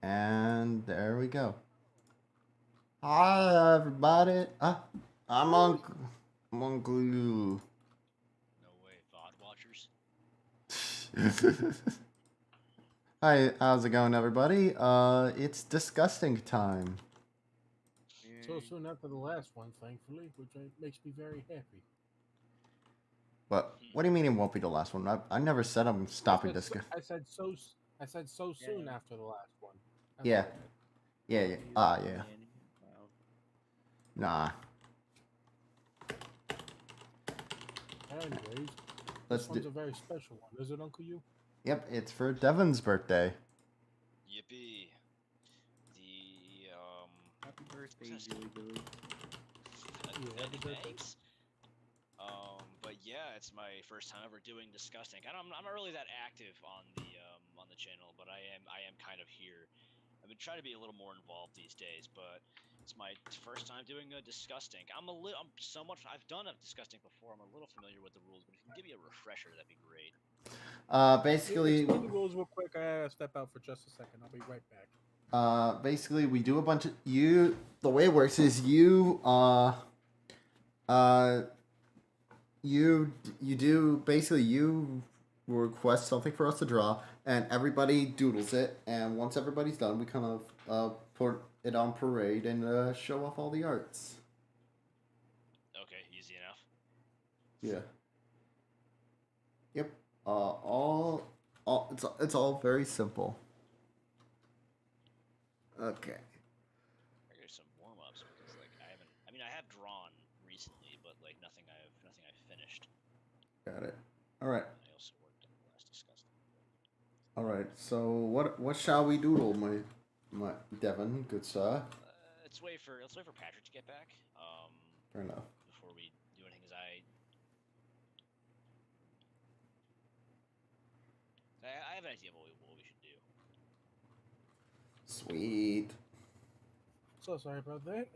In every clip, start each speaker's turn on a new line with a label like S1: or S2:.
S1: And there we go. Hi, everybody. I'm on. I'm on glue.
S2: No way, VOD watchers.
S1: Hi, how's it going, everybody? It's disgusting time.
S3: So soon after the last one, thankfully, which makes me very happy.
S1: But what do you mean it won't be the last one? I never said I'm stopping discuss.
S3: I said so soon after the last one. That's
S1: Yeah.
S3: what I meant.
S1: Yeah. Yeah.
S4: Wow.
S1: Nah.
S3: Anyways,
S1: Let's
S3: this one's
S1: do.
S3: a very special one, is it, Uncle You?
S1: Yep, it's for Devin's birthday.
S2: Yippee. The
S4: Happy birthday,
S2: Just-
S4: Julie Billy.
S3: happy birthday.
S2: thanks. But yeah, it's my first time ever doing Disgustink. I'm not really that active on the channel, but I am kind of here. I've been trying to be a little more involved these days, but it's my first time doing a Disgustink. I'm somewhat. I've done a Disgustink before. I'm a little familiar with the rules, but if you can give me a refresher, that'd be great.
S1: Basically.
S3: Explain the rules real quick. I gotta step out for just a second. I'll be right back.
S1: Basically, we do a bunch of you. The way it works is you you request something for us to draw, and everybody doodles it. And once everybody's done, we kind of put it on parade and show off all the arts.
S2: Okay, easy enough.
S1: Yeah. Yep. It's all very simple. Okay.
S2: There's some warm ups because like I haven't. I mean, I have drawn recently, but like nothing I've finished.
S1: Got it. All right.
S2: I also worked on the last Disgusting.
S1: All right. So what shall we doodle, my Devin, good sir?
S2: Let's wait for Patrick to get back.
S1: Fair enough.
S2: Before we do anything, because I have an idea of what we should do.
S1: Sweet.
S3: So sorry about that.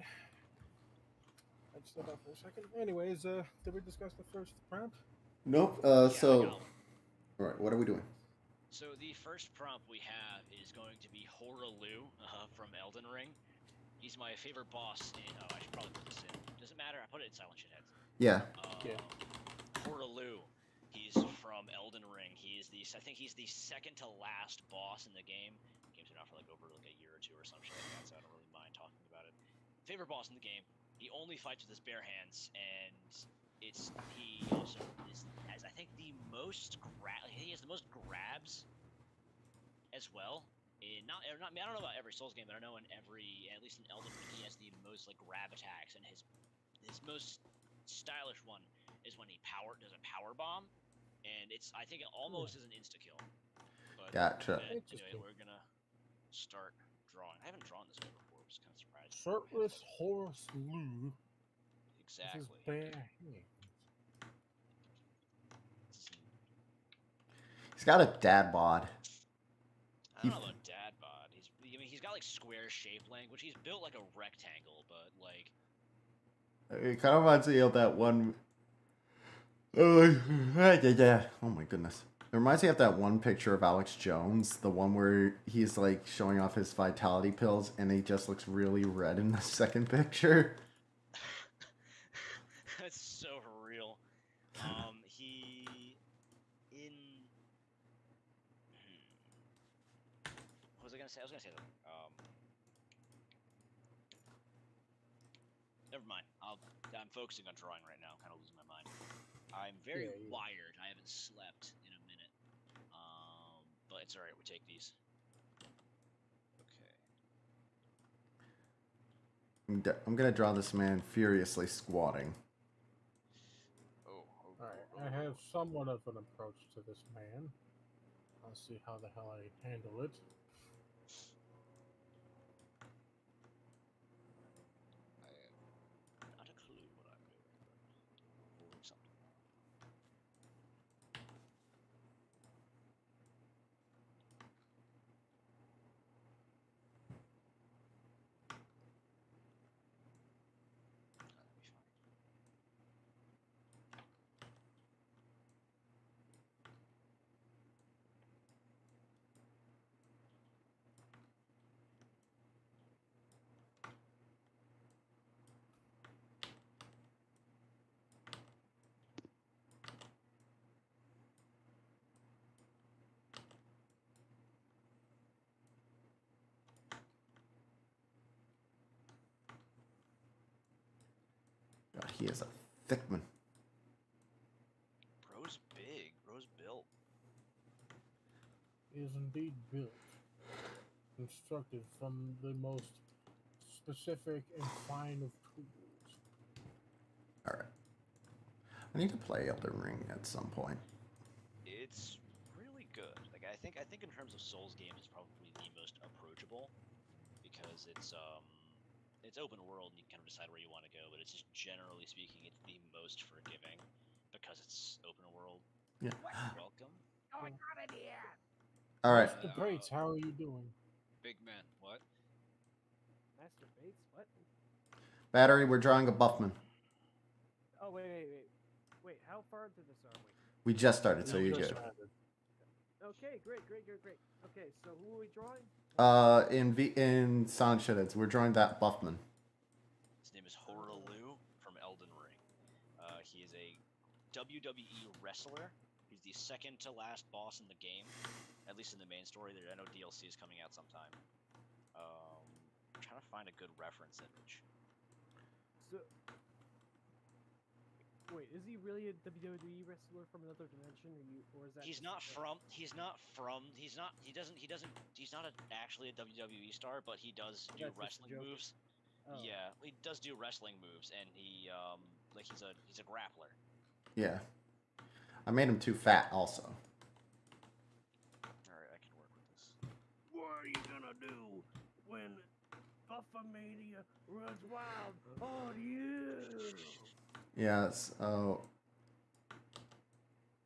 S3: I just step out for a second. Anyways, did we discuss the first prompt?
S1: Nope.
S2: Yeah,
S1: So, all right. What are we doing?
S2: So the first prompt we have is going to be Horalu from Elden Ring. He's my favorite boss in. Oh, I should probably put this in. Does it matter? I put it in silent shitheads.
S1: Yeah.
S2: Horalu. He's from Elden Ring. I think he's the second to last boss in the game. The game's been out for like over like a year or two or some shit like that, so I don't really mind talking about it. Favorite boss in the game. He only fights with his bare hands, and he also has I think the most he has the most grabs as well. Not I don't know about every Souls game, but I know at least in Elden Ring, he has the most like grab attacks, and his most stylish one is when he does a power bomb, and I think it almost is an insta kill. But
S1: Gotcha.
S2: anyway, we're gonna start drawing. I haven't drawn this guy before, which is kind of surprising.
S3: Shirtless Horalu.
S2: Exactly.
S1: He's got a dad bod.
S2: I don't know about dad bod. He's got like square shape language. He's built like a rectangle, but like.
S1: It kind of reminds me of that one. Yeah. Oh my goodness. It reminds me of that one picture of Alex Jones, the one where he's like showing off his vitality pills and he just looks really red in the second picture.
S2: That's so real. What was I gonna say? I was gonna say something. Never mind. I'm focusing on drawing right now. I'm kind of losing my mind. I'm very wired. I haven't slept in a minute. But it's alright. We take these.
S1: Okay. I'm gonna draw this man furiously squatting.
S3: Alright, I have somewhat of an approach to this man. I'll see how the hell I handle it.
S2: I have not a clue what I'm doing, but we'll work something out. That'll be fine.
S1: he is a thickman.
S2: Bro's big. Bro's built.
S3: He is indeed built, constructed from the most specific and fine of tools.
S1: All right. I need to play Elden Ring at some point.
S2: It's really good. Like I think in terms of Souls games, it's probably the most approachable because it's open world and you can kind of decide where you want to go. But it's just generally speaking, it's the most forgiving because it's open world.
S1: Yeah.
S2: Welcome.
S5: Going on in here?
S1: All right.
S3: Master Bates, how are you doing?
S5: Big man, what?
S6: Master Bates? What?
S1: Battery, we're drawing a Buffman.
S6: Oh, wait, how far into this are we?
S1: We just started, so
S3: Yeah,
S1: you're
S3: just
S1: good.
S3: started.
S6: Okay, great. Okay, so who are we drawing?
S1: In Sonic Shadeds, we're drawing that Buffman.
S2: His name is Horaloo from Elden Ring. He is a WWE wrestler. He's the second to last boss in the game, at least in the main story. I know DLC is coming out sometime. I'm trying to find a good reference image.
S6: So, wait, is he really a WWE wrestler from another dimension, or is that?
S2: He's
S6: just
S2: not
S6: a-
S2: from. He's not actually a WWE star, but he does do
S6: That's just a
S2: wrestling
S6: joke.
S2: moves.
S6: Oh.
S2: Yeah, he does do wrestling moves, and he's a grappler.
S1: Yeah. I made him too fat, also.
S2: All right, I can work with this.
S6: What are you gonna do when Buffamania runs wild on you?
S1: Yes. Oh.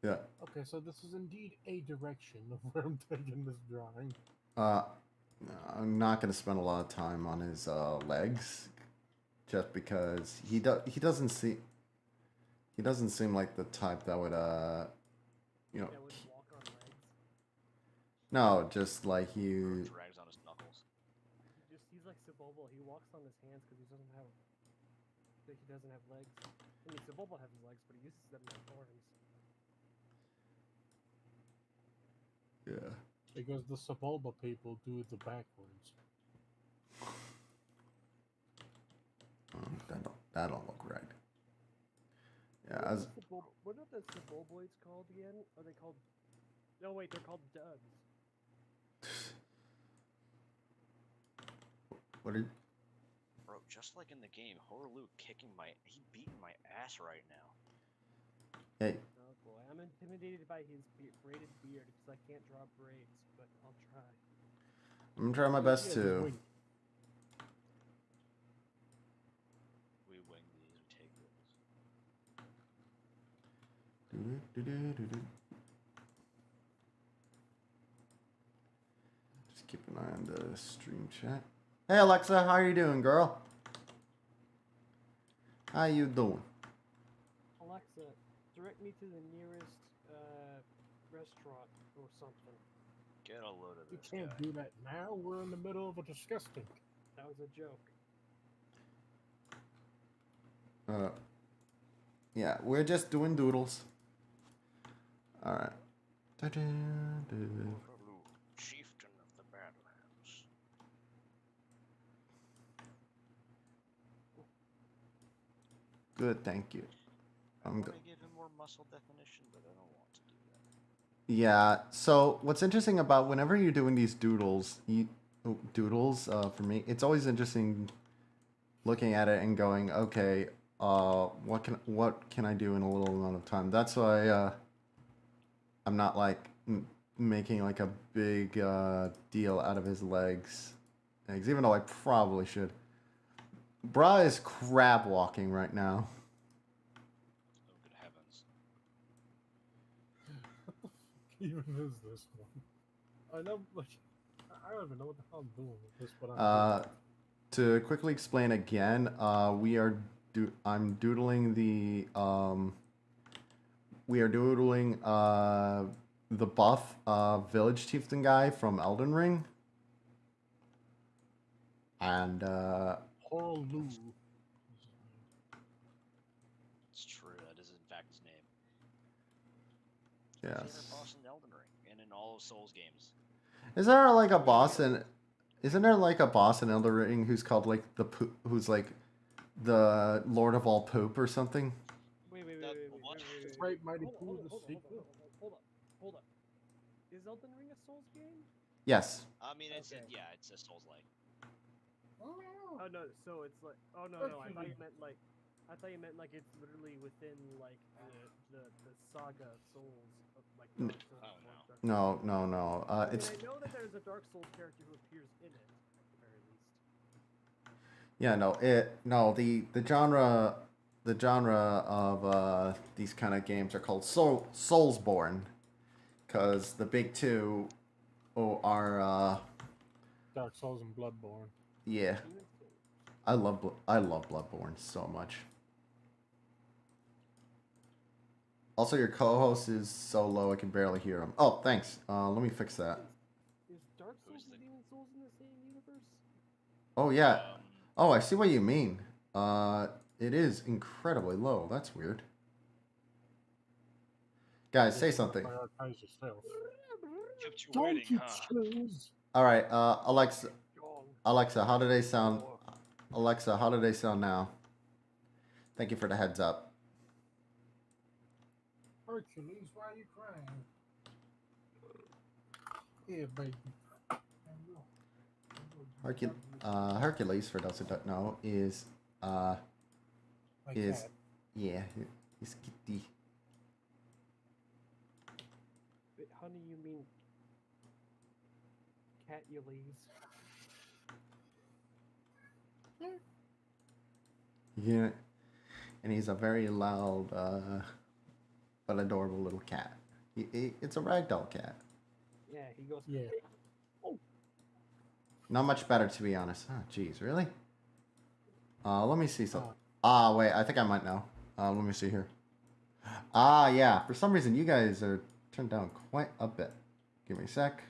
S1: Yeah.
S3: Okay, so this is indeed a direction of where I'm taking this drawing.
S1: I'm not gonna spend a lot of time on his legs, just because he doesn't seem like the type that would you know.
S6: That would walk on legs.
S1: No, just like
S2: Bro
S1: you.
S2: drags on his knuckles.
S6: He's like Sebulba. He walks on his hands because he doesn't have legs. I mean, Sebulba has legs, but he uses them as arms.
S1: Yeah.
S3: Because the Sebulba people do it the backwards.
S1: That don't look right. Yeah.
S6: What are the Sebulboids called again? Are they called? No, wait, they're called duds.
S1: What did?
S2: Bro, just like in the game, Horaloo he beating my ass right now.
S1: Hey.
S6: Oh boy, I'm intimidated by his braided beard because I can't draw braids, but I'll try.
S1: I'm gonna try my best
S3: Yeah,
S1: to.
S3: wing.
S2: We wing these, we take those.
S1: Just keep an eye on the stream chat. Hey Alexa, how are you doing, girl? How you doing?
S6: Alexa, direct me to the nearest restaurant or something.
S2: Get a load of
S3: You
S2: this
S3: can't
S2: guy.
S3: do that now. We're in the middle of a Disgustink.
S6: That was a joke.
S1: Yeah, we're just doing doodles. All right.
S2: Horaloo, chieftain of the Badlands.
S1: Good, thank you.
S2: I
S1: I'm
S2: want
S1: good.
S2: to give him more muscle definition, but I don't want to do that.
S1: Yeah. So what's interesting about whenever you're doing these doodles, for me, it's always interesting looking at it and going, okay, what can I do in a little amount of time? That's why I'm not like making like a big deal out of his legs, even though I probably should. Bra is crab walking right now.
S2: Oh, good heavens.
S3: Even is this one? I know, like, I don't even know what the hell I'm doing with this, but
S1: To quickly explain again, I'm doodling the the buff village chieftain guy from Elden Ring, and
S3: Horaloo.
S2: It's true, that is in fact his name.
S1: yes.
S2: Favorite boss in Elden Ring, and in all of Souls games.
S1: Is there like a boss in? Isn't there like a boss in Elden Ring who's called like who's like the Lord of all poop or something.
S6: Wait, wait, wait,
S2: The-
S6: wait, wait,
S2: what?
S6: wait, wait, wait,
S3: Right,
S6: wait.
S3: Mighty
S6: Hold on,
S3: Pooh,
S6: hold on,
S3: the
S6: hold on, hold on,
S3: sequel.
S6: hold on, hold on. Is Elden Ring a Souls game?
S1: Yes.
S2: I mean, it's
S6: Okay.
S2: yeah, it's a Souls-like.
S6: Oh no, so it's like, oh no, no, I thought you meant like, it's literally within like the saga Souls, of, like
S1: N-
S6: Dark Souls.
S2: Oh, no.
S6: Dark
S1: No,
S6: Souls.
S1: no, no.
S6: I mean,
S1: It's
S6: I know that there's a Dark Souls character who appears in it, at the very least.
S1: yeah, no. The genre of these kind of games are called Soulsborne, because the big two are
S3: Dark Souls and Bloodborne.
S1: yeah.
S6: Demon Souls.
S1: I love Bloodborne so much. Also, your co-host is so low I can barely hear him. Oh, thanks. Let me fix that.
S6: Is Dark Souls
S2: Who's
S6: and
S2: the-
S6: Demon Souls in the same universe?
S1: Oh yeah.
S2: Um,
S1: Oh, I see what you mean. It is incredibly low. That's weird. Guys, say something.
S3: Prioritize yourself.
S2: kept you
S3: Don't
S2: waiting,
S3: you
S2: huh?
S3: choose?
S1: All right, Alexa.
S6: Wrong.
S1: Alexa, how do they sound? Alexa, how do they sound now? Thank you for the heads up.
S3: Hercules, why are you crying? Here, baby.
S1: Hercules, for those who don't know, is
S3: My
S1: is
S3: cat.
S1: yeah, he's kitty.
S6: Wait, honey, you mean cat Ulysses?
S1: Yeah, and he's a very loud but adorable little cat. It's a ragdoll cat.
S6: Yeah, he goes.
S3: Yeah.
S1: Not much better, to be honest. Oh, jeez, really? Let me see something.
S3: Oh.
S1: Wait, I think I might know. Let me see here. Yeah. For some reason, you guys are turned down quite a bit. Give me a sec.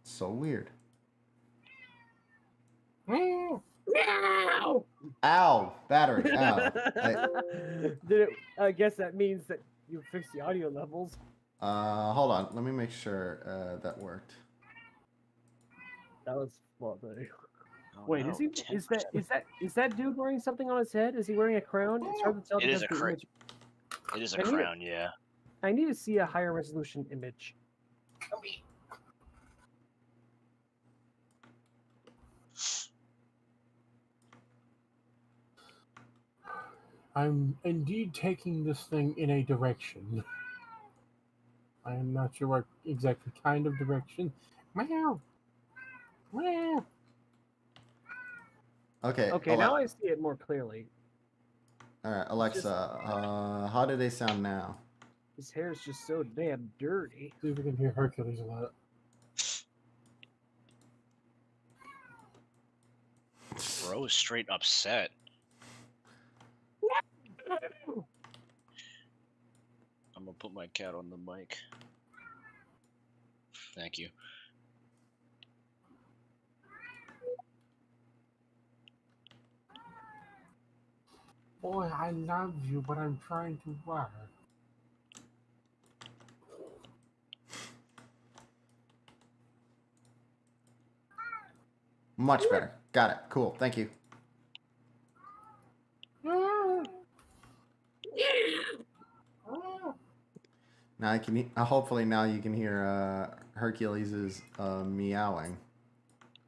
S1: It's so weird.
S3: Meow.
S1: Ow! Battery. Ow.
S6: I guess that means that you fixed the audio levels.
S1: Hold on. Let me make sure that worked.
S6: That was well, buddy.
S2: Oh,
S6: Wait,
S2: no,
S6: is that dude wearing something on his head? Is he wearing a crown? It's hard to tell
S2: It is
S6: because
S2: a
S6: the
S2: cra-
S6: image.
S2: It is a
S6: I need it.
S2: crown, yeah.
S6: I need to see a higher resolution image.
S3: I'm indeed taking this thing in a direction. I am not sure what exactly kind of direction. Meow. Meow.
S1: Okay.
S6: Okay, now I see it more clearly.
S1: All right, Alexa. How do they sound now?
S6: His hair is just so damn dirty.
S3: See if we can hear Hercules a lot.
S2: Bro is straight upset. I'm gonna put my cat on the mic. Thank you.
S3: Boy, I love you, but I'm trying to work.
S1: Much better. Got it. Cool. Thank you. Now I can. Hopefully now you can hear Hercules's meowing.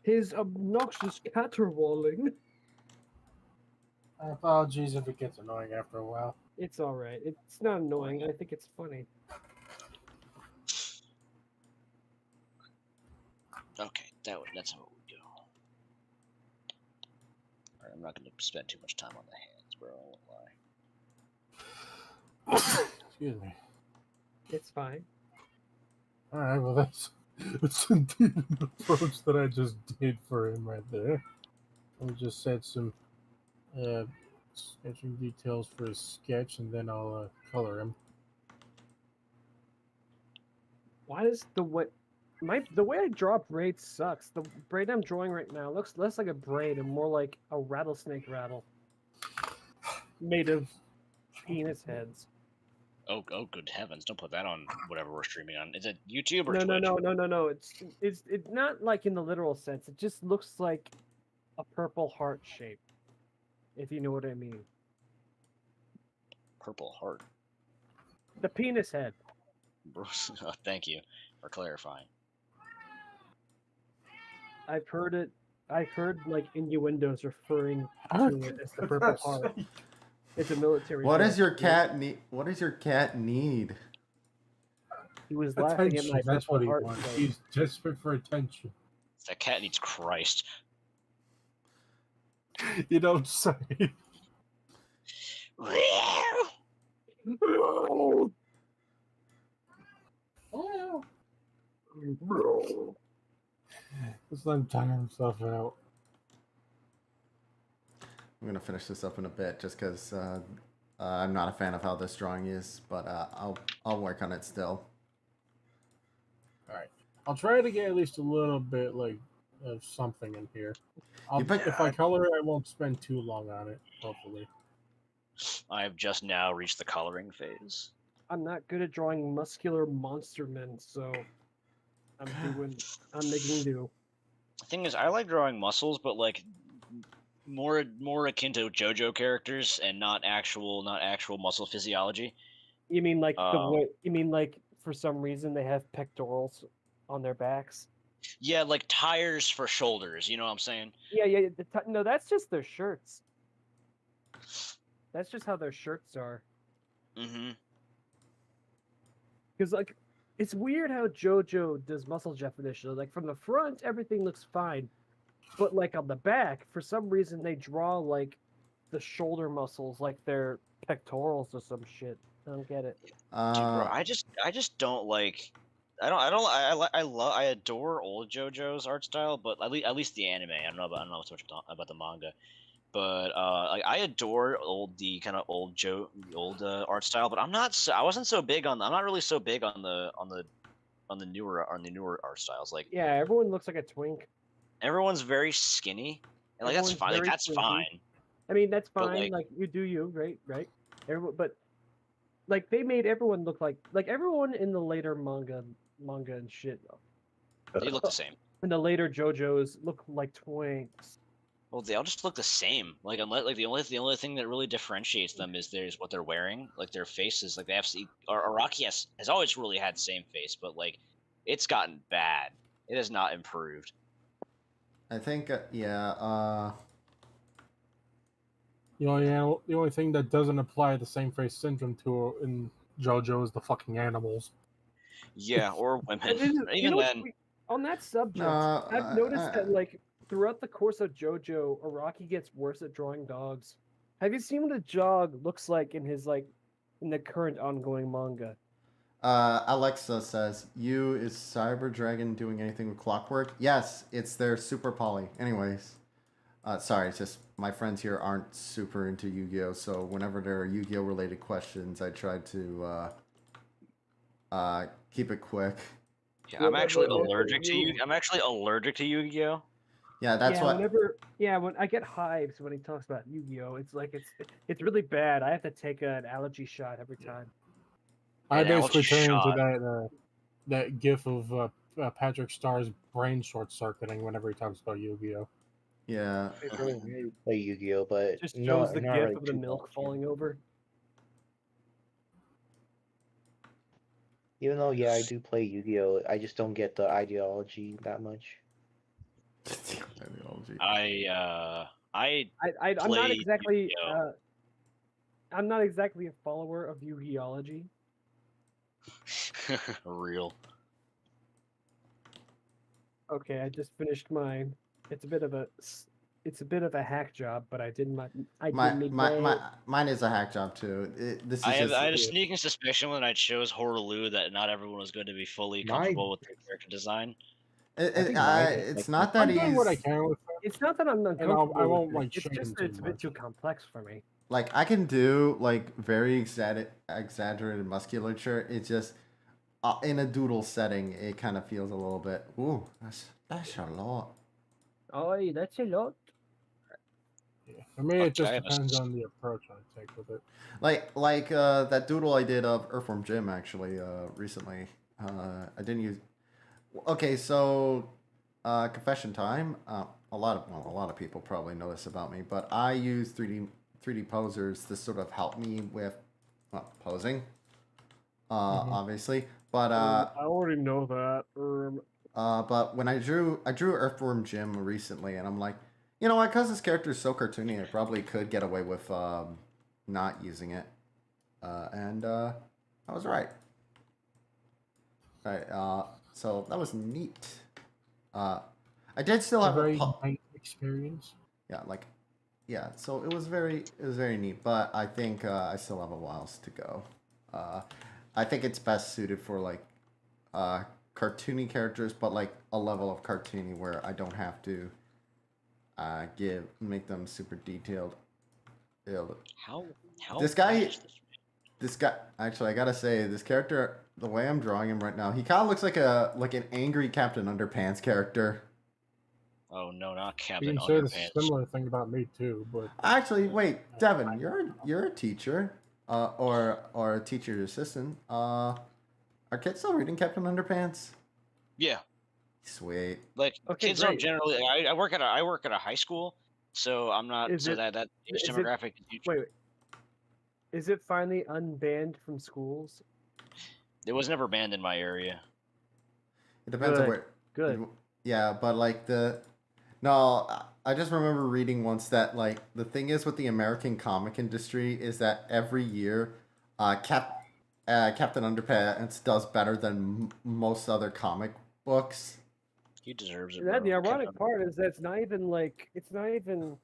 S6: His obnoxious caterwauling.
S3: Apologies if it gets annoying after a while.
S6: It's all right. It's not annoying. I think it's funny.
S2: Okay, that's how it would go. Alright, I'm not gonna spend too much time on the hands, bro. I won't lie.
S3: Excuse me.
S6: It's fine.
S3: All right, well that's indeed an approach that I just did for him right there. We just set some sketching details for his sketch, and then I'll color him.
S6: Why does the way I draw braids sucks? The braid I'm drawing right now looks less like a braid and more like a rattlesnake rattle made of penis heads.
S2: Oh, good heavens! Don't put that on whatever we're streaming on. Is it YouTube or
S6: No,
S2: Twitch?
S6: no. It's not like in the literal sense. It just looks like a purple heart shape. if you know what I mean.
S2: Purple heart.
S6: The penis head.
S2: Oh, thank you for clarifying.
S6: I've heard it. I've heard like innuendos referring to it as the Purple Heart. It's a military.
S1: What does
S6: joke.
S1: your cat need? What does your cat need?
S6: He was laughing at
S3: Attention.
S6: my
S3: That's
S6: Purple
S3: what he
S6: Heart
S3: wants.
S6: joke.
S3: He's desperate for attention.
S2: That cat needs Christ.
S3: You don't say. Just let him tire himself out.
S1: I'm gonna finish this up in a bit, just because I'm not a fan of how this drawing is, but I'll work on it still.
S3: All right, I'll try to get at least a little bit like of something in here. If I color it, I won't spend too long on it. Hopefully.
S2: I have just now reached the coloring phase.
S6: I'm not good at drawing muscular monster men, so I'm making do.
S2: The thing is, I like drawing muscles, but like more akin to JoJo characters and not actual muscle physiology.
S6: You mean like the way? You mean like for some reason they have pectorals on their backs?
S2: Yeah, like tires for shoulders. You know what I'm saying?
S6: Yeah. No, that's just their shirts. That's just how their shirts are.
S2: Mm-hmm.
S6: Because like, it's weird how JoJo does muscle definition. Like from the front, everything looks fine, but like on the back, for some reason they draw like the shoulder muscles like they're pectorals or some shit. I don't get it.
S2: Dude, bro, I just don't like. I adore old JoJo's art style, but at least the anime. I don't know so much about the manga, but like I adore the kind of old art style. But I'm not really so big on the newer art styles. Like
S6: Yeah, everyone looks like a twink.
S2: everyone's very skinny, and like that's
S6: Everyone's
S2: fine. Like
S6: very
S2: that's
S6: twinky.
S2: fine.
S6: I mean, that's
S2: But,
S6: fine. Like you do you, right? Everyone, but like they made everyone look like everyone in the later manga and shit.
S2: They look the same.
S6: And the later JoJos look like twinks.
S2: Well, they all just look the same. Like unless like the only thing that really differentiates them is what they're wearing. Like their faces. Like they have Araki has always really had the same face, but like it's gotten bad. It has not improved.
S1: I think
S3: The only thing that doesn't apply the same face syndrome to in JoJo is the fucking animals.
S2: Yeah, or women.
S6: You
S2: Even
S6: know,
S2: then,
S6: on that subject,
S1: No,
S6: I've noticed that like throughout the course of JoJo, Araki gets worse at drawing dogs. Have you seen what a dog looks like in the current ongoing manga?
S1: Alexa says, "You is Cyber Dragon doing anything with Clockwork?" Yes, it's their Super Poly. Anyways, sorry, it's just my friends here aren't super into Yu-Gi-Oh, so whenever there are Yu-Gi-Oh related questions, I try to keep it quick.
S2: yeah, I'm actually allergic to Yu-Gi-Oh.
S1: Yeah, that's what.
S6: When I get hives when he talks about Yu-Gi-Oh, it's like it's really bad. I have to take an allergy shot every time.
S3: I
S2: An
S3: basically
S2: allergy
S3: turn into
S2: shot.
S3: that gif of Patrick Starr's brain short circuiting whenever he talks about Yu-Gi-Oh.
S1: Yeah.
S4: I really rarely play Yu-Gi-Oh, but
S6: Just
S4: no,
S6: shows the
S4: not
S6: gif
S4: really
S6: of the
S4: too
S6: milk
S4: much.
S6: falling over.
S4: Even though, yeah, I do play Yu-Gi-Oh, I just don't get the ideology that much.
S1: Ideology.
S6: I'm not
S2: played
S6: exactly
S2: Yu-Gi-Oh.
S6: I'm not exactly a follower of Yu-Gi-ology.
S2: Real.
S6: Okay, I just finished mine. It's a bit of a hack job, but I did
S1: Mine is a hack job too. This is
S2: I
S1: just,
S2: had a sneaking suspicion when I chose Horaloo that not everyone was going to be fully comfortable with their character design.
S1: it's not that
S3: I'm doing
S1: he's
S3: what I can with it.
S6: It's not that I'm uncomfortable.
S3: I won't
S6: with it.
S3: like
S6: It's
S3: shame
S6: just that
S3: too
S6: it's a bit
S3: much.
S6: too complex for me.
S1: like I can do like very exaggerated musculature. It's just in a doodle setting, it kind of feels a little bit. Ooh, that's a lot.
S6: Oh, that's a lot.
S3: Yeah. For me, it just
S2: Okay,
S3: depends on the approach I take with it.
S1: Like that doodle I did of Earthworm Jim actually recently. I didn't use. Okay, so confession time. A lot of people probably know this about me, but I use 3D posers to sort of help me with posing. Obviously, but
S6: I already know that.
S1: but when I drew Earthworm Jim recently, and I'm like, you know what? Because this character is so cartoony, I probably could get away with not using it, and I was right. Right. So that was neat. I did still
S3: It's a
S1: have a
S3: very nice experience.
S1: yeah, like yeah. So it was very neat, but I think I still have a whiles to go. I think it's best suited for like cartoony characters, but like a level of cartoony where I don't have to make them super detailed.
S2: How
S1: This guy-
S2: bad is this?
S1: This guy, actually, I gotta say, this character, the way I'm drawing him right now, he kind of looks like an angry Captain Underpants character.
S2: Oh no, not
S3: You
S2: Captain
S3: can say the
S2: Underpants.
S3: similar thing about me too, but
S1: Actually, wait, Devin, you're a teacher, or a teacher assistant. Are kids still reading Captain Underpants?
S2: Yeah,
S1: Sweet.
S2: like
S6: Okay,
S2: kids don't
S6: great.
S2: generally. I work at a high school, so I'm not.
S6: Is
S2: So
S6: it-
S2: that age
S6: is it-
S2: demographic is huge.
S6: Wait. Is it finally unbanned from schools?
S2: It was never banned in my area.
S1: It depends on
S6: Good.
S1: where.
S6: Good.
S1: Yeah, but like no, I just remember reading once that like the thing is with the American comic industry is that every year, Captain Underpants does better than most other comic books.
S2: He deserves it.
S6: And that, the
S2: bro.
S6: ironic part is that it's not even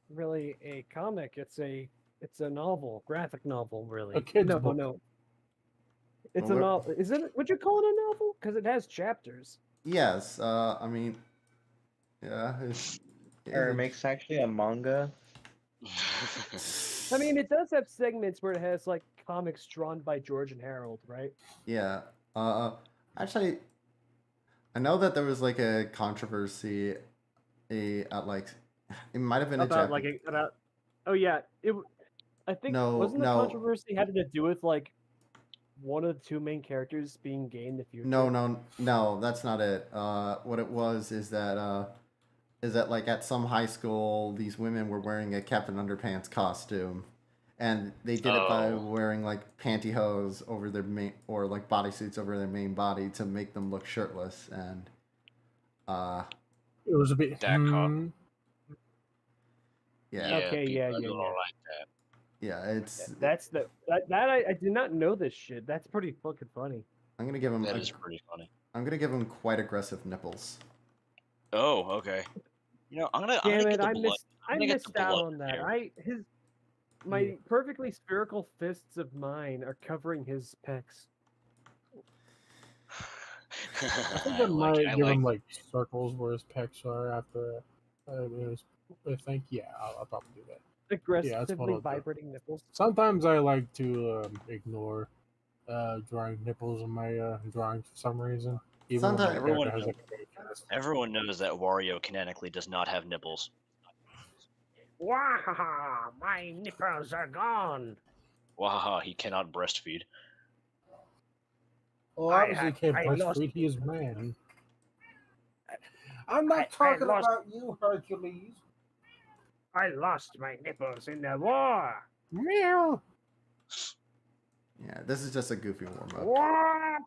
S6: really a comic. It's a novel, graphic novel, really.
S3: A kid's
S6: no,
S3: book.
S6: no. It's
S1: Well,
S6: a novel. Is it? Would you call it a novel? Because it has chapters.
S1: Yes, I mean, yeah.
S4: Or it makes actually a manga.
S6: I mean, it does have segments where it has like comics drawn by George and Harold, right?
S1: Yeah. Actually, I know that there was like a controversy, like it might have been
S6: About like about. Oh yeah, I think
S1: No,
S6: wasn't the
S1: no.
S6: controversy having to do with like one of the two main characters being gay in the future?
S1: No, that's not it. What it was is that like at some high school, these women were wearing a Captain Underpants costume, and they did it by
S2: Oh.
S1: wearing like pantyhose over their main or like bodysuits over their main body to make them look shirtless, and
S3: it was a bit.
S2: That
S1: yeah,
S6: Okay, yeah,
S2: people
S6: yeah,
S2: don't
S6: yeah.
S2: like that.
S1: yeah, it's.
S6: That's that I did not know this shit. That's pretty fucking funny.
S1: I'm gonna give him.
S2: That is pretty funny.
S1: I'm gonna give him quite aggressive nipples.
S2: Oh, okay. You know, I'm gonna
S6: Damn
S2: get
S6: it,
S2: the
S6: I
S2: blood.
S6: missed
S2: I'm
S6: I
S2: gonna get the
S6: missed out
S2: blood
S6: on that.
S2: there.
S6: My perfectly spherical fists of mine are covering his pecs.
S3: I think
S2: I
S3: I might
S2: I
S3: give him like circles where his pecs are after. I think I'll probably do that. that's what
S6: Aggressively
S3: I'll do.
S6: vibrating nipples.
S3: Sometimes I like to ignore drawing nipples in my drawings for some reason. Even when my
S1: Sometimes-
S3: character has like a big chest.
S2: Everyone knows that Wario canonically does not have nipples.
S6: Wow, my nipples are gone.
S2: Wahaha, he cannot breastfeed.
S3: Well,
S6: I
S3: obviously
S6: have-
S3: can't
S6: I
S3: breastfeed.
S6: lost-
S3: He is man. I'm not talking about you, Hercules.
S6: I lost my nipples in the war.
S3: Meow.
S1: Yeah, this is just a goofy warm up.
S6: War.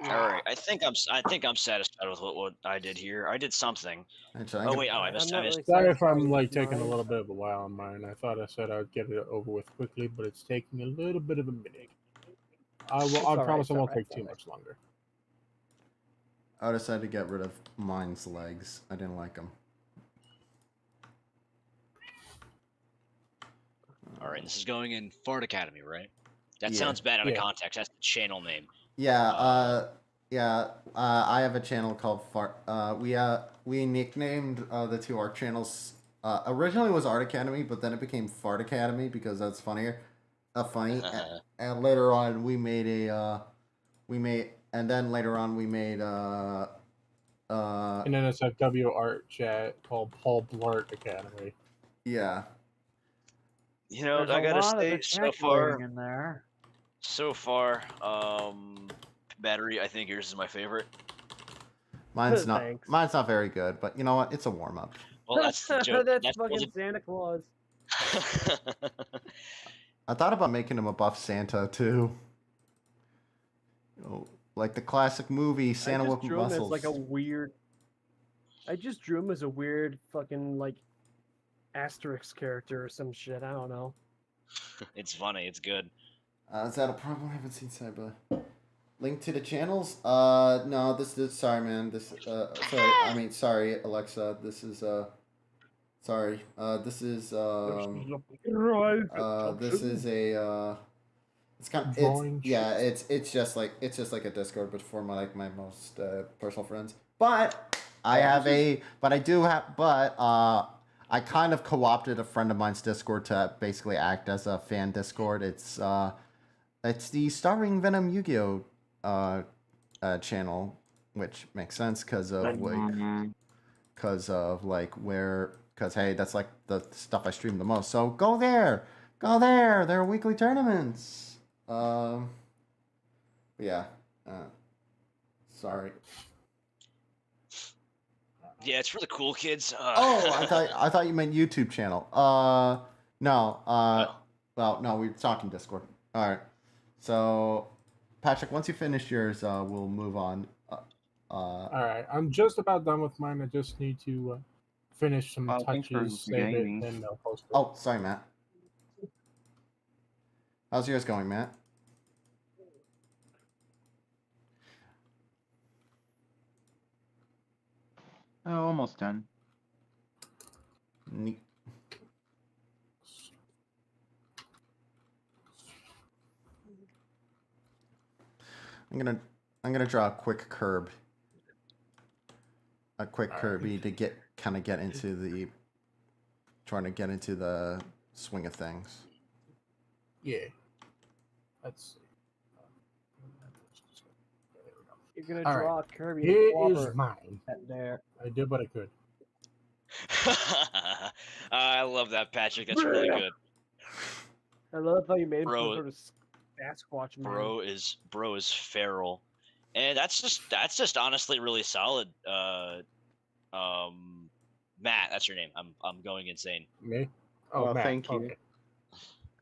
S2: All right, I think I'm satisfied with what I did here. I did something.
S1: Actually,
S2: Oh wait, I
S6: I'm
S2: missed.
S6: not
S2: I missed.
S6: really
S3: Sorry if
S6: satisfied
S3: I'm
S6: with
S3: like taking a
S6: mine.
S3: little bit of a while on mine. I thought I said I'd get it over with quickly, but it's taking a little bit of a minute. I
S6: alright,
S3: promise
S6: it's
S3: it won't
S6: alright,
S3: take
S6: it's
S3: too
S6: alright.
S3: much longer.
S1: I decided to get rid of mine's legs. I didn't like them.
S2: All right, this is going in Fart Academy, right? That
S1: Yeah.
S2: sounds bad out of
S3: Yeah.
S2: context. That's the channel name.
S1: Yeah, I have a channel called Fart. We nicknamed the two art channels. Originally it was Art Academy, but then it became Fart Academy because that's funnier. Funny. And later on we made and then later on we made
S3: And then it's a W art chat called Paul Blart Academy.
S1: yeah.
S2: You know,
S5: There's
S2: I
S5: a
S2: gotta
S5: lot of
S2: say,
S5: ejaculation in there.
S2: so far, battery. I think yours is my favorite.
S1: Mine's not.
S6: Thanks.
S1: Mine's not very good, but you know what? It's a warm up.
S2: Well, that's the joke.
S6: That's
S2: That's
S6: fucking Santa Claus.
S1: I thought about making him a buff Santa too. You know, like the classic movie Santa
S6: I
S1: with
S6: just drew him
S1: muscles.
S6: as like a weird. I just drew him as a weird fucking like Asterix character or some shit. I don't know.
S2: It's funny. It's good.
S1: Is that a problem? I haven't seen Cyber. Link to the channels? No, this is sorry, man. This sorry, Alexa. This is sorry. This is this is a it's kind of
S3: Drawing
S1: it's just like a Discord, but for my most personal friends. But I kind of co-opted a friend of mine's Discord to basically act as a fan Discord. It's the Starring Venom Yu-Gi-Oh channel, which makes sense because hey, that's like the stuff I stream the most. So go there. There are weekly tournaments. Yeah. Sorry.
S2: Yeah, it's for the cool kids.
S1: I thought you meant YouTube channel. No. Well, no, we were talking Discord. All right. So, Patrick, once you finish yours, we'll move on.
S3: All right, I'm just about done with mine. I just need to finish some
S7: thanks for
S3: touches, save it,
S7: gaming.
S3: and post it.
S1: Oh, sorry, Matt. How's yours going, Matt?
S7: Oh, almost done.
S1: Neat. I'm gonna draw a quick curb. A quick Kirby to get into the trying to get into the swing of things.
S3: Yeah. Let's see.
S6: You're gonna
S3: All
S6: draw a Kirby.
S3: Here
S6: and
S3: is
S6: Clobber
S3: mine.
S6: at there.
S3: I did what I could.
S2: I love that, Patrick. That's really good.
S6: I love how you made him
S2: Bro-
S6: sort of Sasquatch man.
S2: Bro is feral, and that's just honestly really solid. Matt, that's your name. I'm going insane.
S3: Me? Oh,
S7: Well,
S3: Matt.
S7: thank you.
S3: Okay.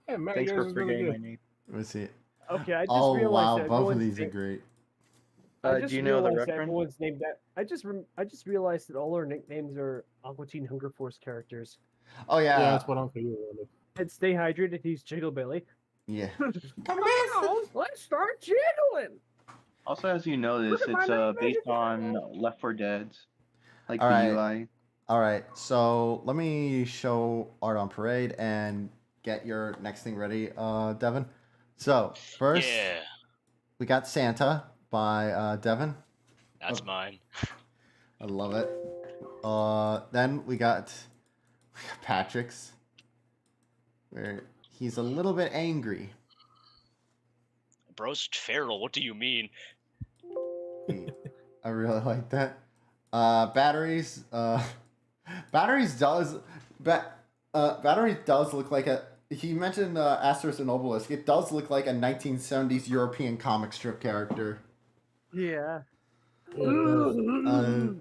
S3: Yeah, Matt,
S7: Thanks
S3: yours
S7: for
S3: is really
S7: forgetting my
S3: good.
S7: name.
S1: Let me see.
S6: Okay, I just
S1: Oh
S6: realized
S1: wow,
S6: that
S1: both of
S6: everyone's
S1: these are
S6: name-
S1: great.
S6: I just
S7: Do you know the
S6: realized that
S7: reference?
S6: everyone's named that. I just realized that all our nicknames are Aqua Teen Hunger Force characters.
S1: Oh
S3: Yeah,
S1: yeah,
S3: that's what Uncle you wanted.
S6: And Stay Hydrated, he's Jiggle Billy.
S1: yeah.
S6: Come on, let's start jiggling.
S7: Also, as you know this,
S6: Look at my
S7: it's
S6: name,
S7: based
S6: baby.
S7: on Left 4 Dead's, like
S1: All
S7: the
S1: right.
S7: UI.
S1: All right, so let me show Art on Parade and get your next thing ready, Devin. So first,
S2: Yeah,
S1: we got Santa by Devin.
S2: that's
S1: Oh.
S2: mine.
S1: I love it. Then we got Patrick's, where he's a little bit angry.
S2: Bro's feral. What do you mean?
S1: I really like that. Batteries. Batteries does look like a. He mentioned Asterix and Obelisk. It does look like a 1970s European comic strip character.
S6: Yeah.
S3: Yeah, it does.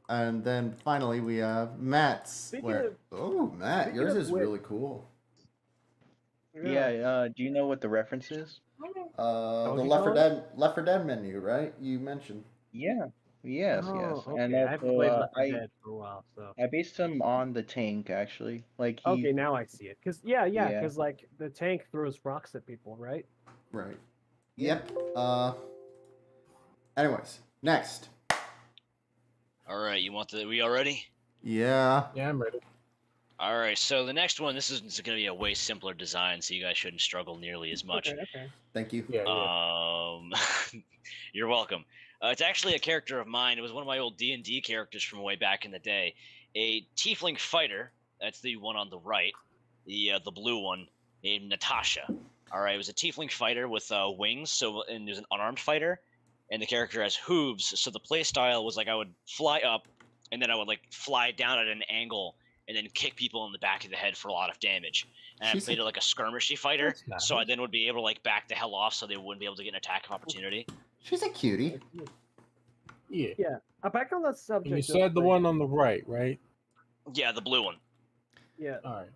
S1: And then finally we have Matt's.
S6: Speaking
S1: Where,
S6: of-
S1: oh, Matt,
S6: speaking
S1: yours
S6: of
S1: is
S6: which-
S1: really cool.
S7: Yeah, do you know what the reference is?
S1: The
S6: Donkey
S1: Left 4
S6: Kong?
S1: Dead menu, right? You mentioned.
S7: Yeah, yes.
S6: Okay.
S7: And
S6: I haven't
S7: also,
S6: played Left 4 Dead for a while, so.
S7: I based him on the tank, actually. Like, he...
S6: Okay, now I see it. Cause yeah,
S7: Yeah.
S6: because like the tank throws rocks at people, right?
S1: Right. Yep. Anyways, next.
S2: All right, we all ready?
S1: Yeah.
S3: Yeah, I'm ready.
S2: All right, so the next one, this is going to be a way simpler design, so you guys shouldn't struggle nearly as much.
S6: Okay.
S1: Thank you.
S3: Yeah, yeah.
S2: You're welcome. It's actually a character of mine. It was one of my old D&D characters from way back in the day. A tiefling fighter. That's the one on the right. The blue one named Natasha. All right, it was a tiefling fighter with wings. And there's an unarmed fighter, and the character has hooves. So the play style was like I would fly up, and then I would like fly down at an angle, and then kick people in the back of the head for a lot of damage. And
S1: She's
S2: I played it like a skirmishy fighter,
S3: That's
S2: so I
S3: nice.
S2: then would be able to like back the hell off, so they wouldn't be able to get an attack of opportunity.
S1: She's a cutie.
S3: Yeah.
S6: Yeah. Back on that subject.
S3: And you
S6: of,
S3: said the
S6: like-
S3: one on the right, right?
S2: Yeah, the blue one.
S6: Yeah.
S3: All right.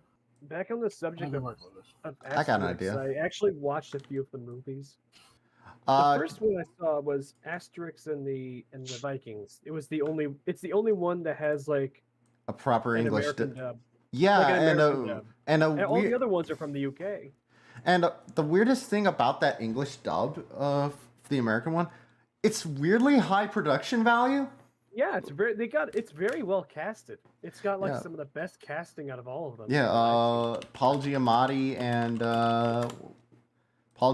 S6: Back on the
S3: I
S6: subject
S3: can
S6: of,
S3: work with this.
S6: of
S1: I got an
S6: Asterix,
S1: idea.
S6: I actually watched a few of the movies. The
S1: Uh,
S6: first one I saw was Asterix and the Vikings. It's the only one that has like
S1: a proper
S6: an
S1: English.
S6: American dub.
S1: Yeah,
S6: Like an
S1: and
S6: American
S1: a
S6: dub.
S1: and a
S6: And all the
S1: weird.
S6: other ones are from the UK.
S1: And the weirdest thing about that English dub of the American one, it's weirdly high production value.
S6: Yeah, it's very well casted. It's got like
S1: Yeah.
S6: some of the best casting out of all of them.
S1: Yeah,
S6: that I've seen.
S1: Paul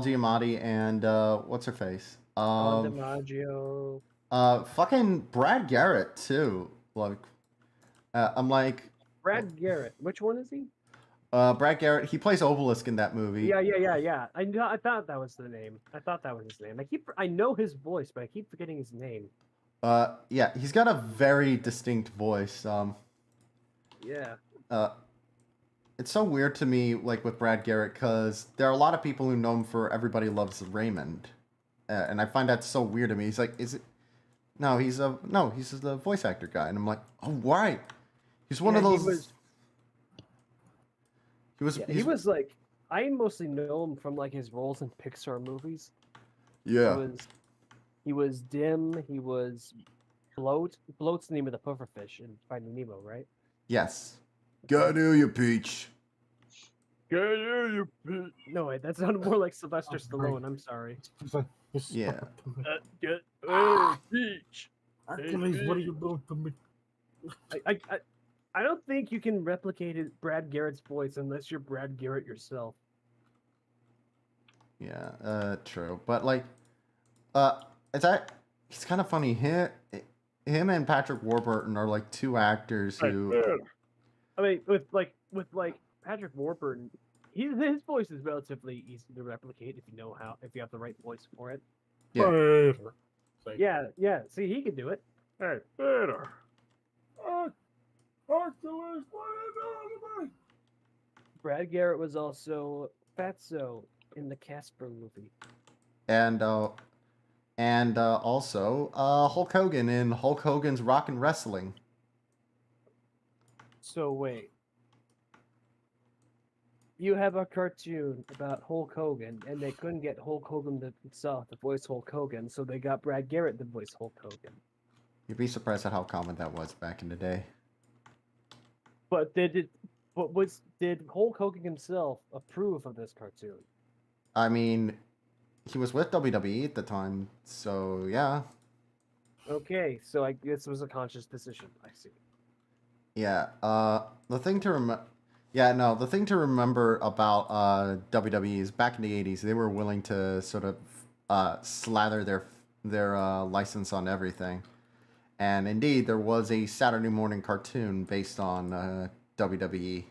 S1: Giamatti and what's her face?
S6: Don DiMaggio.
S1: Fucking Brad Garrett too. Like, I'm like,
S6: Brad Garrett. Which one is he?
S1: Brad Garrett. He plays Obelisk in that movie.
S6: Yeah. I thought that was the name. I thought that was his name. I know his voice, but I keep forgetting his name.
S1: Yeah, he's got a very distinct voice.
S6: Yeah.
S1: It's so weird to me, like with Brad Garrett, because there are a lot of people who know him for Everybody Loves Raymond, and I find that so weird to me. He's like, is it? No, he's the voice actor guy, and I'm like, oh right, he's one of those.
S6: He was like, I mostly know him from like his roles in Pixar movies.
S1: Yeah.
S6: He was Dim. He was Bloat. Bloat's the name of the pufferfish in Finding Nemo, right?
S1: Yes. Got you, Peach.
S6: No, wait, that sounded more like Sylvester Stallone. I'm sorry.
S1: Yeah.
S6: Peach.
S3: Hercules, what are you doing to me?
S6: I don't think you can replicate Brad Garrett's voice unless you're Brad Garrett yourself.
S1: Yeah. True. But like, he's kind of funny. Him and Patrick Warburton are like two actors who.
S6: I mean, with Patrick Warburton, his voice is relatively easy to replicate if you have the right voice for it.
S1: Yeah.
S6: Yeah. See, he can do it.
S3: Hey, Peter. Hercules, what are you doing to me?
S6: Brad Garrett was also Fatso in the Casper movie.
S1: And also Hulk Hogan in Hulk Hogan's Rockin' Wrestling.
S6: So wait. You have a cartoon about Hulk Hogan, and they couldn't get Hulk Hogan himself to voice Hulk Hogan, so they got Brad Garrett to voice Hulk Hogan.
S1: You'd be surprised at how common that was back in the day.
S6: But did Hulk Hogan himself approve of this cartoon?
S1: I mean, he was with WWE at the time, so yeah.
S6: Okay, so I guess it was a conscious decision. I see.
S1: Yeah. The thing to remember about WWE is back in the 80s, they were willing to sort of slather their license on everything. And indeed, there was a Saturday morning cartoon based on WWE.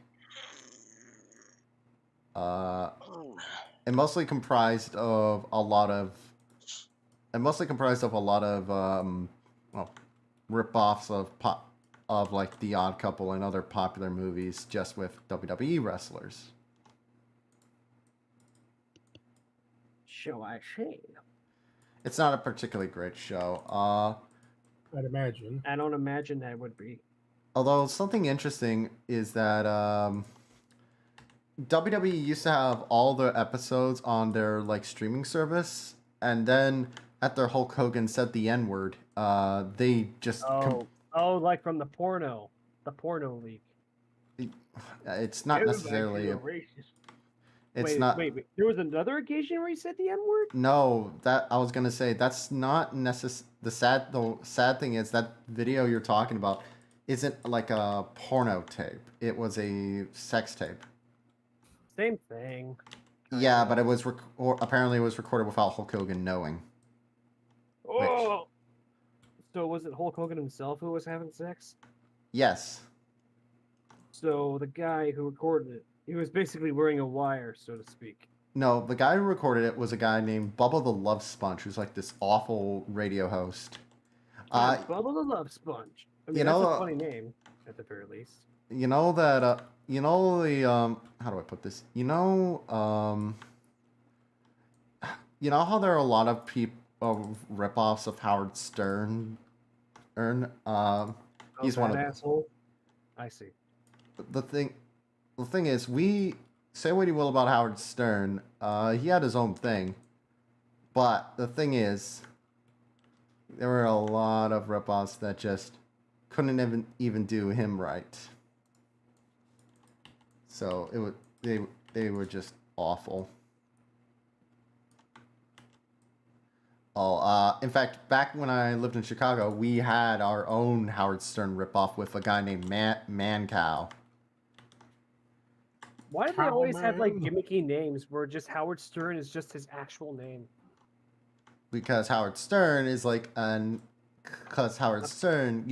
S1: It mostly comprised of a lot of rip-offs of like The Odd Couple and other popular movies, just with WWE wrestlers.
S6: So I see.
S1: It's not a particularly great show.
S3: I'd imagine.
S6: I don't imagine that would be.
S1: Although something interesting is that WWE used to have all the episodes on their like streaming service, and then after Hulk Hogan said the N-word, they just
S6: Like from the porno leak.
S1: it's not necessarily it's not.
S6: Wait. There was another occasion where he said the N-word?
S1: No, that I was gonna say that's not necessary. The sad thing is that video you're talking about isn't like a porno tape. It was a sex tape.
S6: Same thing.
S1: Yeah, but it was apparently it was recorded without Hulk Hogan knowing.
S6: Oh. So was it Hulk Hogan himself who was having sex?
S1: Yes.
S6: So the guy who recorded it, he was basically wearing a wire, so to speak.
S1: No, the guy who recorded it was a guy named Bubba the Love Sponge, who's like this awful radio host.
S6: Bubba the Love Sponge. I mean, that's a funny name, at the very least.
S1: You know that, how do I put this? You know how there are a lot of rip-offs of Howard Stern Stern. He's
S6: Oh,
S1: one
S6: that
S1: of
S6: asshole. I see.
S1: the thing. The thing is, we say what you will about Howard Stern. He had his own thing, but the thing is, there were a lot of ripoffs that just couldn't even do him right. So it would they were just awful. Oh, in fact, back when I lived in Chicago, we had our own Howard Stern ripoff with a guy named Man Cow.
S6: Why do they always have like
S3: Cowman.
S6: gimmicky names where just Howard Stern is just his actual name?
S1: Because Howard Stern is because Howard Stern,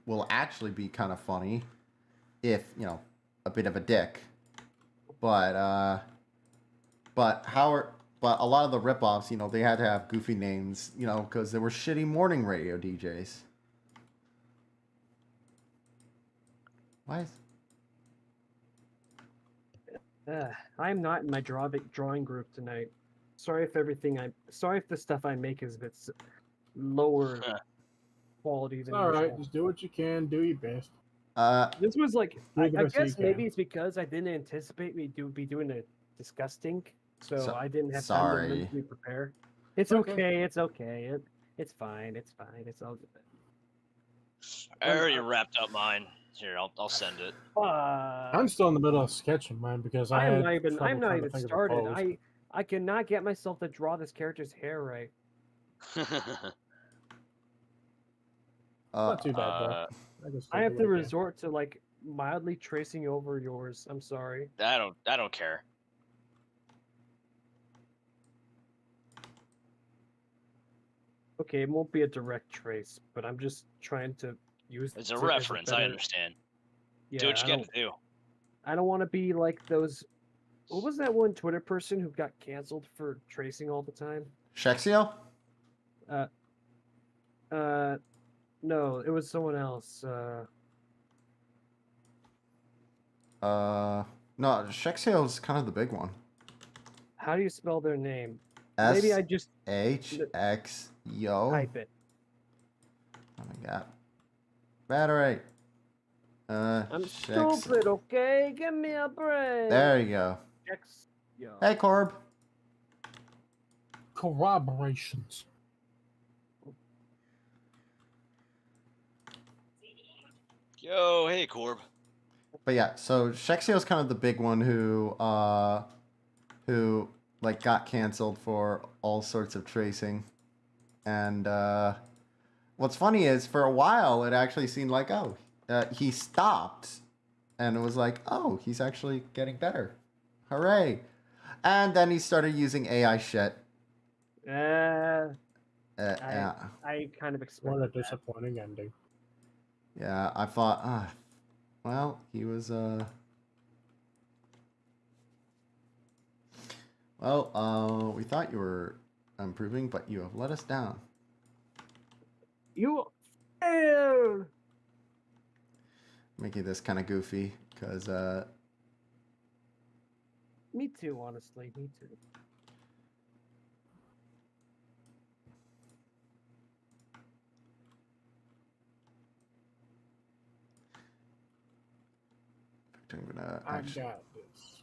S1: will actually be kind of funny if, a bit of a dick. But a lot of the ripoffs, they had to have goofy names, because they were shitty morning radio DJs. Why is...
S6: I'm not in my drawing group tonight. Sorry if the stuff I make is a bit lower quality than
S3: All right,
S6: usual.
S3: just do what you can. Do your best.
S6: This was like,
S3: Do the
S6: I
S3: best you
S6: guess maybe
S3: can.
S6: it's because I didn't anticipate we be doing a Disgustink, so I didn't have time to
S1: sorry.
S6: mentally prepare. It's
S3: Okay.
S6: okay. It's okay. It's fine. It's fine. It's all good.
S2: I already wrapped up mine. Here, I'll send it.
S3: I'm still in the middle of sketching mine because I
S6: I'm
S3: had
S6: not even.
S3: trouble
S6: I'm not
S3: trying to
S6: even
S3: think of a
S6: started.
S3: pose.
S6: I cannot get myself to draw this character's hair right.
S3: Not too bad though. can still
S6: I have
S3: do
S6: to
S3: what I can.
S6: resort to like mildly tracing over yours. I'm sorry.
S2: I don't care.
S6: Okay, it won't be a direct trace, but I'm just trying to use.
S2: It's a
S6: as
S2: reference. I
S6: better-
S2: understand.
S6: Yeah,
S2: Do what you
S6: I
S2: got
S6: don't.
S2: to do.
S6: I don't want to be like those. What was that one Twitter person who got canceled for tracing all the time?
S1: Shexio?
S6: No, it was someone else.
S1: No, Shexio's kind of the big one.
S6: How do you spell their name? Maybe I just
S1: SHXYO.
S6: type it.
S1: Oh my god. Battery.
S6: I'm
S1: Shex-
S6: stupid, okay? Give me a break.
S1: There you go.
S6: Yo.
S1: Hey, Corb.
S3: Corroborations.
S2: Yo, hey, Corb.
S1: But yeah, so Shexio's kind of the big one who like got canceled for all sorts of tracing. And what's funny is for a while it actually seemed like he stopped, and it was like, oh, he's actually getting better. Hooray. And then he started using AI shit.
S6: I
S1: Yeah.
S6: kind of
S3: What
S6: expected
S3: a
S6: that.
S3: disappointing ending.
S1: Yeah, I thought, well, he was, we thought you were improving, but you have let us down.
S6: You failed.
S1: Making this kind of goofy, because,
S6: Me too, honestly. Me too.
S1: I'm gonna
S3: I
S1: actually...
S3: got this.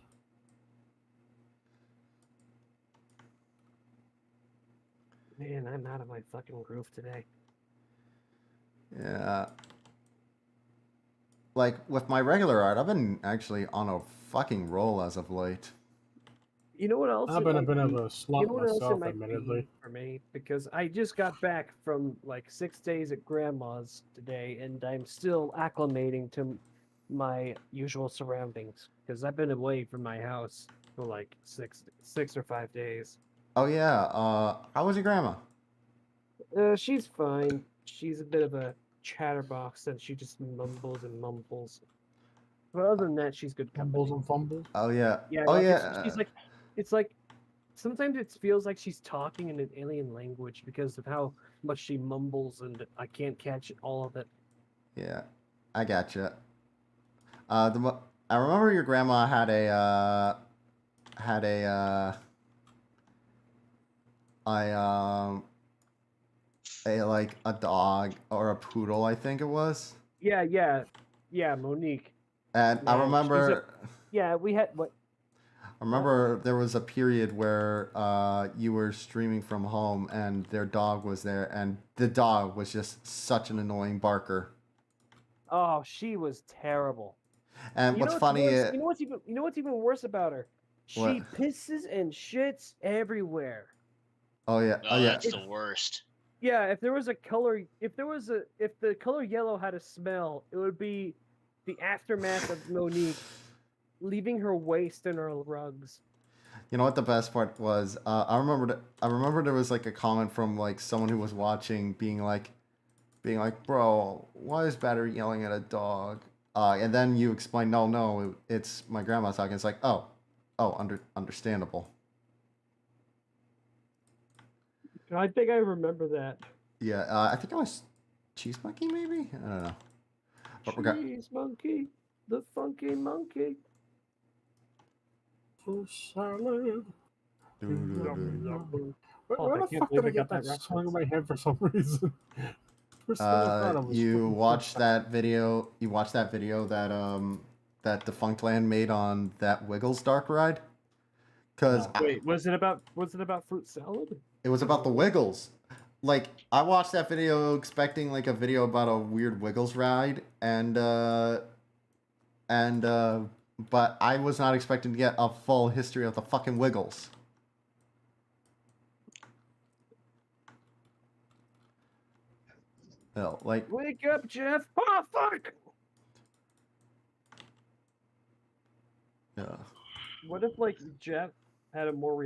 S6: Man, I'm out of my fucking groove today.
S1: Yeah. Like, with my regular art, I've been actually on a fucking roll as of late.
S6: You know what else?
S3: I've
S6: it
S3: been a
S6: might
S3: bit of
S6: be?
S3: a
S6: You
S3: slump
S6: know what else it
S3: myself,
S6: might
S3: admittedly.
S6: be for me? Because I just got back from like 6 days at grandma's today, and I'm still acclimating to my usual surroundings. Because I've been away from my house for like six or 5 days.
S1: Oh, yeah, how was your grandma?
S6: She's fine. She's a bit of a chatterbox, and she just mumbles and mumbles. But other than that, she's good company.
S3: Fumbles and fumbles.
S1: Oh, yeah.
S6: Yeah,
S1: Oh,
S6: like
S1: yeah.
S6: she's like, it's like sometimes it feels like she's talking in an alien language because of how much she mumbles, and I can't catch all of it.
S1: Yeah, I gotcha. I remember your grandma had a a dog or a poodle, I think it was.
S6: Yeah, Monique.
S1: And I
S3: Yeah, she's a-
S1: remember
S6: Yeah, we had what?
S1: I remember there was a period where you were streaming from home and their dog was there, and the dog was just such an annoying barker.
S6: Oh, she was terrible.
S1: And what's funny is
S6: You know what's even worse about her?
S1: what?
S6: She pisses and shits everywhere.
S1: Oh yeah,
S2: Oh,
S1: yeah.
S2: that's the worst.
S6: Yeah, if the color yellow had a smell, it would be the aftermath of Monique leaving her waste in her rugs.
S1: You know what the best part was? I remember there was like a comment from like someone who was watching, being like, bro, why is Battery yelling at a dog? And then you explain, no, it's my grandma's dog. And it's like, understandable.
S6: I think I remember that.
S1: Yeah, I think it was Cheese Monkey, maybe. I don't know. But
S6: Cheese monkey, the funky monkey.
S3: Fruit salad. Where
S6: Oh, I
S3: the
S6: can't
S3: fuck
S6: believe
S3: did I
S6: I got
S3: get that
S6: that
S3: song in
S6: reference.
S3: my head for some reason? First thing I thought of was
S1: You
S3: fucking
S1: watched
S3: Fruit
S1: that video. You watched that video that Defunct Land made on that Wiggles Dark ride. Because
S6: Wait, was it about fruit salad?
S1: it was about the Wiggles. Like I watched that video expecting like a video about a weird Wiggles ride, but I was not expecting to get a full history of the fucking Wiggles. No, like
S6: Wake up, Jeff! Oh fuck!
S1: yeah.
S6: What if like Jeff had a more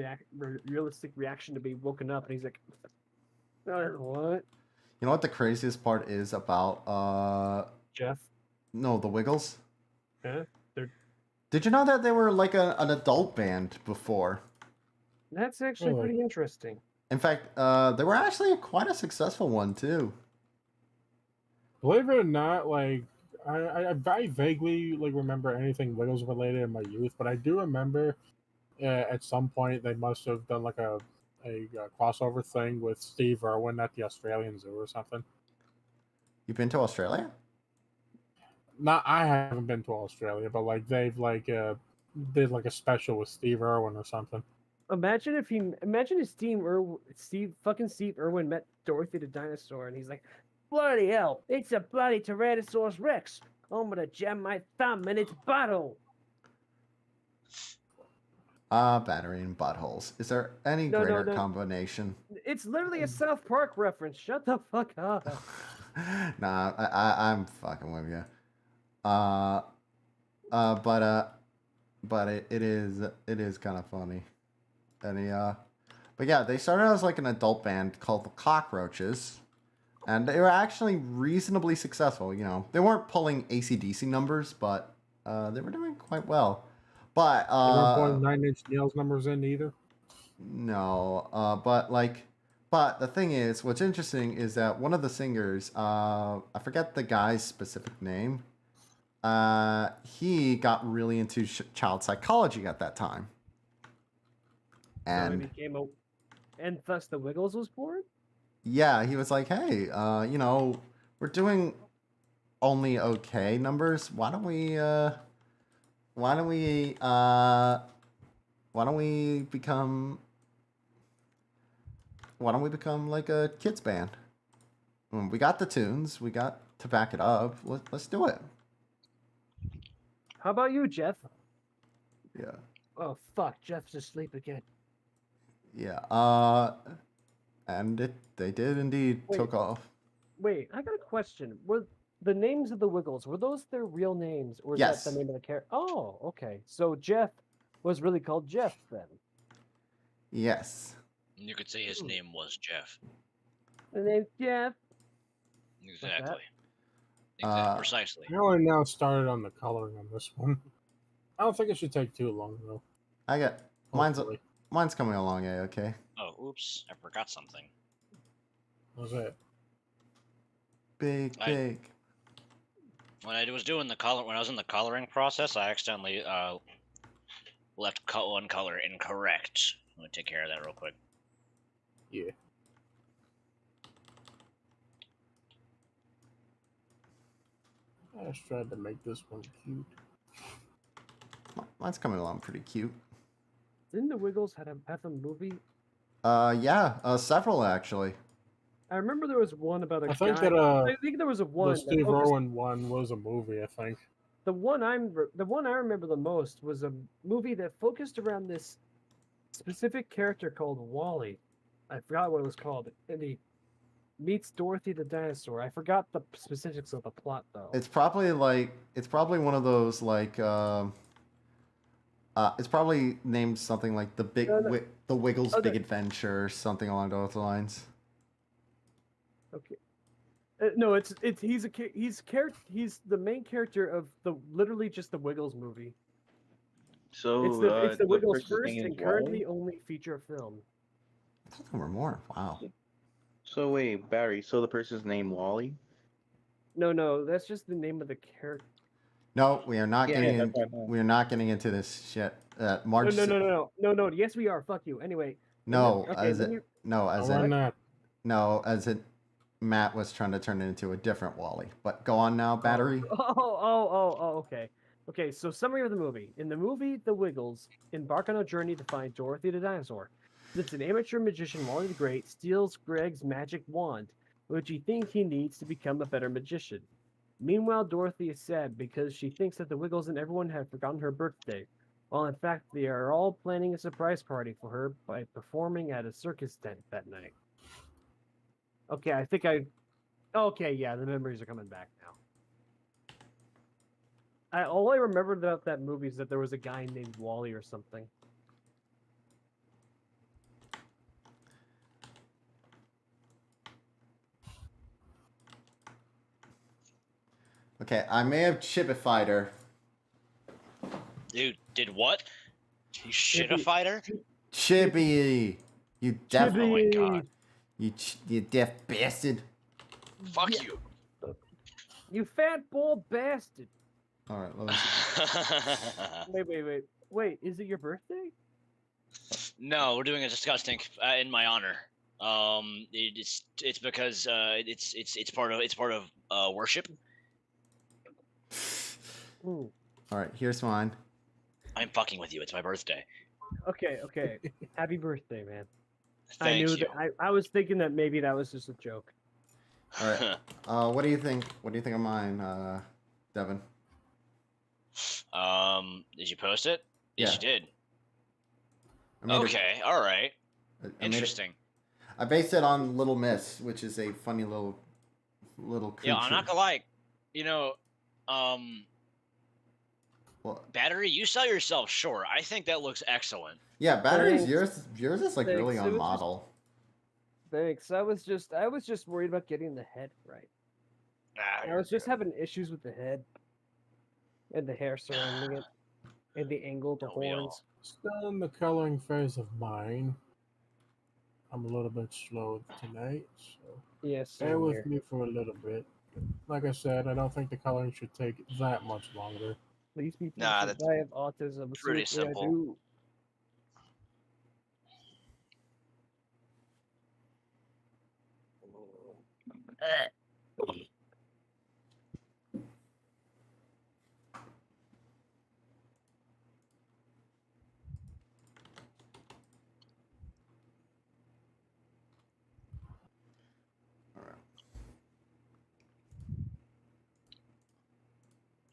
S6: realistic reaction to be woken up, and he's like, "What,
S1: You know what the craziest part is about
S6: Jeff?
S1: no, the Wiggles?
S6: Huh? They're
S1: Did you know that they were like an adult band before?
S6: That's actually
S3: Really?
S6: pretty interesting."
S1: In fact, they were actually quite a successful one too.
S3: Believe it or not, like I very vaguely like remember anything Wiggles related in my youth, but I do remember at some point they must have done like a crossover thing with Steve Irwin at the Australian Zoo or something.
S1: You've been to Australia?
S3: Not I haven't been to Australia, but like they've like did like a special with Steve Irwin or something.
S6: Imagine if Steve Irwin met Dorothy the dinosaur, and he's like, "Bloody hell! It's a bloody Tyrannosaurus Rex! I'm gonna jam my thumb in its bottle."
S1: Battery and buttholes. Is there any
S6: No,
S1: greater
S6: no.
S1: combination?
S6: It's literally a South Park reference. Shut the fuck up.
S1: Nah, I'm fucking with you. But it is kind of funny. And but yeah, they started as like an adult band called the Cockroaches, and they were actually reasonably successful. You know, they weren't pulling AC/DC numbers, but they were doing quite well. But
S3: They weren't putting 9 Inch Nails numbers in either.
S1: no, but the thing is, what's interesting is that one of the singers, I forget the guy's specific name, he got really into child psychology at that time.
S6: So it
S1: And
S6: became and thus the Wiggles was born.
S1: yeah, he was like, hey, we're doing only okay numbers. Why don't we become like a kids band? We got the tunes, we got to back it up. Let's do it.
S6: How about you, Jeff?
S1: Yeah.
S6: Oh fuck, Jeff's asleep again.
S1: Yeah. And they did indeed
S6: Wait.
S1: took off.
S6: Wait, I got a question. Were the names of the Wiggles, were those their real names, or is
S1: Yes.
S6: that the name of the character? Oh, okay. So Jeff was really called Jeff then.
S1: Yes.
S2: You could say his name was Jeff.
S6: The name's Jeff.
S2: Exactly. Precisely.
S3: I only now started on the coloring on this one. I don't think it should take too long though.
S1: I got
S3: Hopefully.
S1: mine's coming along, okay.
S2: Oh, oops! I forgot something.
S3: That was it.
S1: Big.
S2: When I was doing when I was in the coloring process, I accidentally left one color incorrect. Let me take care of that real quick.
S3: Yeah. I just tried to make this one cute.
S1: Mine's coming along pretty cute.
S6: Didn't the Wiggles have a movie?
S1: Yeah, several actually.
S6: I remember there was one about a
S3: I
S6: guy.
S3: think that
S6: I think there was a
S3: the
S6: one. that
S3: Steve
S6: focused-
S3: Irwin one was a movie. I think.
S6: The one I remember the most was a movie that focused around this specific character called Wally. I forgot what it was called, and he meets Dorothy the dinosaur. I forgot the specifics of the plot though.
S1: It's probably one of those like it's probably named something like the the Wiggles
S6: Oh,
S1: Big Adventure or something along those lines.
S6: Okay. No, he's the main character of literally just the Wiggles movie.
S7: So
S6: It's the Wiggles'
S7: person's
S6: first
S7: name
S6: and
S7: is
S6: currently
S7: Wally?
S6: only feature film.
S1: I thought there were more. Wow.
S7: So wait, Barry. So the person's name Wally?
S6: No, that's just the name of the character.
S1: No, we are not
S7: Yeah,
S1: getting
S7: that's
S1: in,
S7: what I thought.
S1: we are not getting into this shit. March.
S6: No. Yes, we are. Fuck you. Anyway.
S1: No,
S6: Okay,
S1: as
S6: then
S1: it
S6: you-
S1: no as
S3: Or
S1: in
S3: not.
S1: no as it. Matt was trying to turn it into a different Wally. But go on now, battery.
S6: Okay. Okay, so summary of the movie. In the movie, the Wiggles embark on a journey to find Dorothy the dinosaur. Since an amateur magician, Wally the Great, steals Greg's magic wand, which he thinks he needs to become a better magician. Meanwhile, Dorothy is sad because she thinks that the Wiggles and everyone have forgotten her birthday, while in fact they are all planning a surprise party for her by performing at a circus tent that night. Okay, Okay, yeah, the memories are coming back now. All I remembered about that movie is that there was a guy named Wally or something.
S1: Okay, I may have chipified her.
S2: Dude, did what? You shit a fighter?
S1: Chippy, you deaf,
S2: Oh my god.
S1: you deaf bastard.
S2: Fuck
S6: Yeah.
S2: you.
S6: You fat bald bastard!
S1: All right, let me see.
S6: Wait, is it your birthday?
S2: No, we're doing a Disgustink in my honor. It's because it's part of worship.
S6: Ooh.
S1: All right, here's mine.
S2: I'm fucking with you. It's my birthday.
S6: Okay. Happy birthday, man.
S2: Thank
S6: I knew
S2: you.
S6: that. I was thinking that maybe that was just a joke.
S1: All right. What do you think? What do you think of mine, Devin?
S2: Did you post it? Yes,
S1: Yeah.
S2: you did.
S1: I made it-
S2: Okay, all right.
S1: I made it-
S2: Interesting.
S1: I based it on Little Miss, which is a funny little creature.
S2: Yeah, I'm not gonna lie.
S1: Well,
S2: Battery, you sell yourself short. I think that looks excellent.
S1: yeah, batteries.
S6: Thanks.
S1: Yours is like
S6: Thanks.
S1: really
S6: It
S1: on
S6: was just-
S1: model.
S6: Thanks. I was just worried about getting the head right. I was just having issues with the head and the hair surrounding it and the angle of the
S2: Don't we all?
S6: horns.
S3: Still in the coloring phase of mine. I'm a little bit slow tonight, so
S6: Yes,
S3: bear with me for a little bit. Like I said, I don't think the coloring should take that much longer.
S6: These people
S2: Nah,
S6: think
S2: that's
S6: I have autism.
S2: pretty
S6: Seriously, I
S2: simple.
S6: do.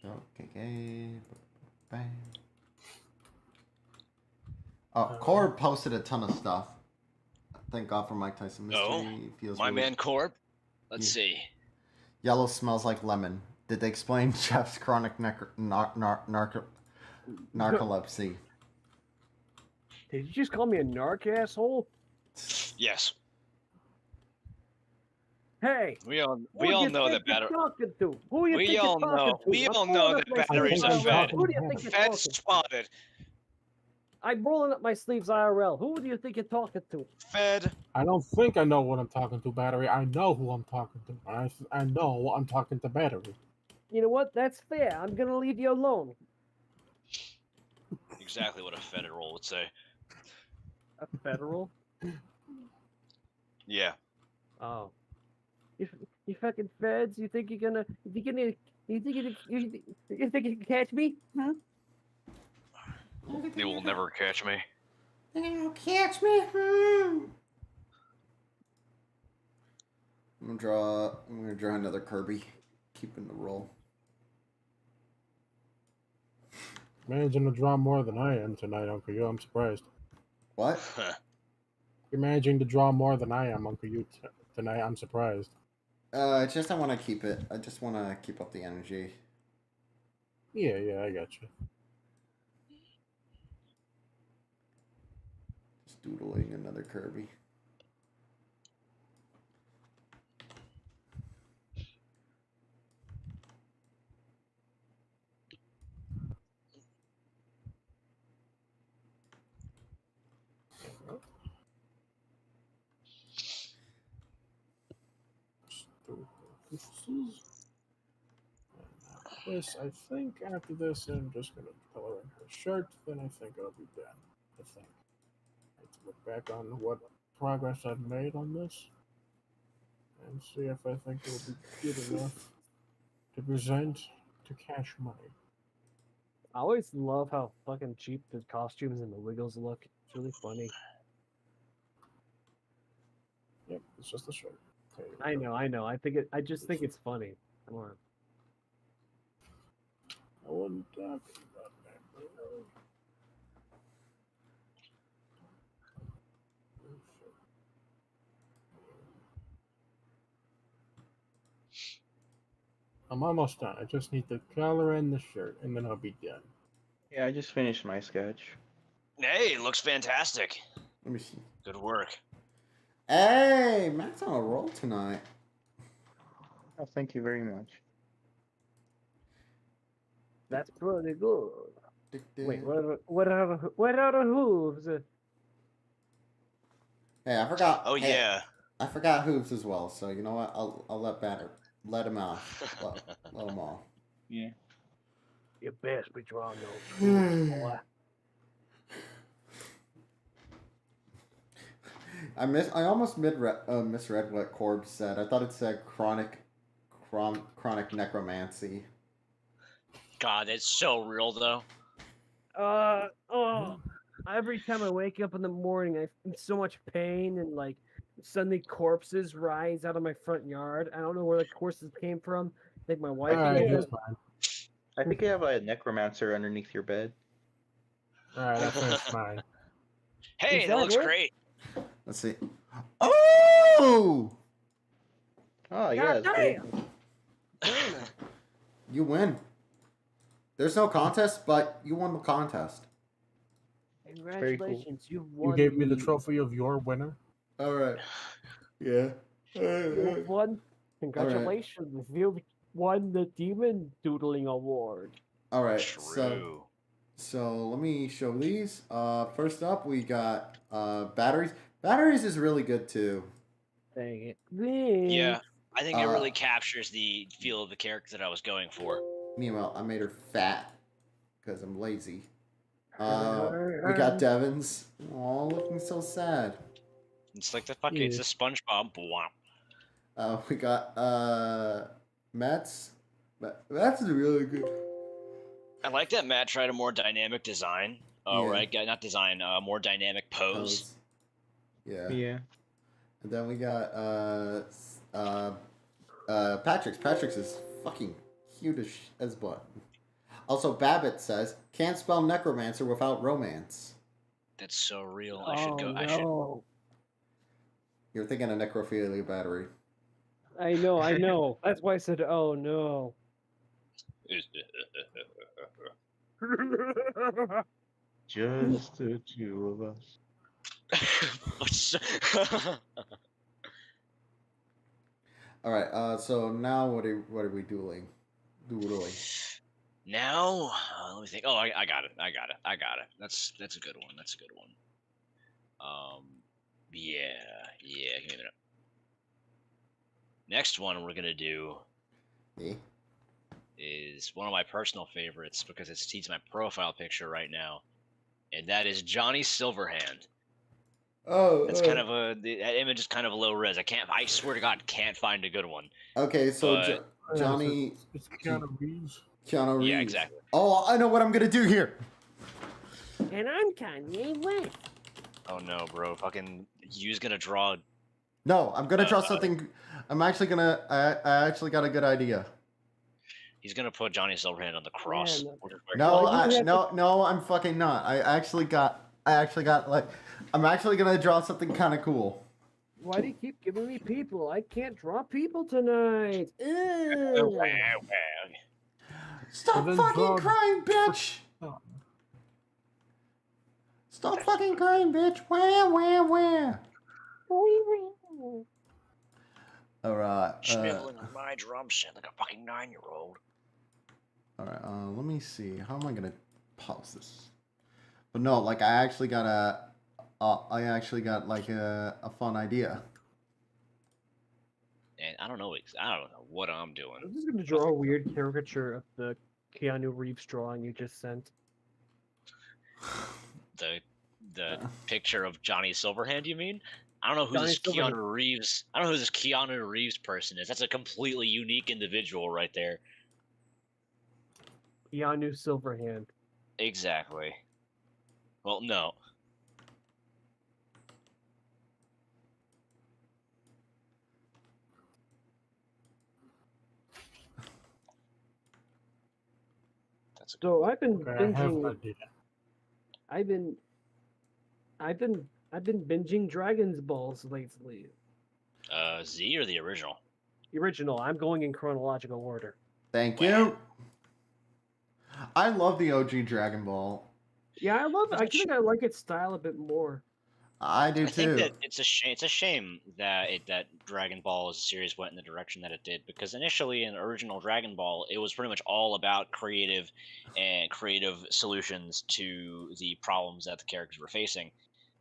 S1: Okay. Bang. Oh, Core posted a ton of stuff. Thank God for Mike Tyson Mystery.
S2: Oh,
S1: It feels
S2: My
S1: really-
S2: man Corb. Let's see.
S1: Yellow smells like lemon. Did they explain Jeff's chronic narcolepsy?
S6: Did you just call me a narc asshole?
S2: Yes.
S6: Hey,
S2: We all
S6: who do you
S2: know
S6: think
S2: that
S6: you're
S2: battery.
S6: talking to? Who you
S2: We
S6: think
S2: all
S6: you're talking
S2: know-
S6: to?
S2: we
S6: I'm
S2: all
S6: rolling
S2: know
S6: up
S2: that
S6: my
S2: batteries
S6: sleeves
S2: are
S6: IRL.
S2: fed.
S6: Who do you think you're
S2: Fed
S6: talking to?
S2: spotted.
S6: I'm rolling up my sleeves IRL. Who do you think you're talking to?
S2: Fed.
S3: I don't think I know what I'm talking to, Battery. I know who I'm talking to. I know I'm talking to Battery.
S6: You know what? That's fair. I'm gonna leave you alone.
S2: Exactly what a federal would say.
S6: A federal?
S2: Yeah.
S6: Oh. You fucking feds, you think you're gonna, you think you can catch me? Huh?
S5: They will never catch me.
S1: They'll catch me. I'm gonna draw another Kirby, keeping the roll.
S3: Managing to draw more than I am tonight, Uncle You. I'm surprised.
S1: What?
S3: You're managing to draw more than I am, Uncle You, tonight. I'm surprised.
S1: It's just I want to keep it. I just want to keep up the energy.
S3: Yeah, I got you.
S1: Just doodling another Kirby.
S3: This, I think, after this, I'm just gonna color in her shirt. Then I think I'll be done. I think. I have to look back on what progress I've made on this, and see if I think it will be good enough to present to cash money.
S6: I always love how fucking cheap the costumes and the wiggles look. It's really funny.
S3: Yep, it's just a shirt. Okay, here we go.
S6: I know. I just think it's funny. Come on.
S3: I wasn't talking about that. I'm almost done. I just need to color in the shirt, and then I'll be done.
S7: Yeah, I just finished my sketch.
S2: Hey, looks fantastic.
S1: Let me see.
S2: Good work.
S1: Hey, Matt's on a roll tonight.
S7: Oh, thank you very much.
S6: That's pretty good. Wait, what are the hooves?
S1: Hey, I forgot.
S2: Oh
S1: hey,
S2: yeah.
S1: I forgot hooves as well. So you know what? I'll let him off. Let him off.
S7: Yeah.
S6: You best be drawing those hooves, boy.
S1: I almost misread what Corb said. I thought it said chronic necromancy.
S2: God, it's so real though.
S6: Every time I wake up in the morning, I'm in so much pain and like suddenly corpses rise out of my front yard. I don't know where the corpses came from. I think my wife
S3: Alright,
S6: did
S3: that's
S6: it.
S3: fine.
S7: I think you have a necromancer underneath your bed.
S3: Alright, I finished mine.
S2: Hey,
S6: Is
S2: that
S6: that
S2: looks
S6: it?
S2: great.
S1: Let's see. Oh!
S7: Oh,
S6: God
S7: yes. very
S6: damn!
S7: good.
S6: Damn it.
S1: You win. There's no contest, but you won the contest.
S7: very cool.
S6: Congratulations, you've
S3: You
S6: won.
S3: gave me the trophy of your winner.
S1: All right. Yeah.
S6: You've won. Congratulations, you've won the Demon Doodling Award.
S1: All right.
S2: True.
S1: So let me show these. First up, we got batteries. Batteries is really good too.
S6: Dang it.
S2: Yeah, I think it really
S1: Uh,
S2: captures the feel of the character that I was going for.
S1: Meanwhile, I made her fat because I'm lazy. We got Devon's. Oh, looking so sad.
S2: It's like the fucking, it's a SpongeBob. Wow.
S1: We got Matt's. Matt's is really good.
S2: I like that Matt tried a more dynamic design. Oh,
S1: Yeah.
S2: right, not design, more dynamic pose.
S1: Yeah.
S7: Yeah.
S1: And then we got Patrick's. Patrick's is fucking huge as butt. Also, Babbitt says can't spell necromancer without romance.
S2: That's so real. I should go.
S6: No.
S2: I should.
S1: You're thinking of necrophilia battery.
S6: I know. That's why I said, oh no.
S7: Just the two of us.
S1: All right. So now what are we doing? Doodling.
S2: Now, let me think. Oh, I got it. I got it. That's a good one. That's a good one. Yeah. Give me a minute. Next one we're gonna do
S1: Yeah.
S2: is one of my personal favorites because he's my profile picture right now, and that is Johnny Silverhand.
S1: Oh,
S2: It's kind of that image is kind of low res. I swear to God, can't find a good one.
S1: okay. So
S2: But
S1: Johnny,
S3: It's Keanu Reeves.
S1: Keanu Reeves.
S2: yeah, exactly.
S1: Oh, I know what I'm gonna do here.
S6: And I'm Kanye West.
S2: Oh no, bro! Fucking you's gonna draw.
S1: No, I'm gonna draw something. I'm actually gonna. I actually got a good idea.
S2: He's gonna put Johnny Silverhand on the cross.
S6: Man.
S2: which is where-
S1: No,
S6: Well, you have to-
S1: no, I'm fucking not. I actually got like. I'm actually gonna draw something kind of cool.
S6: Why do you keep giving me people? I can't draw people tonight. Ew.
S1: Stop
S3: then
S1: fucking
S3: draw-
S1: crying, bitch!
S3: Oh.
S1: Stop fucking crying, bitch! Wah wah wah. All right.
S2: Sniveling on my drum set like a fucking 9-year-old.
S1: All right. Let me see. How am I gonna pause this? But no, like I actually got like a fun idea.
S2: And I don't know what I'm doing.
S6: I'm just gonna draw a weird caricature of the Keanu Reeves drawing you just sent.
S2: The picture of Johnny Silverhand, you mean? I don't know who
S6: Johnny
S2: this
S6: Silverhand.
S2: Keanu Reeves. I don't know who this Keanu Reeves person is. That's a completely unique individual right there.
S6: Keanu Silverhand.
S2: Exactly. Well, no. That's a
S6: So I've been
S3: Okay, I have an
S6: binging.
S3: idea.
S6: I've been binging Dragon's Balls lately.
S2: Z or the original?
S6: The original. I'm going in chronological order.
S1: Thank
S2: Wow.
S1: you. I love the OG Dragon Ball.
S6: Yeah, I love it. I
S2: That's
S6: think I like its style a bit more.
S1: I do
S2: I think
S1: too.
S2: that it's a shame. It's a shame that that Dragon Ball as a series went in the direction that it did, because initially in original Dragon Ball, it was pretty much all about creative solutions to the problems that the characters were facing.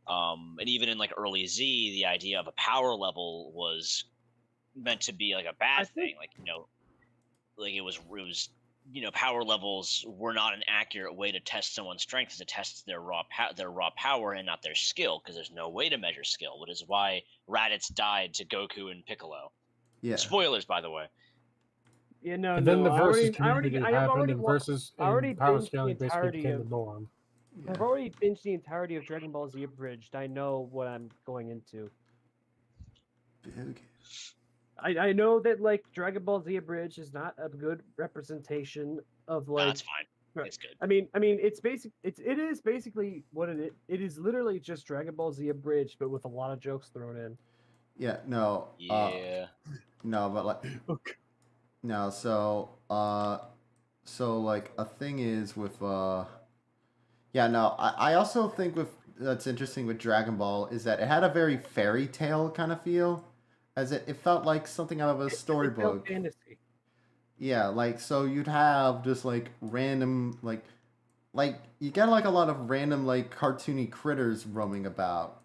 S2: And even in like early Z, the idea of a power level was meant to be like a bad
S6: think-
S2: thing. Like like it was power levels were not an accurate way to test someone's strength, to test their raw power and not their skill, because there's no way to measure skill, which is why Raditz died to Goku and Piccolo.
S1: Yeah.
S2: Spoilers, by the way.
S6: Yeah, no,
S3: And then
S6: no.
S3: the
S6: I
S3: versus
S6: already,
S3: community
S6: I have
S3: happened,
S6: already,
S3: and
S6: wa-
S3: versus
S6: I already
S3: and power
S6: binged the
S3: scaling basically
S6: entirety
S3: became the
S6: of-
S3: norm.
S6: I've already binged the entirety of Dragon Ball Z Abridged. I know what I'm going into.
S1: Big.
S6: I know that like Dragon Ball Z Abridged is not a good representation of
S2: No,
S6: like.
S2: that's fine.
S6: Right.
S2: It's good.
S6: I mean, it's basic. It is basically what it is. It is literally just Dragon Ball Z Abridged, but with a lot of jokes thrown in.
S1: Yeah. No.
S2: Yeah.
S1: No, but like.
S3: Okay.
S1: No. So like a thing is with Yeah. No. I also think that's interesting with Dragon Ball is that it had a very fairy tale kind of feel, as it felt like something out of a
S6: It's
S1: storybook.
S6: fantasy.
S1: Yeah, like so you'd have just like random like you get like a lot of random like cartoony critters roaming about.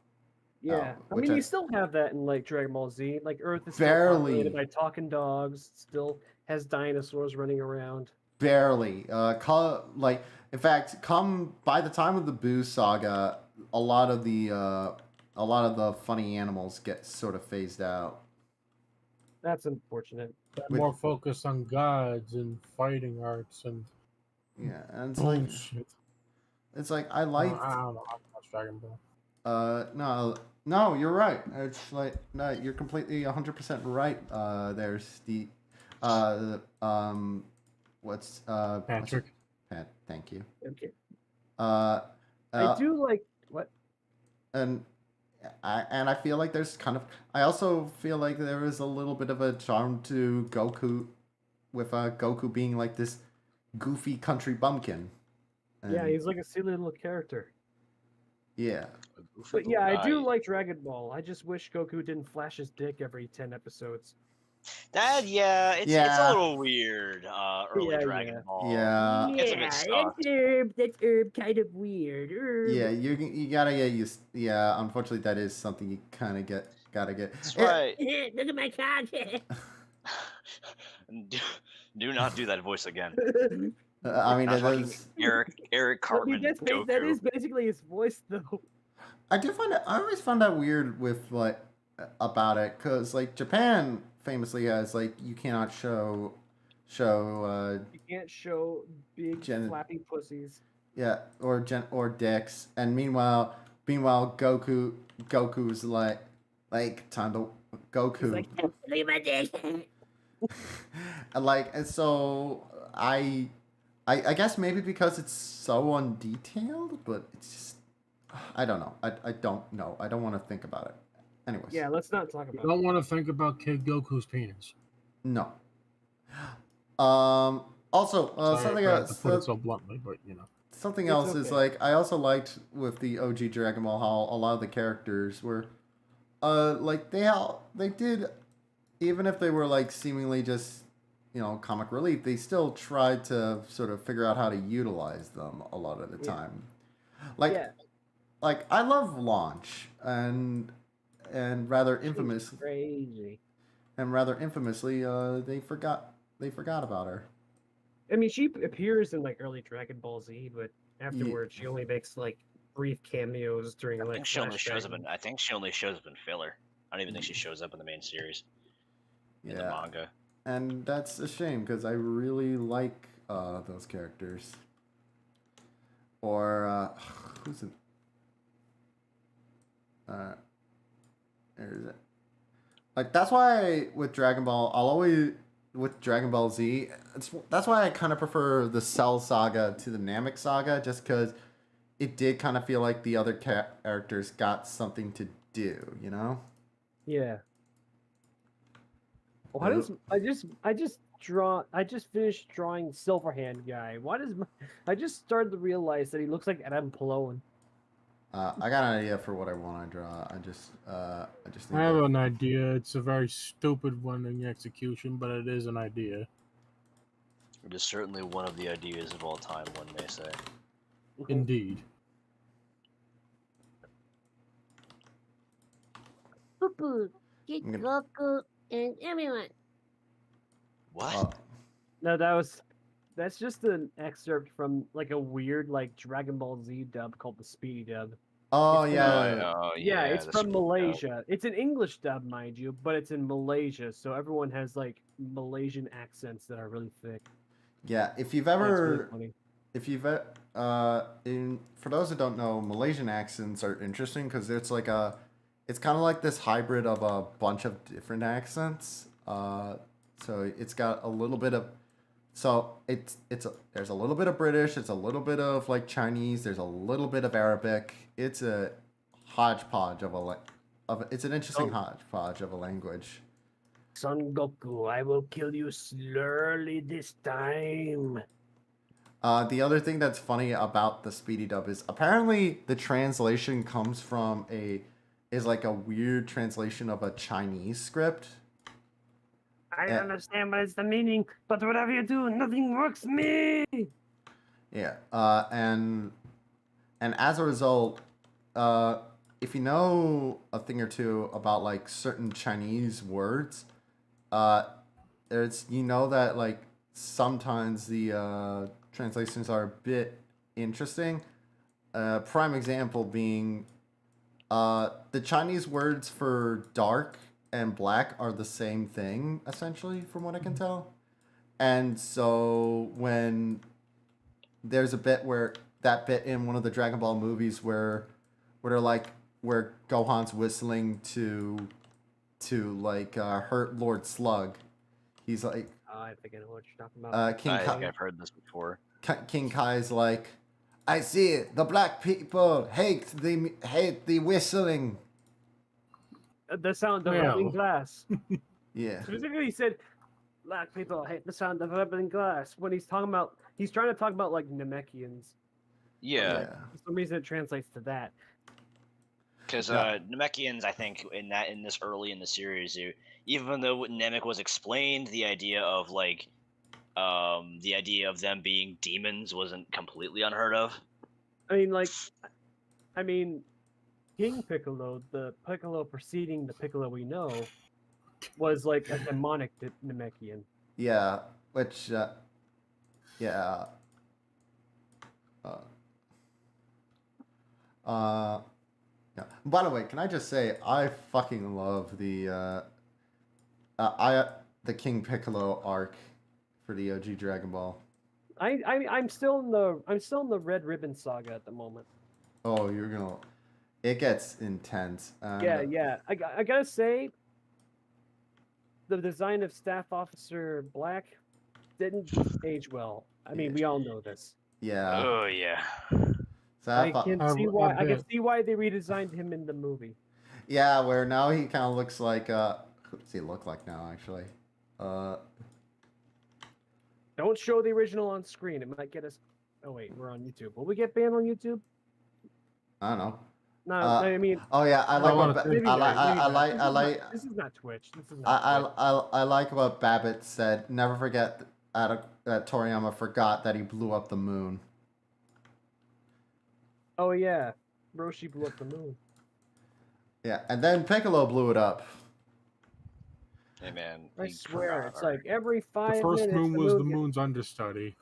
S6: Yeah, I
S1: which
S6: mean,
S1: I-
S6: you still have that in like Dragon Ball Z. Like Earth is still
S1: Barely.
S6: populated by talking dogs. Still has dinosaurs running around.
S1: Barely. Like in fact, come by the time of the Boo saga, a lot of the funny animals get sort of phased out.
S6: That's unfortunate.
S1: With-
S3: More focused on gods and fighting arts and
S1: Yeah, and it's like
S3: bullshit.
S1: I like
S3: I don't know how much Dragon Ball.
S1: no, you're right. It's like no, you're completely 100% right. There's the what's
S3: Patrick.
S1: Pat, thank you.
S6: Okay.
S1: I
S6: I do like what?
S1: and I feel like there's kind of I also feel like there is a little bit of a charm to Goku, with Goku being like this goofy country bumpkin.
S6: Yeah,
S1: And-
S6: he's like a silly little character.
S1: yeah.
S6: But yeah, I do like Dragon Ball. I just wish Goku didn't flash his dick every 10 episodes.
S2: That. Yeah, it's a
S1: Yeah.
S2: little weird. Early
S6: Yeah,
S2: Dragon
S6: yeah.
S2: Ball.
S1: Yeah.
S2: It's a bit soft.
S6: That's Herb kind of weird.
S1: Yeah, you gotta get used. Yeah, unfortunately, that is something you kind of gotta get.
S2: That's
S1: Eh,
S2: right.
S6: Look at my cock.
S2: do not do that voice again.
S1: I mean,
S2: Not
S1: it
S2: fucking
S1: is.
S2: Eric
S6: I mean,
S2: Cartman
S6: that
S2: Goku.
S6: is basically his voice, though.
S1: I do find it. I always found that weird with like about it, because like Japan famously has like you cannot show
S6: You can't show big
S1: Gen-
S6: flappy pussies.
S1: yeah, or dicks, and meanwhile Goku's like time to
S6: He's
S1: Goku.
S6: like, look at my dick.
S1: And like, and so I guess maybe because it's so undetailed, but it's just I don't know. I don't know. I don't want to think about it. Anyways,
S6: Yeah, let's not talk
S3: You
S6: about
S3: don't
S6: it.
S3: want to think about Kid Goku's penis.
S1: no. Also,
S3: Sorry if I had to put it so bluntly, but you know.
S1: something
S6: It's
S1: else is
S6: okay.
S1: like I also liked with the OG Dragon Ball how a lot of the characters were, like they did, even if they were like seemingly just comic relief, they still tried to sort of figure out how to utilize them a lot of the
S6: Yeah.
S1: time. Like
S6: Yeah,
S1: like I love Launch and rather
S6: she's
S1: infamous
S6: crazy.
S1: and rather infamously, they forgot about her.
S6: I mean, she appears in like early Dragon Ball Z, but afterwards she only makes like brief cameos during
S2: I
S6: like
S2: think she only shows up
S6: flashbacks.
S2: in. I think she only shows up in filler. I don't even think she shows up in the main series in the
S1: Yeah.
S2: manga.
S1: And that's a shame because I really like those characters. Or who's it? Where is it? Like that's why with Dragon Ball, I'll always with Dragon Ball Z. That's why I kind of prefer the Cell Saga to the Namek Saga, just because it did kind of feel like the other characters got something to do. You know?
S6: Yeah. Why does I just finished drawing Silverhand guy. Why does I just started to realize that he looks like Adam Pallone.
S1: I got an idea for what I want to draw. I just need
S3: I have
S1: to.
S3: an idea. It's a very stupid one in execution, but it is an idea.
S2: It is certainly one of the ideas of all time, one may say.
S3: Indeed.
S8: Poo-poo, get
S1: I'm
S8: Goku and everyone.
S2: What?
S6: No, that's just an excerpt from like a weird like Dragon Ball Z dub called the Speedy dub.
S1: Oh
S6: It's
S1: yeah.
S2: Oh,
S6: Yeah, it's
S2: the
S6: from
S2: Speedy dub.
S6: Malaysia. It's an English dub, mind you, but it's in Malaysia, so everyone has like Malaysian accents that are really thick.
S1: Yeah, if you've
S6: And it's really
S1: ever,
S6: funny.
S1: if you've, for those that don't know, Malaysian accents are interesting because it's kind of like this hybrid of a bunch of different accents. So it's got a little bit of, there's a little bit of British, it's a little bit of like Chinese, there's a little bit of Arabic. It's a hodgepodge it's an interesting hodgepodge of a language.
S6: Son Goku, I will kill you slowly this time.
S1: The other thing that's funny about the Speedy dub is apparently the translation comes from is like a weird translation of a Chinese script.
S6: I
S1: Yeah.
S6: understand what is the meaning, but whatever you do, nothing works me.
S1: Yeah. And as a result, if you know a thing or two about like certain Chinese words, there's that like sometimes the translations are a bit interesting. Prime example being the Chinese words for dark and black are the same thing, essentially, from what I can tell. And so when there's a bit in one of the Dragon Ball movies where they're like where Gohan's whistling to like hurt Lord Slug. He's like
S6: I think I know what you're talking about.
S1: King
S2: I think
S1: Kai,
S2: I've heard this before.
S1: King Kai's like, I see it. The black people hate the whistling.
S6: The sound of
S3: Well.
S6: rubbing glass.
S1: Yeah.
S6: Specifically, he said, "Black people hate the sound of rubbing glass." When he's trying to talk about like Namekians.
S2: Yeah,
S6: For some reason, it translates to that.
S2: because
S1: Yeah.
S2: Namekians, I think, in this early in the series, even though Namek was explained, the idea of them being demons wasn't completely unheard of.
S6: I mean, King Piccolo, the Piccolo preceding the Piccolo we know, was like a demonic Namekian.
S1: Yeah. Which yeah. Yeah. By the way, can I just say I fucking love the King Piccolo arc for the OG Dragon Ball.
S6: I'm still in the Red Ribbon Saga at the moment.
S1: Oh, you're gonna. It gets intense. And,
S6: Yeah. I gotta say, the design of Staff Officer Black didn't age well. I mean, we all know this.
S1: Yeah.
S2: Oh yeah.
S6: I
S1: Staff,
S6: can see why. I can see why they redesigned him in the movie.
S1: yeah, where now he kind of looks like. Who does he look like now? Actually.
S6: Don't show the original on screen. It might get us. Oh wait, we're on YouTube. Will we get banned on YouTube?
S1: I don't know.
S6: No, I mean.
S1: Oh yeah, I like what
S6: maybe
S1: I
S6: not,
S1: like.
S6: maybe
S1: I
S6: not.
S1: like.
S6: This is not Twitch. This is not.
S1: I like what Babbitt said. Never forget that Toriyama forgot that he blew up the moon.
S6: Oh yeah, Roshi blew up the moon.
S1: Yeah, and then Piccolo blew it up.
S2: Hey man.
S6: I
S2: he
S6: swear,
S2: forgot
S6: it's
S2: already.
S6: like every 5
S3: The first
S6: minutes.
S3: moon was the
S6: gets-
S3: moon's understudy.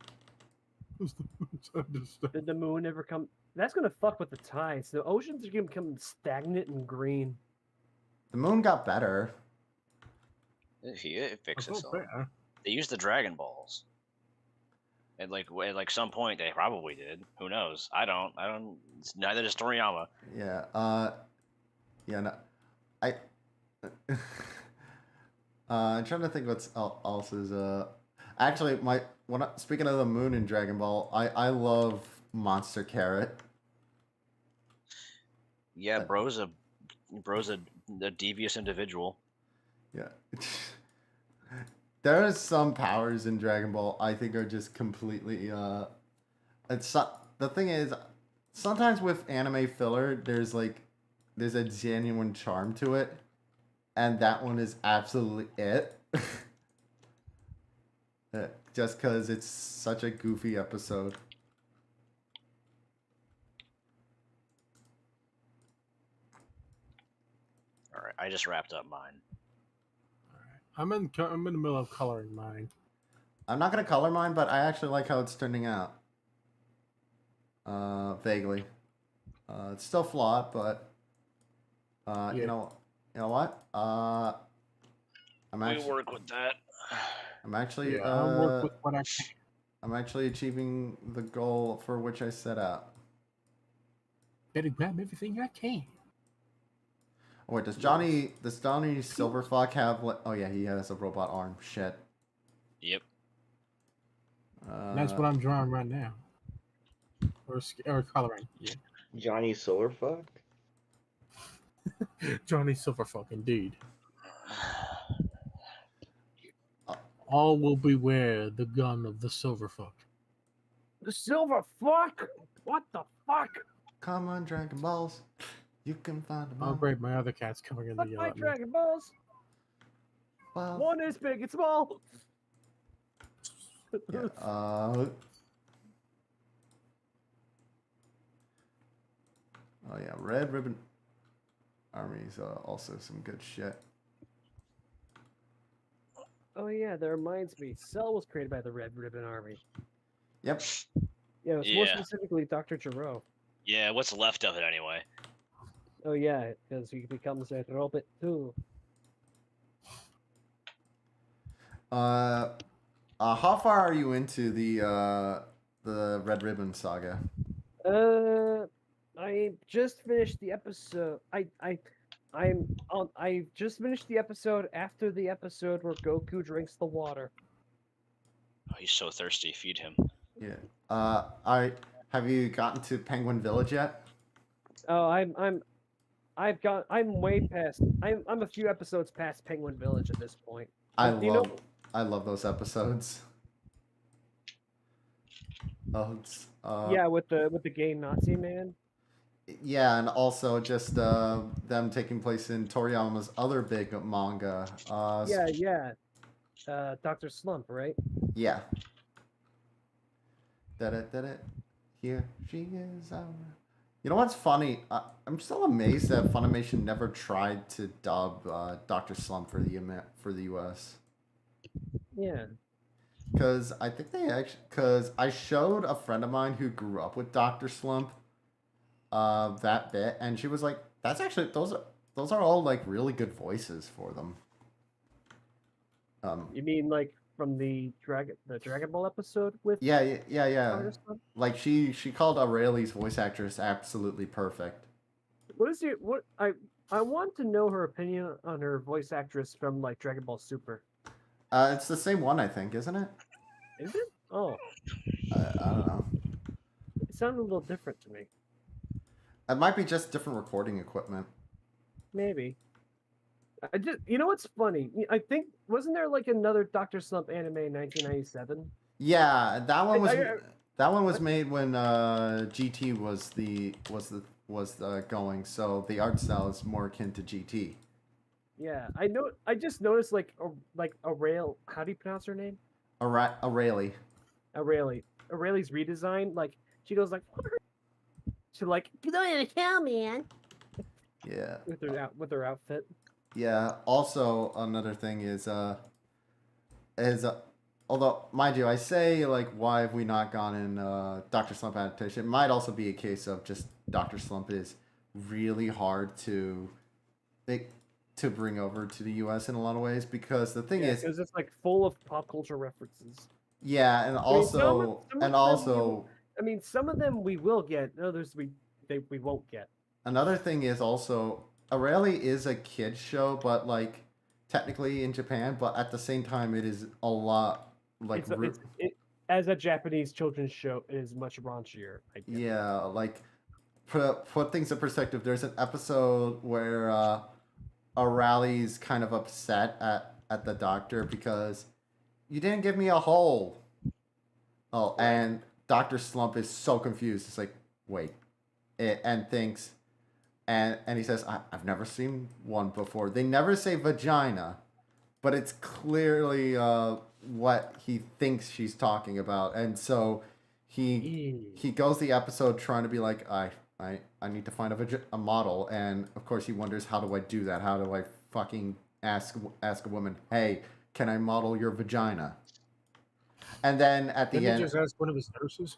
S3: It was the moon's understudy.
S6: Did the moon ever come? That's gonna fuck with the tides. The oceans are gonna become stagnant and green.
S1: The moon got better.
S2: It fixed
S3: That's
S2: itself.
S3: not fair.
S2: They used the Dragon Balls. At like some point they probably did. Who knows? I don't. Neither does Toriyama.
S1: Yeah. Yeah. No, I'm trying to think what's else is actually speaking of the moon in Dragon Ball, I love Monster Carrot.
S2: Yeah, bro's a devious individual.
S1: Yeah. There are some powers in Dragon Ball I think are just completely the thing is sometimes with anime filler there's a genuine charm to it, and that one is absolutely it. Just because it's such a goofy episode.
S2: All right, I just wrapped up mine.
S3: I'm in the middle of coloring mine.
S1: I'm not gonna color mine, but I actually like how it's turning out. Vaguely. It's still flawed, but
S3: Yeah.
S1: you know what? I'm
S2: We work with that.
S1: actually
S3: I'll work with what I can.
S1: I'm actually achieving the goal for which I set out.
S3: Better grab everything I can.
S1: Oh, wait, does Johnny Silverfuck have oh yeah, he has a robot arm. Shit.
S2: Yep.
S3: That's what I'm drawing right now. Or coloring. Yeah.
S4: Johnny Silverfuck?
S3: Johnny Silverfuck, indeed. All will beware the gun of the Silverfuck.
S6: The silver fuck? What the fuck?
S1: Come on, Dragon Balls. You can find them
S3: Oh
S1: all.
S3: great, my other cat's coming in
S6: Fuck
S3: to yell
S6: my
S3: at me.
S6: Dragon Balls.
S1: Well,
S6: One is big and small.
S1: yeah, oh yeah, Red Ribbon Army's also some good shit.
S6: Oh yeah, that reminds me. Cell was created by the Red Ribbon Army.
S1: Yep.
S6: Yeah, it's more
S2: Yeah.
S6: specifically Dr. Gero.
S2: Yeah, what's left of it anyway?
S6: Oh yeah, because he becomes a robot too.
S1: How far are you into the Red Ribbon Saga?
S6: I just finished the episode. I just finished the episode after the episode where Goku drinks the water.
S2: Oh, he's so thirsty. Feed him.
S1: Yeah. Have you gotten to Penguin Village yet?
S6: Oh, I'm way past. I'm a few episodes past Penguin Village at this point.
S1: I
S6: Do you know-
S1: love those episodes.
S6: Yeah, with the gay Nazi man.
S1: Yeah, and also just them taking place in Toriyama's other big manga.
S6: Yeah. Dr. Slump, right?
S1: Yeah. Da-da-da-da. Here she is. You know what's funny? I'm still amazed that Funimation never tried to dub Dr. Slump for the US.
S6: Yeah.
S1: Because I think they actually... Because I showed a friend of mine who grew up with Dr. Slump that bit, and she was like, "That's actually those are all like really good voices for them."
S6: You mean like from the Dragon Ball episode with
S1: Yeah.
S6: Dr. Slump?
S1: Like she called Aurelie's voice actress absolutely perfect.
S6: What is your what I want to know her opinion on her voice actress from like Dragon Ball Super.
S1: It's the same one, I think, isn't it?
S6: Is it? Oh,
S1: I don't know.
S6: it sounded a little different to me.
S1: It might be just different recording equipment.
S6: Maybe. I just you know what's funny? I think wasn't there like another Dr. Slump anime in 1997?
S1: Yeah, that one was
S6: I-
S1: that one was made when GT was going, so the art style is more akin to GT.
S6: Yeah, I know. I just noticed like a rail. How do you pronounce her name?
S1: Aurelie.
S6: Aurelie's redesign. Like she goes like she like
S8: You don't even tell, man.
S1: Yeah.
S6: with her outfit.
S1: Yeah. Also, another thing is although mind you, I say like why have we not gone in Doctor Slump adaptation? It might also be a case of just Doctor Slump is really hard to bring over to the U.S. in a lot of ways because the thing is,
S6: because it's like full of pop culture references.
S1: yeah, and
S6: I mean,
S1: also
S6: I mean, some of them we will get. Others we won't get.
S1: another thing is also Aurelie is a kids show, but like technically in Japan, but at the same time it is a lot like
S6: As a Japanese children's show, it is much raunchier. I guess.
S1: yeah, like put things in perspective. There's an episode where Aurelie's kind of upset at the doctor because you didn't give me a hole. Oh, and Dr. Slump is so confused. It's like, wait, and thinks, and he says, I've never seen one before. They never say vagina, but it's clearly what he thinks she's talking about, and so he goes the episode trying to be like, I need to find a model, and of course he wonders, how do I do that? How do I fucking ask a woman, hey, can I model your vagina? And then at the
S3: Didn't
S1: end,
S3: he just ask one of his nurses?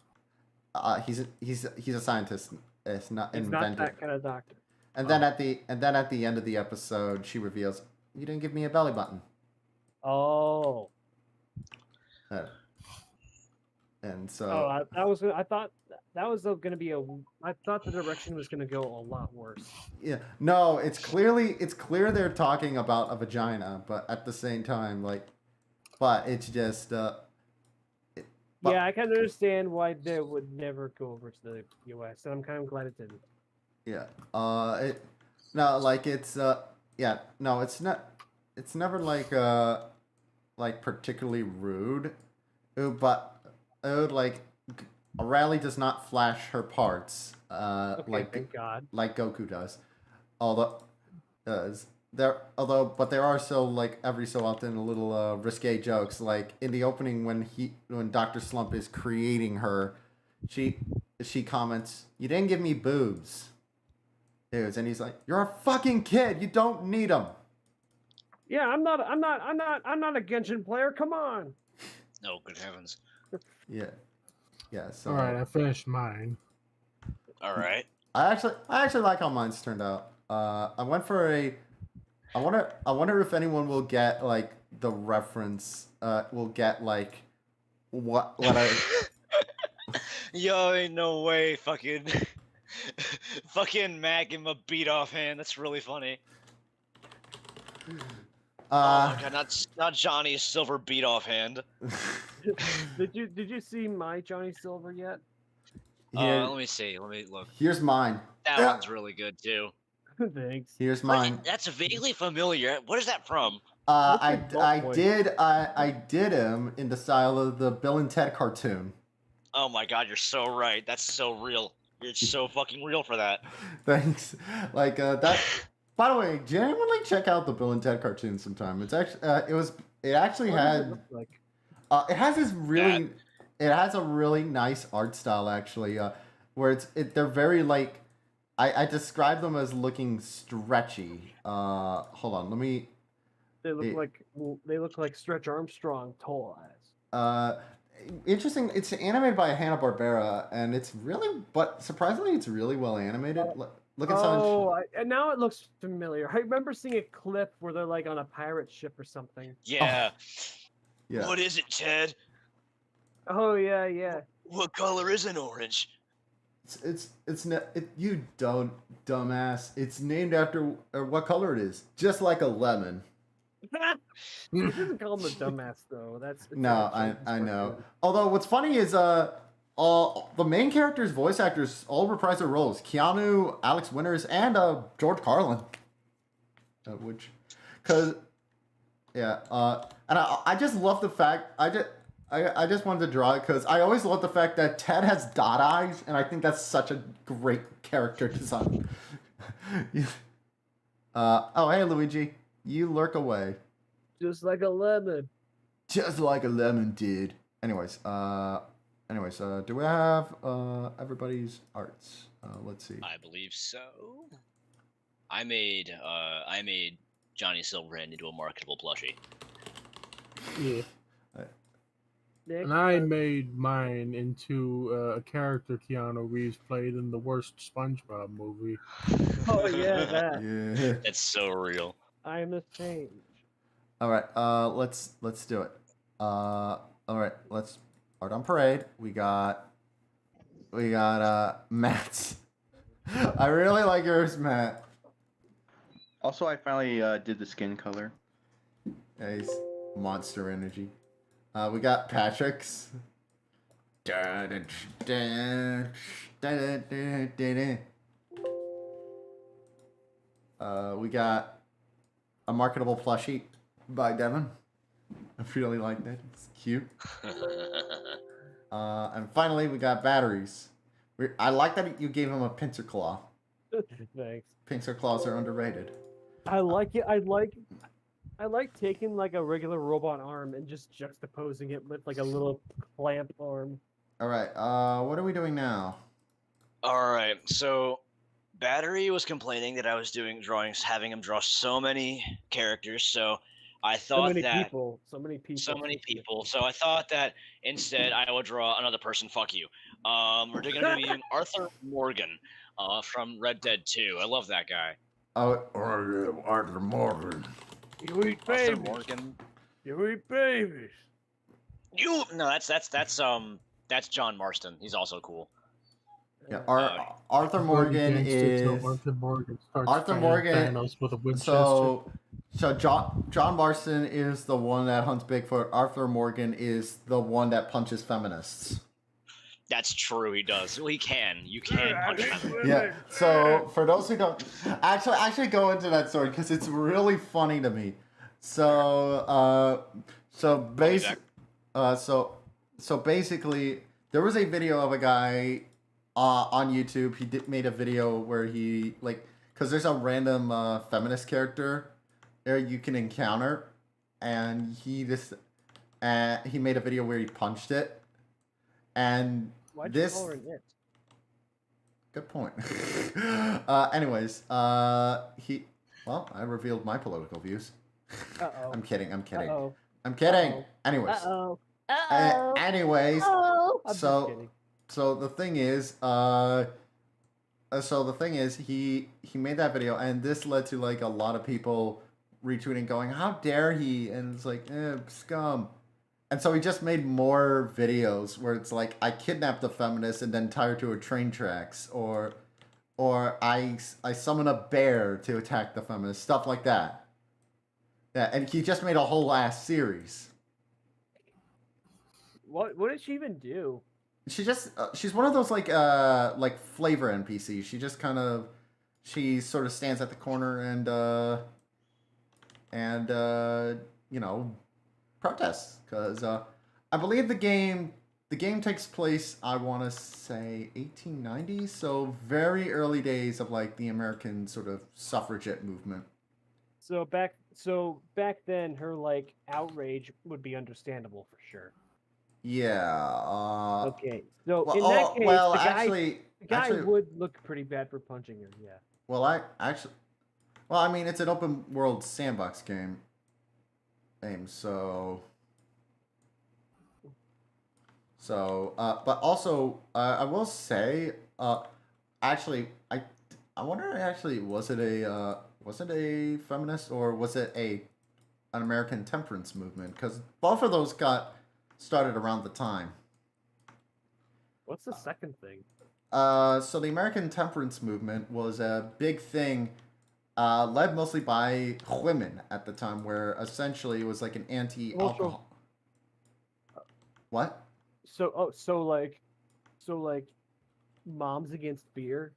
S1: he's a scientist. It's not
S6: It's
S1: invented.
S6: not that kind of doctor.
S1: And then at the end of the episode, she reveals, you didn't give me a belly button.
S6: Oh.
S1: And so
S6: I thought that was going to be I thought the direction was going to go a lot worse.
S1: yeah, no, it's clear they're talking about a vagina, but at the same time, like, but it's just
S6: Yeah, I can understand why they would never go over to the U.S. and I'm kind of glad it didn't.
S1: yeah, it's never like particularly rude, but like Aurelie does not flash her parts
S6: Okay, thank God.
S1: like Goku does, although there are so like every so often a little risque jokes, like in the opening when Dr. Slump is creating her, she comments, you didn't give me boobs, dudes, and he's like, you're a fucking kid, you don't need them.
S6: Yeah, I'm not a Genshin player. Come on.
S2: No, good heavens.
S1: Yeah, so
S3: All right, I finished mine.
S2: All right.
S1: I actually like how mine's turned out. I wonder if anyone will get like the reference. Will get like what I.
S2: Yo, ain't no way, fucking Mac him a beat off hand. That's really funny. Oh my god, not Johnny's silver beat off hand.
S6: Did you see my Johnny Silver yet?
S2: Let me see. Let me look.
S1: Here's mine.
S2: That one's really good too.
S6: Thanks.
S1: Here's mine.
S2: That's vaguely familiar. What is that from?
S1: I
S6: Boy.
S1: did him in the style of the Bill and Ted cartoon.
S2: Oh my god, you're so right. That's so real. It's so fucking real for that.
S1: Thanks. Like that. By the way, did anyone like check out the Bill and Ted cartoon sometime? It's actually it actually
S6: What does it
S1: had
S6: look like?
S1: it has this really it has a really nice art style actually, where they're very like I describe them as looking stretchy. Hold on, let me.
S6: They look like Stretch Armstrong tall ass.
S1: interesting. It's animated by Hanna-Barbera, and it's really, but surprisingly, it's really well animated. Look at some.
S6: Oh, and now it looks familiar. I remember seeing a clip where they're like on a pirate ship or something.
S2: Yeah.
S1: Yeah.
S2: What is it, Ted?
S6: Oh yeah, yeah.
S2: What color is an orange?
S1: You don't dumbass. It's named after what color it is, just like a lemon.
S6: He doesn't call him a dumbass though.
S1: No, I know. Although what's funny is the main characters' voice actors all reprise their roles. Keanu, Alex Winters, and George Carlin. And I just love the fact I just wanted to draw it because I always love the fact that Ted has dot eyes, and I think that's such a great character design. Oh hey Luigi, you lurk away.
S6: Just like a lemon.
S1: Just like a lemon, dude. Anyways, do we have everybody's arts? Let's see.
S2: I believe so. I made Johnny Silverhand into a marketable plushie.
S3: Yeah.
S6: Nick,
S3: And I made mine into a character Keanu Reeves played in the worst SpongeBob movie.
S6: oh yeah, that.
S1: Yeah.
S2: That's so real.
S6: I'm a change.
S1: All right. Let's do it. All right. Let's art on parade. We got Matt's. I really like yours, Matt.
S7: Also, I finally did the skin color.
S1: Yeah, he's monster energy. We got Patrick's. We got a marketable plushie by Devin. I really like that. It's cute. And finally, we got batteries. I like that you gave him a pincer claw.
S6: Thanks.
S1: Pincer claws are underrated.
S6: I like it. I like taking like a regular robot arm and just juxtaposing it with like a little clamp arm.
S1: All right. What are we doing now?
S2: All right, so Battery was complaining that I was having him draw so many characters. So I thought
S6: So many
S2: that
S6: people. So many people.
S2: so many people. So I thought that instead I would draw another person. Fuck you. We're going to be using Arthur Morgan, from Red Dead 2. I love that guy.
S1: Oh, Arthur Morgan.
S6: You eat
S2: Arthur
S6: babies.
S2: Morgan.
S6: You eat babies.
S2: That's John Marston. He's also cool.
S1: Yeah, Arthur Morgan is
S3: Arthur Morgan starts
S1: Arthur
S3: fighting
S1: Morgan.
S3: Thanos with a Winchester.
S1: So John Marston is the one that hunts Bigfoot. Arthur Morgan is the one that punches feminists.
S2: That's true. He does. Well, he can. You can punch him.
S1: Yeah. So for those who don't actually go into that story because it's really funny to me. So basically, there was a video of a guy on YouTube. He made a video where he because there's a random feminist character there you can encounter, and he made a video where he punched it, and
S6: Why'd
S1: this.
S6: you call her an it?
S1: Good point. Anyways, I revealed my political views.
S6: Uh-oh.
S1: I'm kidding.
S6: Uh-oh.
S1: I'm kidding.
S6: Uh-oh.
S1: Anyways.
S8: Uh-oh. Uh-oh.
S1: Anyways.
S8: Oh.
S6: I'm just
S1: So
S6: kidding.
S1: the thing is, he made that video, and this led to like a lot of people retweeting, going, "How dare he?" And it's like, scum. And so he just made more videos where it's like, I kidnapped a feminist and then tie her to a train tracks, or I summon a bear to attack the feminist, stuff like that. Yeah, and he just made a whole ass series.
S6: What did she even do?
S1: She just she's one of those like flavor NPCs. She just she sort of stands at the corner and protests, because I believe the game takes place, I want to say 1890s, so very early days of like the American sort of suffragette movement.
S6: So back then, her like outrage would be understandable for sure.
S1: Yeah.
S6: Okay. So
S1: Well,
S6: in that case, the guy
S1: actually,
S6: would look pretty bad for punching her. Yeah.
S1: well, I mean, it's an open world sandbox game. So So, but also, I will say, actually, I wonder actually was it a feminist or was it an American temperance movement? Because both of those got started around the time.
S6: What's the second thing?
S1: So the American temperance movement was a big thing, led mostly by women at the time, where essentially it was like an anti-alcohol. What?
S6: So like, moms against beer.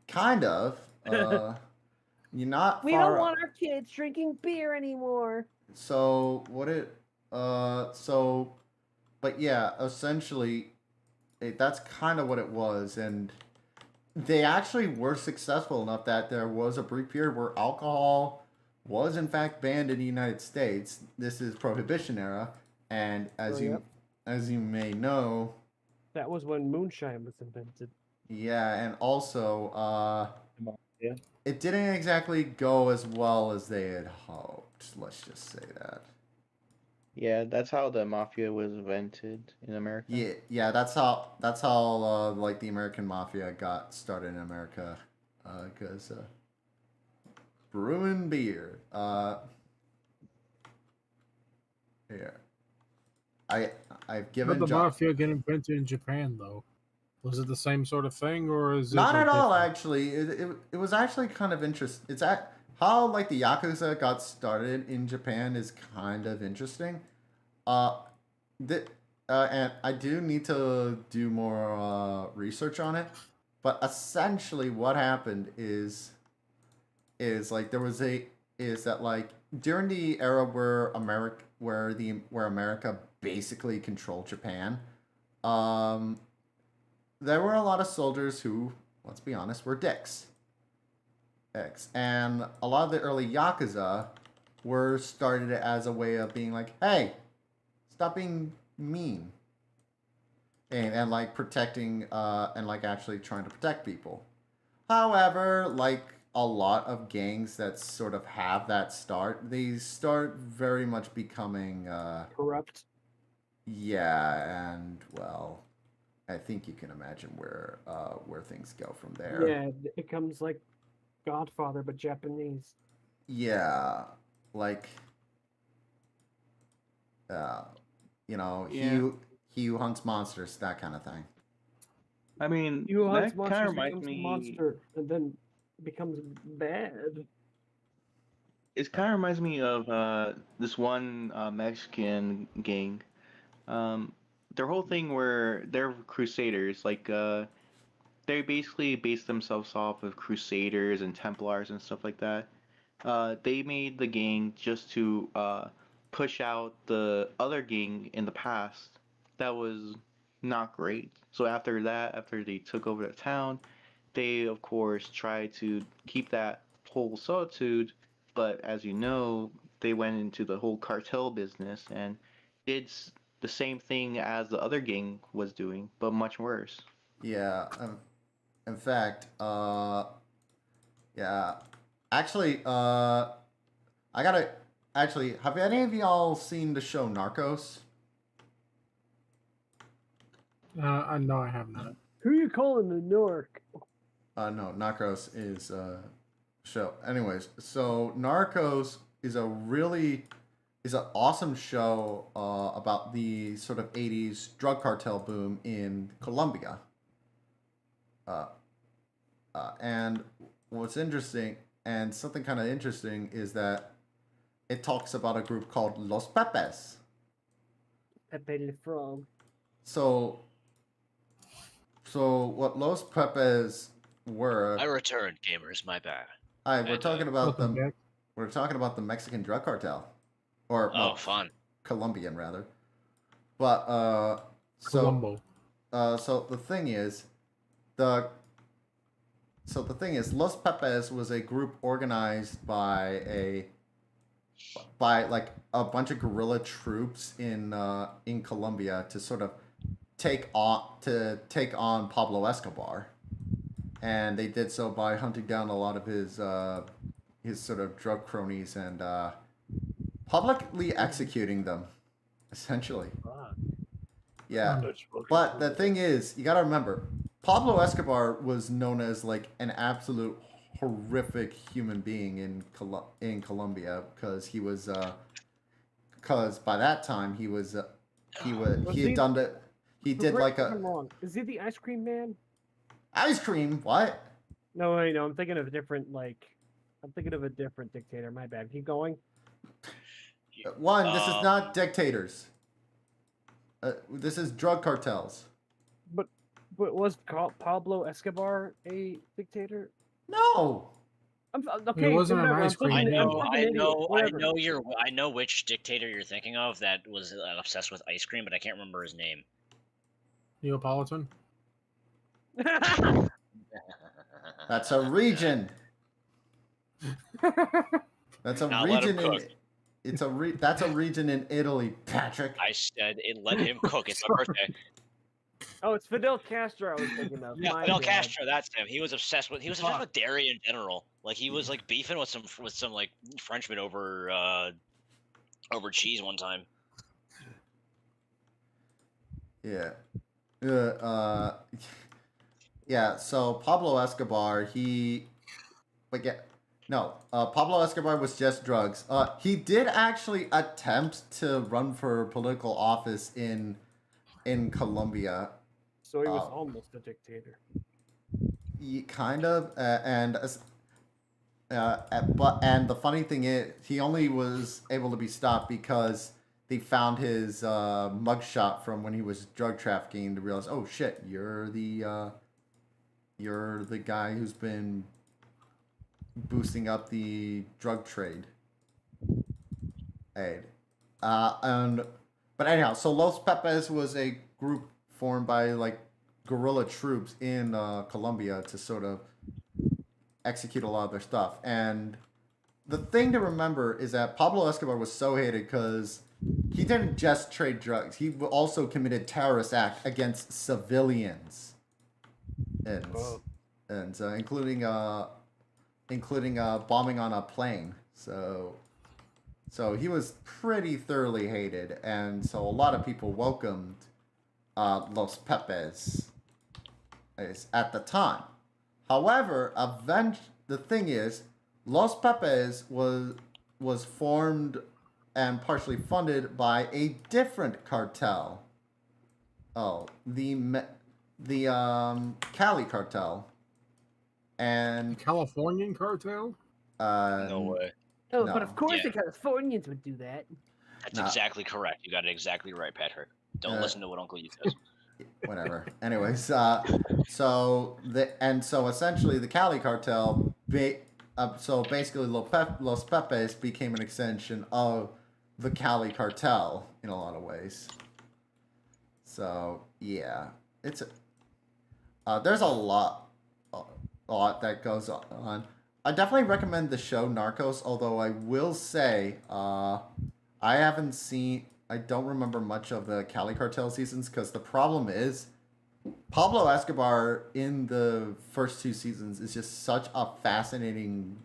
S1: Kind of. You're not
S6: We
S1: far.
S6: don't want our kids drinking beer anymore.
S1: So what it? So, but yeah, essentially, that's kind of what it was, and they actually were successful enough that there was a brief period where alcohol was in fact banned in the United States. This is Prohibition era, and
S6: Yep.
S1: as you may know,
S6: That was when moonshine was invented.
S1: yeah, and also
S7: Yeah.
S1: it didn't exactly go as well as they had hoped. Let's just say that.
S7: Yeah, that's how the mafia was invented in America.
S1: Yeah, that's how like the American mafia got started in America, because brewing beer. Yeah, I've
S3: How
S1: given
S3: did the
S1: John.
S3: mafia get invented in Japan, though? Was it the same sort of thing, or is it
S1: Not
S3: like,
S1: at all,
S3: different?
S1: actually. It was actually kind of interesting. It's at how like the Yakuza got started in Japan is kind of interesting. Uh, the, and I do need to do more research on it. But essentially, what happened is like there was a is that like during the era where America basically controlled Japan, um, there were a lot of soldiers who, let's be honest, were dicks. And a lot of the early Yakuza were started as a way of being like, hey, stop being mean. And like protecting, and like actually trying to protect people. However, like a lot of gangs that sort of have that start, they start very much becoming,
S6: Corrupt.
S1: yeah, and well, I think you can imagine where things go from there.
S6: Yeah, it becomes like Godfather but Japanese.
S1: Yeah, like, uh, you know,
S7: Yeah.
S1: he who hunts monsters, that kind of thing.
S7: I mean,
S6: You hunts
S7: that kind
S6: monsters
S7: of reminds
S6: becomes a
S7: me.
S6: monster and then becomes bad.
S7: It kind of reminds me of this one Mexican gang. Um, their whole thing where they're crusaders, like they basically base themselves off of crusaders and Templars and stuff like that. They made the gang just to push out the other gang in the past that was not great. So after that, after they took over the town, they of course tried to keep that whole solitude, but as you know, they went into the whole cartel business and did the same thing as the other gang was doing, but much worse.
S1: Yeah, in fact, yeah, actually, I gotta actually. Have any of y'all seen the show Narcos?
S3: No, I have not.
S6: Who you calling the Nork?
S1: No, Narcos is show. Anyways, so Narcos is an awesome show about the sort of '80s drug cartel boom in Colombia. Uh, and what's interesting and something kind of interesting is that it talks about a group called Los Pepes.
S6: Pepe the Frog.
S1: So what Los Pepes were.
S2: I returned, gamers. My bad.
S1: Hi, we're
S2: And,
S1: talking about
S3: Welcome
S1: the
S3: back.
S1: we're talking about the Mexican drug cartel, or
S2: Oh, fun.
S1: Colombian rather. But
S3: Colombo.
S1: so the thing is, the Los Pepes was a group organized by like a bunch of guerrilla troops in Colombia to sort of take on Pablo Escobar, and they did so by hunting down a lot of his sort of drug cronies and publicly executing them, essentially. Yeah.
S3: Arnold Schwarzenegger.
S1: But the thing is, you gotta remember, Pablo Escobar was known as like an absolute horrific human being in Colombia because because by that time he had done the he did
S6: Correct
S1: like
S6: me if
S1: a
S6: I'm wrong. Is he the ice cream man?
S1: ice cream. What?
S6: No, wait, no. I'm thinking of a different I'm thinking of a different dictator. My bad. Keep going.
S1: One, this is not
S2: Um,
S1: dictators. This is drug cartels.
S6: But was Pablo Escobar a dictator?
S1: No.
S6: Okay.
S3: wasn't an
S6: whatever,
S3: ice cream
S2: I
S3: man.
S2: know,
S6: fucking
S2: I
S6: idiot,
S2: know, I
S6: whatever.
S2: know I know which dictator you're thinking of that was obsessed with ice cream, but I can't remember his name.
S3: Neapolitan.
S1: That's a region. That's a
S2: Now let him
S1: region in.
S2: cook.
S1: That's a region in Italy, Patrick.
S2: I said it. Let him cook. It's my birthday.
S6: Oh, it's Fidel Castro I was thinking of.
S2: Yeah,
S6: My
S2: Fidel
S6: bad.
S2: Castro. That's him. He was obsessed with dairy in general. Like he was like beefing with some like Frenchmen over cheese one time.
S1: Yeah. Yeah, so Pablo Escobar, Pablo Escobar was just drugs. He did actually attempt to run for political office in Colombia.
S6: So he was almost a dictator.
S1: Kind of, and the funny thing is, he only was able to be stopped because they found his mugshot from when he was drug trafficking to realize, oh shit, you're the guy who's been boosting up the drug trade. But anyhow, so Los Pepes was a group formed by like guerrilla troops in Colombia to sort of execute a lot of their stuff. And the thing to remember is that Pablo Escobar was so hated because he didn't just trade drugs; he also committed terrorist acts against civilians, including bombing on a plane. So he was pretty thoroughly hated, and so a lot of people welcomed Los Pepes at the time. However, the thing is, Los Pepes was formed and partially funded by a different cartel. Oh, the Cali cartel. And
S3: Californian cartel?
S2: No way.
S6: Oh,
S1: No.
S6: but of course
S2: Yeah.
S6: the Californians would do that.
S2: That's
S1: Nah.
S2: exactly correct. You got it exactly right, Patrick. Don't listen to what Uncle You says.
S1: whatever. Anyways, so essentially the Cali cartel, so basically Los Pepes became an extension of the Cali cartel in a lot of ways. So yeah, there's a lot that goes on. I definitely recommend the show Narcos, although I will say I don't remember much of the Cali Cartel seasons because the problem is Pablo Escobar in the first two seasons is just such a fascinating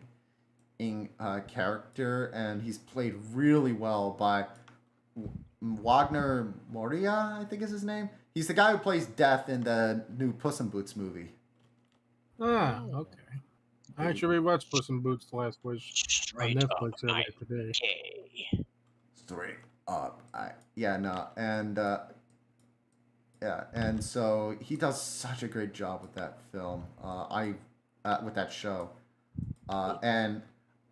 S1: character, and he's played really well by Wagner Moria, I think is his name. He's the guy who plays Death in the new Puss in Boots movie.
S3: Ah, okay. I actually rewatched Puss in Boots The Last Wish on
S2: Straight up,
S3: Netflix earlier today.
S2: okay.
S1: Straight up, and so he does such a great job with that film. With that show, and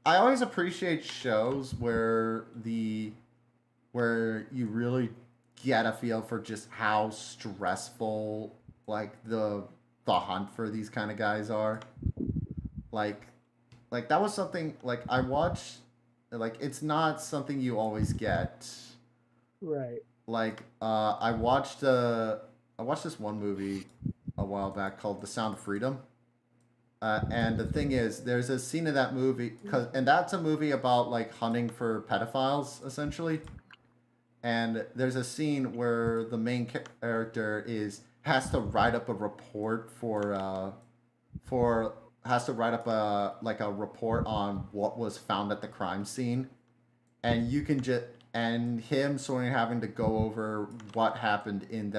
S1: I always appreciate shows where you really get a feel for just how stressful like the hunt for these kind of guys are. Like that was something like I watched. Like it's not something you always get.
S6: Right.
S1: Like I watched this one movie a while back called The Sound of Freedom. And the thing is, there's a scene in that movie, and that's a movie about like hunting for pedophiles essentially. And there's a scene where the main character has to write up a report has to write up a report on what was found at the crime scene, and you can and him sort of having to go over what happened in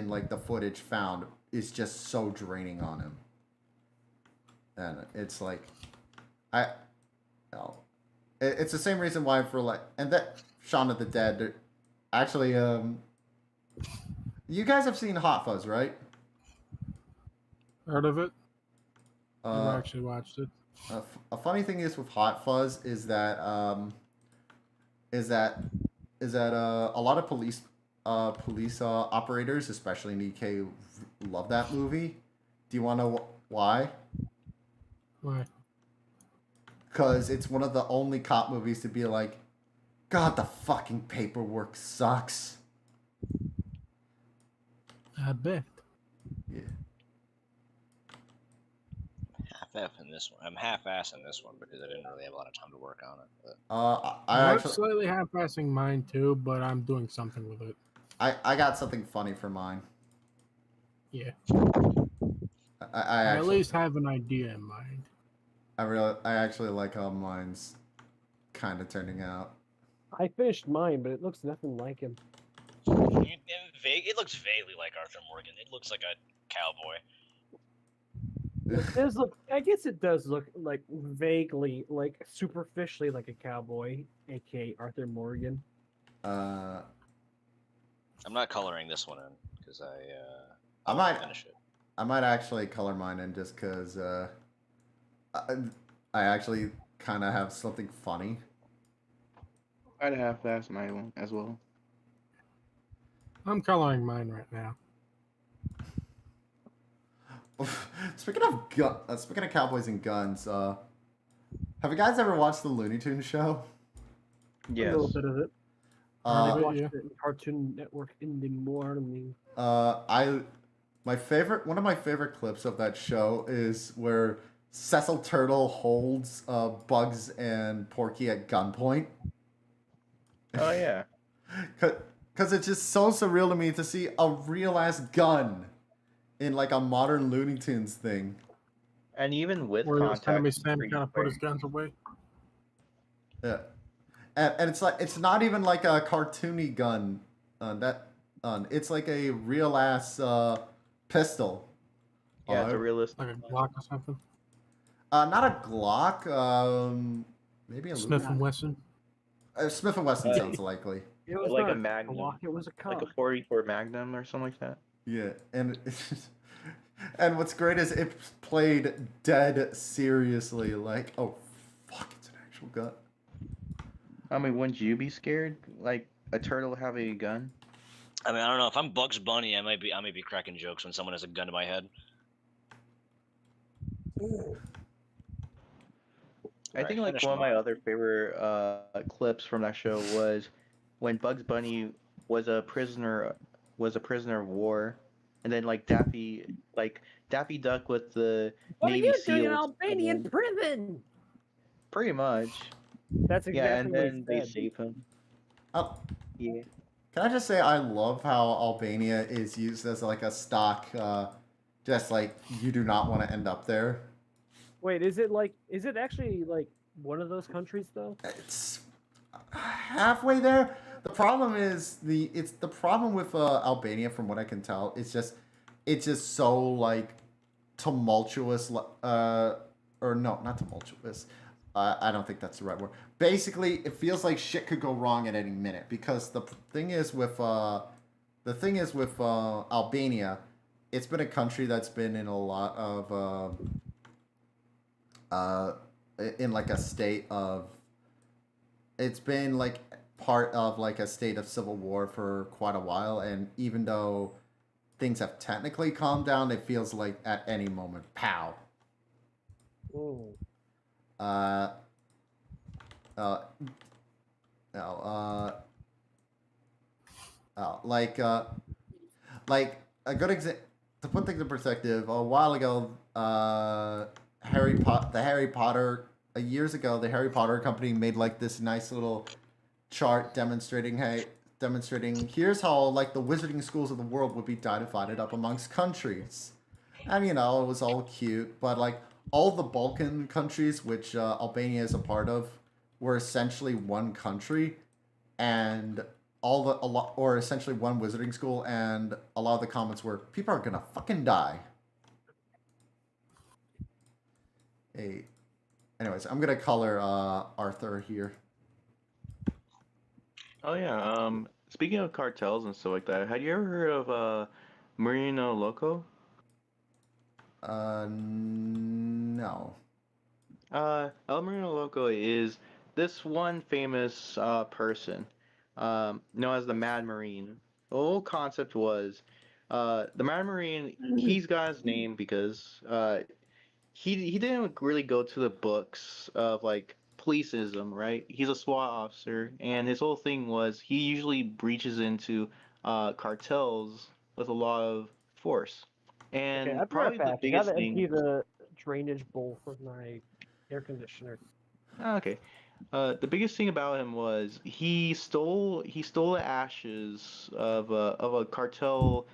S1: like the footage found is just so draining on him. And it's like, it's the same reason why for like, and that Shaun of the Dead, actually, you guys have seen Hot Fuzz, right?
S3: Heard of it? Never
S1: Uh,
S3: actually watched it.
S1: a funny thing is with Hot Fuzz is that a lot of police operators, especially in EK, love that movie. Do you want to know why?
S3: Why?
S1: Because it's one of the only cop movies to be like, God, the fucking paperwork sucks.
S3: I bet.
S1: Yeah.
S2: Half-F in this one. I'm half-ass in this one because I didn't really have a lot of time to work on it. But
S3: I'm slightly half-passing mine too, but I'm doing something with it.
S1: I got something funny for mine.
S3: Yeah.
S1: I
S3: at
S1: actually,
S3: least have an idea in mind.
S1: I actually like how mine's kind of turning out.
S6: I finished mine, but it looks nothing like him.
S2: it looks vaguely like Arthur Morgan. It looks like a cowboy.
S6: It does look. I guess it does look like vaguely, like superficially, like a cowboy, aka Arthur Morgan.
S1: Uh,
S2: I'm not coloring this one in because I
S1: I
S2: want
S1: might
S2: to finish it.
S1: I might actually color mine in just because I actually kind of have something funny.
S7: I'd half-ass my one as well.
S3: I'm coloring mine right now.
S1: Speaking of cowboys and guns, have you guys ever watched the Looney Tunes show?
S7: Yes.
S6: A little bit of it. I
S1: Uh,
S6: watched it in Cartoon Network in the morning.
S1: one of my favorite clips of that show is where Cecil Turtle holds Bugs and Porky at gunpoint.
S7: Oh yeah.
S1: Because it's just so surreal to me to see a real ass gun in like a modern Looney Tunes thing.
S7: And even with
S3: Where
S7: contact,
S3: Enemy
S7: it's
S3: Sam
S7: pretty
S3: kind of put his
S7: great.
S3: guns away.
S1: Yeah, and it's like it's not even like a cartoony gun. It's like a real ass pistol.
S7: Yeah, it's a realistic.
S3: Like a Glock or something.
S1: Not a Glock. Maybe a
S3: Smith and Wesson.
S1: Smith and Wesson sounds likely.
S6: It was
S7: Like
S6: not
S7: a Magnum.
S6: Glock, it was a
S7: Like
S6: cock.
S7: a 44 Magnum or something like that.
S1: Yeah, and and what's great is it's played dead seriously. Like, oh fuck, it's an actual gun.
S7: I mean, wouldn't you be scared? Like a turtle having a gun?
S2: I mean, I don't know. If I'm Bugs Bunny, I might be cracking jokes when someone has a gun to my head.
S7: I think like one of my other favorite clips from that show was when Bugs Bunny was a prisoner of war, and then like Daffy Duck with the
S6: What
S7: Navy
S6: are you
S7: SEALs.
S6: doing in Albanian prison?
S7: Pretty much.
S6: That's exactly
S7: Yeah, and
S6: what
S7: then
S6: he
S7: they
S6: said.
S7: save him.
S1: Oh,
S7: Yeah.
S1: can I just say I love how Albania is used as like a stock, just like you do not want to end up there.
S6: Wait, is it actually like one of those countries though?
S1: It's halfway there. The problem is the problem with Albania, from what I can tell, it's just so like tumultuous. Or no, not tumultuous. I don't think that's the right word. Basically, it feels like shit could go wrong at any minute because the thing is with Albania, it's been a country that's been in a lot of in like a state of, it's been like part of like a state of civil war for quite a while, and even though things have technically calmed down, it feels like at any moment, pow.
S6: Oh.
S1: Like a good example to put things in perspective. A while ago, years ago, the Harry Potter company made like this nice little chart demonstrating here's how like the wizarding schools of the world would be divided up amongst countries, and it was all cute, but like all the Balkan countries, which Albania is a part of, were essentially one country, and or essentially one wizarding school, and a lot of the comments were, "People are gonna fucking die." Hey, anyways, I'm gonna color Arthur here.
S7: Oh yeah. Speaking of cartels and stuff like that, had you ever heard of Marino Loco?
S1: No.
S7: El Marino Loco is this one famous person, known as the Mad Marine. The whole concept was, the Mad Marine. He's got his name because he didn't really go to the books of like policeism, right? He's a SWAT officer, and his whole thing was he usually breaches into cartels with a lot of force.
S6: Okay,
S7: And
S6: I'll be
S7: probably
S6: right
S7: the
S6: back. I
S7: biggest
S6: gotta
S7: thing.
S6: empty the drainage bowl for my air conditioner.
S7: Okay. The biggest thing about him was he stole the ashes of a cartel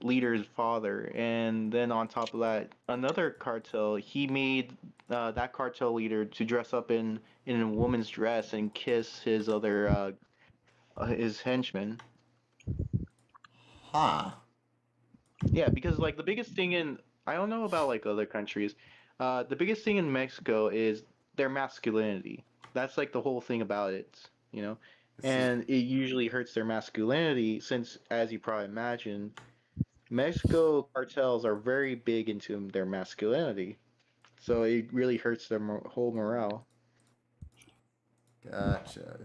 S7: leader's father, and then on top of that, another cartel. He made that cartel leader to dress up in a woman's dress and kiss his henchmen.
S1: Huh.
S7: Yeah, because like the biggest thing in I don't know about like other countries, the biggest thing in Mexico is their masculinity. That's like the whole thing about it, you know,
S1: This is
S7: and it usually hurts their masculinity since, as you probably imagine, Mexico cartels are very big into their masculinity, so it really hurts their whole morale.
S1: gotcha.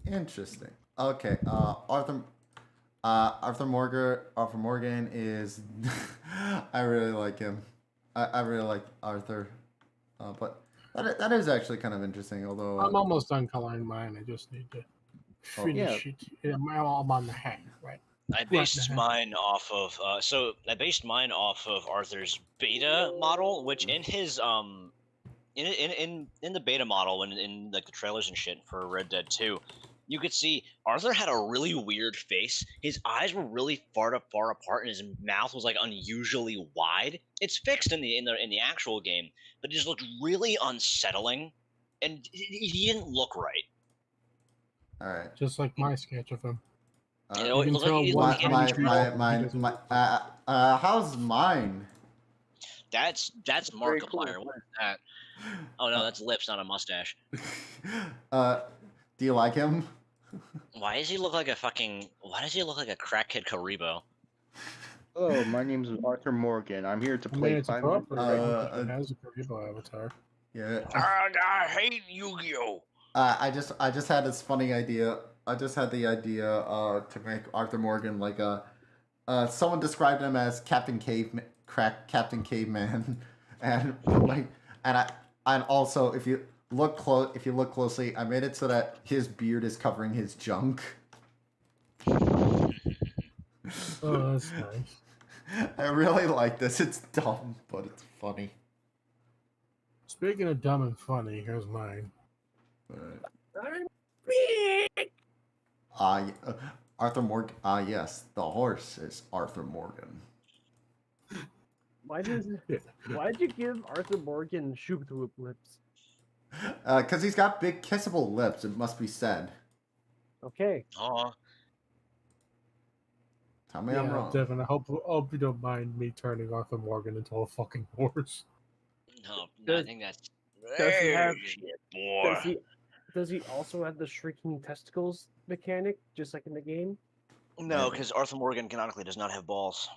S1: Interesting. Okay. Arthur Morgan is. I really like him. I really like Arthur. But that is actually kind of interesting. Although
S3: I'm almost done coloring mine. I just need to
S7: Yeah.
S3: finish it. Yeah, I'm on the hang, right?
S2: I
S3: Right
S2: based
S3: now.
S2: mine off of Arthur's beta model, which in his in the beta model and in like the trailers and shit for Red Dead 2, you could see Arthur had a really weird face. His eyes were really far apart, and his mouth was like unusually wide. It's fixed in the actual game, but it just looked really unsettling, and he didn't look right.
S1: all right.
S3: Just like my sketch of him.
S2: You
S1: Uh,
S2: know,
S3: You
S2: it
S3: can
S2: looked like
S3: tell
S2: he
S3: one
S2: looked like
S3: tiny
S2: he
S3: detail.
S2: had
S3: He doesn't look
S1: how's mine?
S2: That's
S7: Very cool.
S2: Markiplier. What is that? Oh no, that's lips, not a mustache.
S1: uh, do you like him?
S2: Why does he look like a crackhead Karibo?
S7: Hello, my name is Arthur Morgan. I'm here to
S3: I mean,
S7: play
S3: it's
S7: 5 minutes.
S3: appropriate. He has a Karibo avatar.
S1: Yeah.
S2: I hate Yu-Gi-Oh.
S1: I just had this funny idea. I just had the idea to make Arthur Morgan like a someone described him as Captain Caveman, and like and also if you look closely, I made it so that his beard is covering his junk.
S3: Oh, that's nice.
S1: I really like this. It's dumb, but it's funny.
S3: Speaking of dumb and funny, here's mine.
S1: Arthur Morgan. Yes, the horse is Arthur Morgan.
S6: Why did you give Arthur Morgan shoop whoop lips?
S1: Because he's got big kissable lips. It must be said.
S6: Okay.
S2: Oh,
S1: Tell me I'm
S3: Yeah,
S1: wrong.
S3: Devin, I hope you don't mind me turning Arthur Morgan into a fucking horse.
S2: no, I think that's.
S6: Does he have?
S2: Shit, boy.
S6: Does he also have the shrieking testicles mechanic, just like in the game?
S2: No, because Arthur Morgan canonically does not have balls.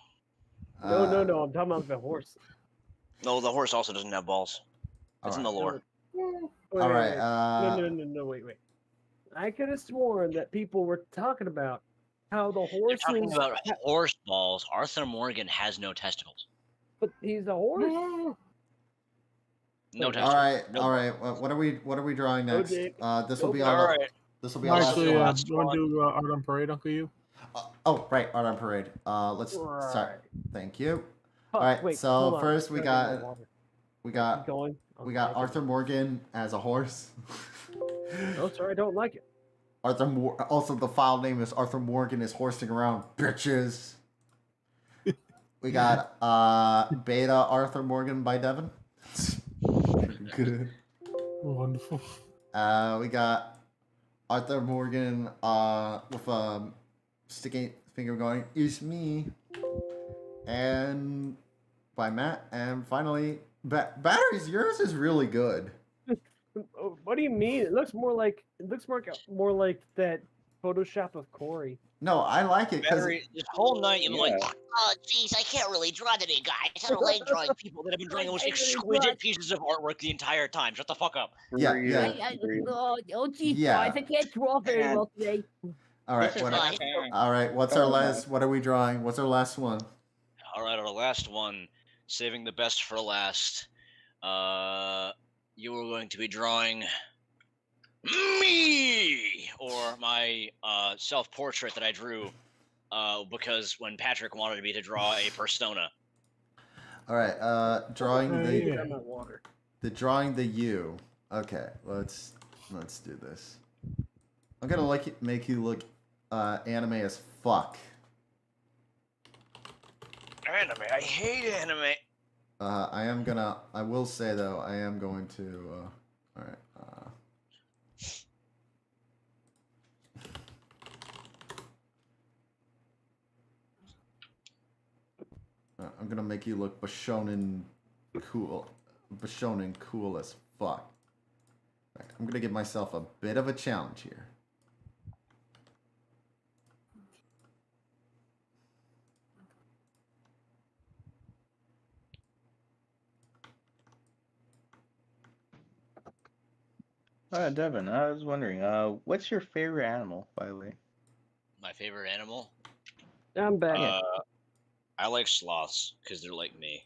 S6: No. I'm talking about the horse.
S2: No, the horse also doesn't have balls. It's in the lore.
S1: All right.
S6: No. Wait. I could have sworn that people were talking about how the
S2: They're
S6: horse
S2: talking about horse balls. Arthur Morgan has no testicles.
S6: but he's a horse.
S2: No
S6: All
S2: testicles.
S1: All right. What are we drawing next?
S6: dick.
S1: This will be
S6: All
S1: on.
S2: right.
S1: This will be on.
S3: Actually,
S2: last
S3: you want to do Art on Parade, Uncle You?
S1: Oh, right. Art on Parade. Let's start.
S6: Right.
S1: Thank you.
S6: Huh,
S1: All right.
S6: wait,
S1: So
S6: hold on.
S1: first we
S6: Gotta get
S1: got
S6: my water.
S1: we
S6: Keep
S1: got
S6: going.
S1: we got
S6: Okay.
S1: Arthur Morgan as a horse.
S6: No, sorry, I don't like it.
S1: Also, the file name is Arthur Morgan is horsing around, bitches. We got Beta Arthur Morgan by Devin. Good.
S3: Wonderful.
S1: We got Arthur Morgan with a sticky finger going, "It's me," and by Matt, and finally, Batteries. Yours is really good.
S6: What do you mean? It looks more like that Photoshop of Corey.
S1: No, I like it because
S2: Battery, this whole night you've been like,
S4: Yeah.
S2: oh, jeez, I can't really draw today, guys. I don't like drawing people that have been drawing the most exquisite pieces of artwork the entire time. Shut the fuck up.
S1: Yeah,
S4: For
S1: yeah.
S8: Oh, geez,
S1: Yeah.
S8: guys, I can't draw very
S7: Man.
S8: well today.
S1: All right,
S2: This is
S1: what?
S2: fine.
S1: All right, what's our last? What are we drawing? What's our last one?
S2: All right, our last one, saving the best for last. You are going to be drawing me, or my self-portrait that I drew, because when Patrick wanted me to draw a persona.
S1: All right, drawing
S3: Oh,
S1: the
S3: yeah.
S6: Grab my water.
S1: drawing the you. Okay, let's do this. I'm gonna make you look anime as fuck.
S2: Anime, I hate anime.
S1: I will say though, I am going to. All right. I'm gonna make you look Bishonen cool as fuck. Right, I'm gonna give myself a bit of a challenge here.
S7: Devin, I was wondering, what's your favorite animal, by the way?
S2: My favorite animal?
S6: I'm back.
S2: I like sloths because they're like me.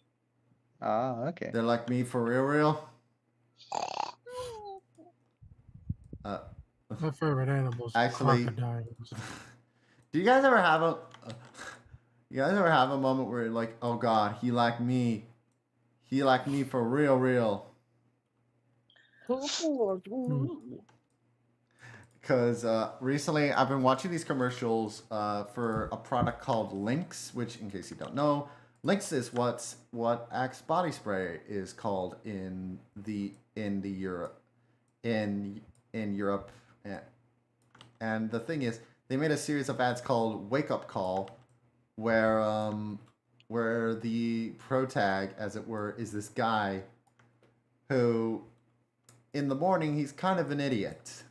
S7: Ah, okay.
S1: They're like me for real.
S3: My favorite animals are
S1: Actually-
S3: crocodiles.
S1: Do you guys ever have a? You guys ever have a moment where you're like, oh god, he like me for real? Because recently I've been watching these commercials for a product called Lynx, which, in case you don't know, Lynx is what Axe body spray is called in Europe, and the thing is, they made a series of ads called Wake Up Call, where the protag, as it were, is this guy who, in the morning, he's kind of an idiot.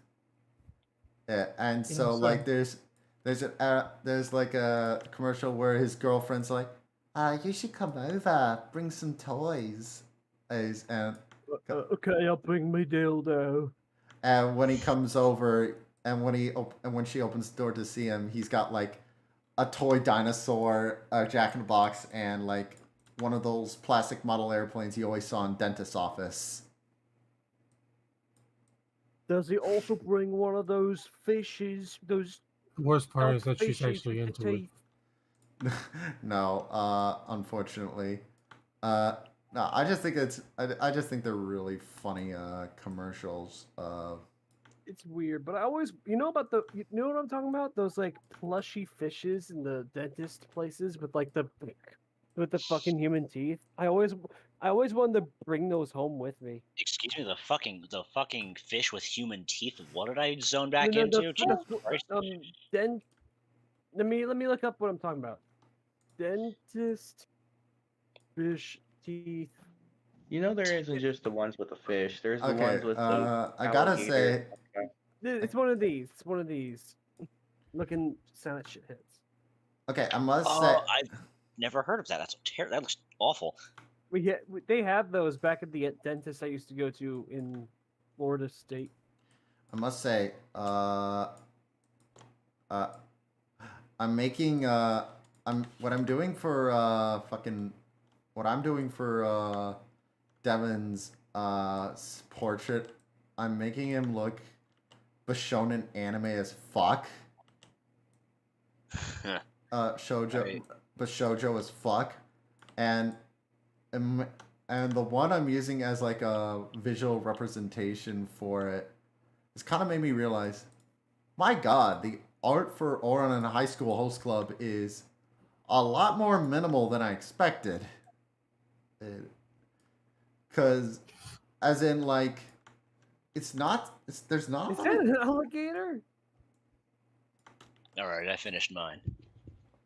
S1: Yeah, and so
S3: Yes,
S1: like there's like a commercial where his girlfriend's like, you should come over, bring some toys, and
S6: Okay, I'll bring my dildo.
S1: and when he comes over and when she opens the door to see him, he's got like a toy dinosaur, a Jack in the Box, and like one of those plastic model airplanes you always saw in dentist's office.
S6: Does he also bring one of those fishes? Those
S3: The worst part is
S6: dumb
S3: that she's
S6: fishes
S3: actually
S6: with the
S3: into it.
S6: teeth?
S1: No, unfortunately. No, I just think I just think they're really funny commercials.
S6: It's weird, but I always, you know what I'm talking about? Those like plushy fishes in the dentist places with like the fucking human teeth. I always wanted to bring those home with me.
S2: Excuse me, the fucking fish with human teeth. What did I zone back
S6: No,
S2: into? Jesus Christ.
S6: Let me look up what I'm talking about. Dentist fish teeth.
S7: You know there isn't just the ones with the fish. There's the
S1: Okay,
S7: ones with the
S1: I gotta
S7: alligator.
S1: say,
S6: It's one of these. It's one of these. Looking sound shit hits.
S1: okay, I must say,
S2: Oh, I've never heard of that. That's terrible. That looks awful.
S6: They have those back at the dentist I used to go to in Florida State.
S1: I must say, I'm making what I'm doing for Devin's portrait. I'm making him look Bishonen anime as fuck. Shoujo,
S2: Right.
S1: but shoujo as fuck, and the one I'm using as like a visual representation for it, it's kind of made me realize, my God, the art for Oran and High School Host Club is a lot more minimal than I expected. Because, as in, like, It's not. There's not.
S6: Is that an alligator?
S2: All right, I finished mine.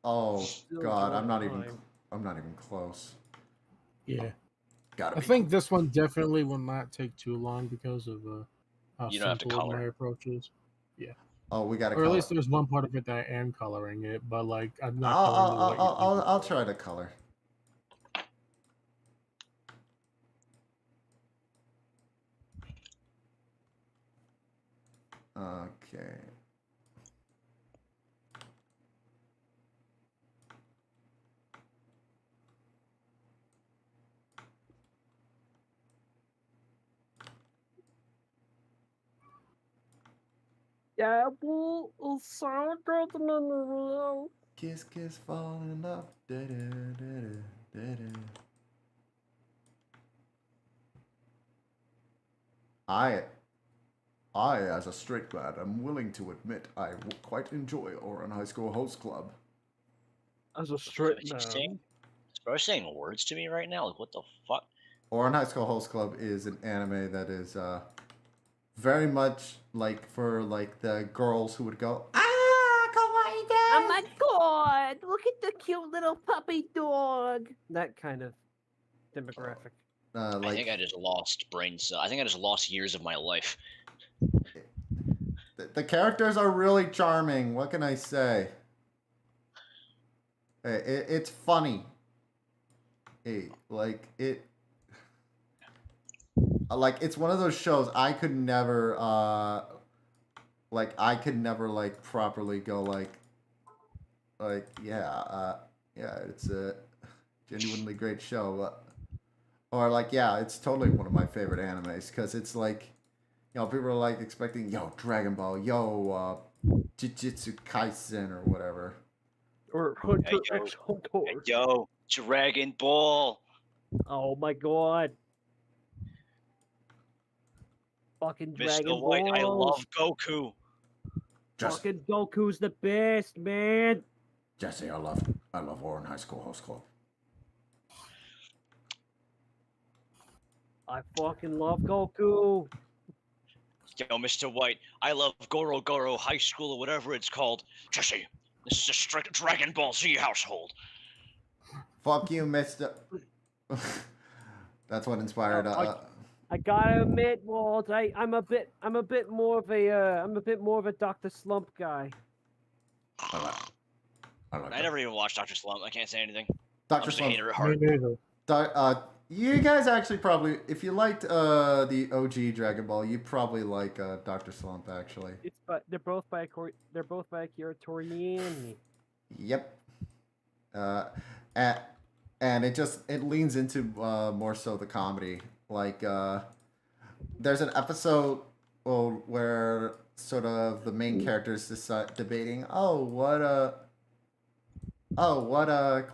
S1: Oh
S6: Still
S1: God, I'm not
S6: drawing
S1: even.
S6: mine.
S1: I'm not even close.
S3: Yeah.
S1: Gotta
S3: I
S1: be.
S3: think this one definitely will not take too long because of how
S2: You don't have to
S3: simple
S2: color.
S3: my approach is.
S1: Oh, we gotta
S3: Or at
S1: color.
S3: least there's one part of it that I am coloring it, but like I'm not
S1: I'll,
S3: coloring
S1: I'll,
S3: the way
S1: I'll,
S3: you
S1: I'll,
S3: think.
S1: I'll try to color. Okay.
S6: Yeah, well, sour girl in the room.
S1: Kiss, kiss, fall in love. Da-da-da-da-da-da. I, as a straight man, am willing to admit I quite enjoy Oran High School Host Club.
S6: As a straight
S2: Is he
S6: man.
S2: saying, is bro saying words to me right now? Like, what the fuck?
S1: Oran High School Host Club is an anime that is very much like for like the girls who would go, ah, kawaii
S8: Oh my god! Look at the cute little puppy dog.
S6: That kind of demographic.
S2: I
S1: like
S2: think I just lost brain cell. I think I just lost years of my life.
S1: the characters are really charming. What can I say? It's funny. Like it. Like it's one of those shows I could never like properly go like yeah, it's a genuinely great show. Or like yeah, it's totally one of my favorite animes because it's like, you know, people are like expecting Dragon Ball, Jujutsu Kaisen or whatever.
S6: Or Hunter
S2: Hey, yo.
S6: X Hunter.
S2: Yo, Dragon Ball.
S6: Oh my god. Fucking Dragon
S2: Mr. White, I
S6: Balls.
S2: love Goku.
S6: Fucking Goku's the best, man.
S1: Jesse, I love Oran High School Host Club.
S6: I fucking love Goku.
S2: Yo, Mr. White, I love Goro Goro High School or whatever it's called. Jesse, this is a strict Dragon Ball Z household.
S1: Fuck you, Mister. That's what inspired.
S6: I gotta admit, Walt, I'm a bit more of a Dr. Slump guy.
S1: I like
S2: I
S1: that.
S2: never even watched Dr. Slump. I can't say anything. I'm
S1: Dr.
S2: just a
S1: Slump.
S2: hater at
S3: Me
S2: heart.
S3: neither.
S1: You guys actually probably, if you liked the OG Dragon Ball, you probably like Dr. Slump actually.
S6: They're both by Akira Toriyama.
S1: Yep. And it leans into more so the comedy. Like there's an episode where sort of the main characters debating, what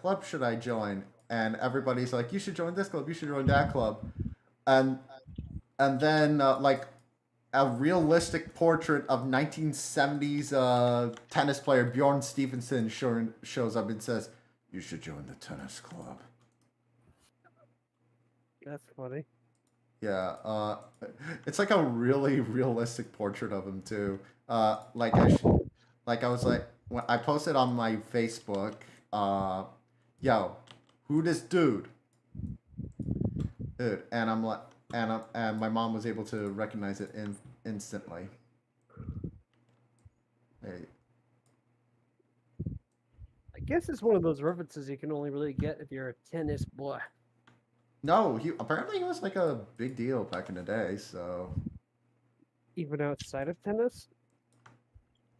S1: club should I join? And everybody's like, you should join this club, you should join that club, and then like a realistic portrait of 1970s tennis player Bjorn Stevenson shows up and says, you should join the tennis club.
S6: That's funny.
S1: Yeah, it's like a really realistic portrait of him too. Like I was like, when I posted on my Facebook, yo, who this dude? Dude, and I'm like, and my mom was able to recognize it instantly. Hey,
S6: I guess it's one of those references you can only really get if you're a tennis boy.
S1: no, he was like a big deal back in the day. So,
S6: Even outside of tennis?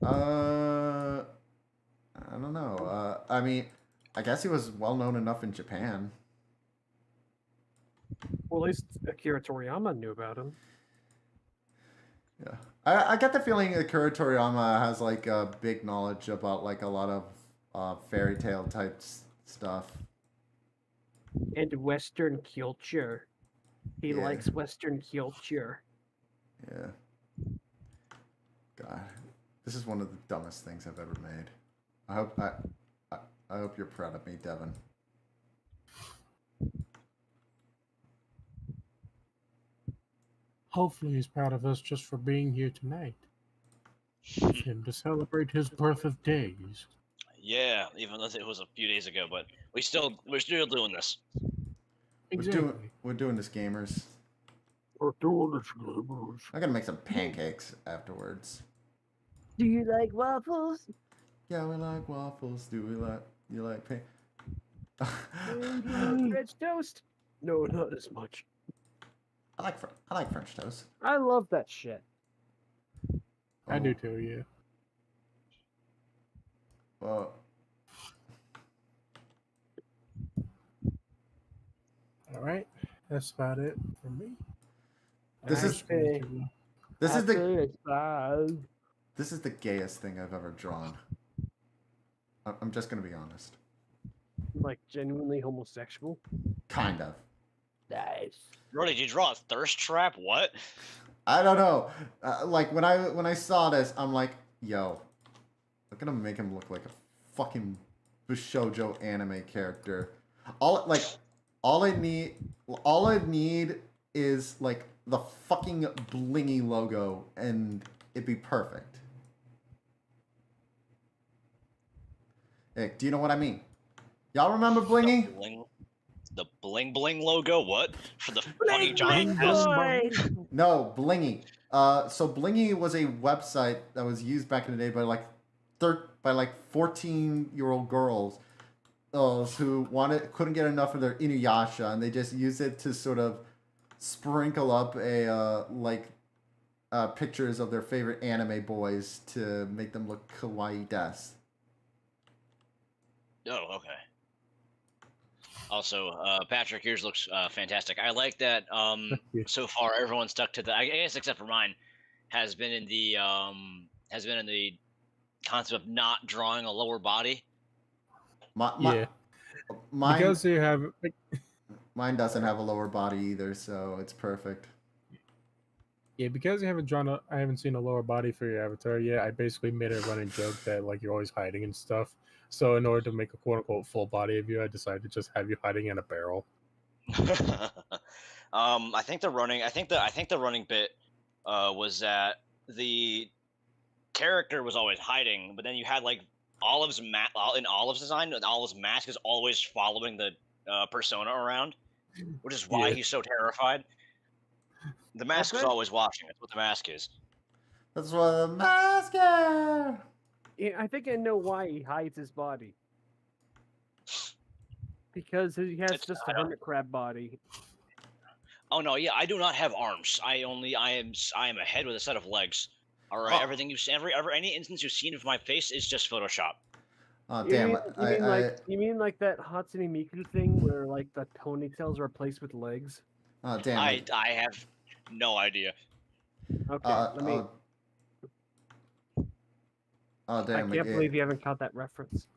S1: I don't know. I mean, I guess he was well known enough in Japan.
S6: Well, at least Akira Toriyama knew about him.
S1: Yeah, I get the feeling that Akira Toriyama has like a big knowledge about like a lot of fairy tale type stuff.
S6: And Western culture. He
S1: Yeah.
S6: likes Western culture.
S1: Yeah. God, this is one of the dumbest things I've ever made. I hope you're proud of me, Devin.
S3: Hopefully he's proud of us just for being here tonight. With him to celebrate his birth of days.
S2: Yeah, even though it was a few days ago, but we're still doing this.
S3: Exactly.
S1: We're doing this, gamers.
S3: We're doing this, gamers.
S1: I'm gonna make some pancakes afterwards.
S8: Do you like waffles?
S1: Yeah, we like waffles. Do we like you like pan?
S6: French toast? No, not as much.
S1: I like French toast.
S6: I love that shit.
S3: I do too, yeah.
S1: Well,
S3: Alright, that's about it for me.
S1: This is- this is the
S6: the
S1: this is the gayest thing I've ever drawn. I'm just gonna be honest.
S6: like genuinely homosexual.
S1: Kind of.
S8: Nice.
S2: Bro, did you draw a thirst trap? What?
S1: I don't know. Like when I saw this, I'm like, yo, I'm gonna make him look like a fucking shoujo anime character. All I need is like the fucking blingy logo, and it'd be perfect. Hey, do you know what I mean? Y'all remember blingy?
S2: The bling bling logo? What? For the
S8: Bling
S2: funny giant
S8: bling
S2: house?
S8: boys.
S1: No, blingy. So blingy was a website that was used back in the day by like 14-year-old girls who couldn't get enough of their Inuyasha, and they just used it to sort of sprinkle up pictures of their favorite anime boys to make them look kawaii des.
S2: Oh, okay. Also, Patrick, yours looks fantastic. I like that. So far, everyone stuck to I guess except for mine, has been in the concept of not drawing a lower body.
S1: Mine,
S3: Because you have
S1: mine doesn't have a lower body either, so it's perfect.
S3: because you haven't drawn I haven't seen a lower body for your avatar yet. I basically made a running joke that like you're always hiding and stuff. So in order to make a quote unquote full body of you, I decided to just have you hiding in a barrel.
S2: I think the running bit was that the character was always hiding, but then you had like Olive's design, and Olive's mask is always following the persona around, which is why he's so terrified. The mask is always watching. That's what the mask is.
S1: That's what the mask is.
S6: Yeah, I think I know why he hides his body. Because he has just a hermit crab body.
S2: Oh no, yeah, I do not have arms. I am a head with a set of legs. All right, everything you see, any instance you've seen of my face is just Photoshop.
S1: Oh damn!
S6: You mean like that Hatsune Miku thing where like the ponytails are replaced with legs?
S1: Oh damn!
S2: I have no idea.
S6: Okay, let me.
S1: Oh damn!
S6: I can't believe you haven't caught that reference.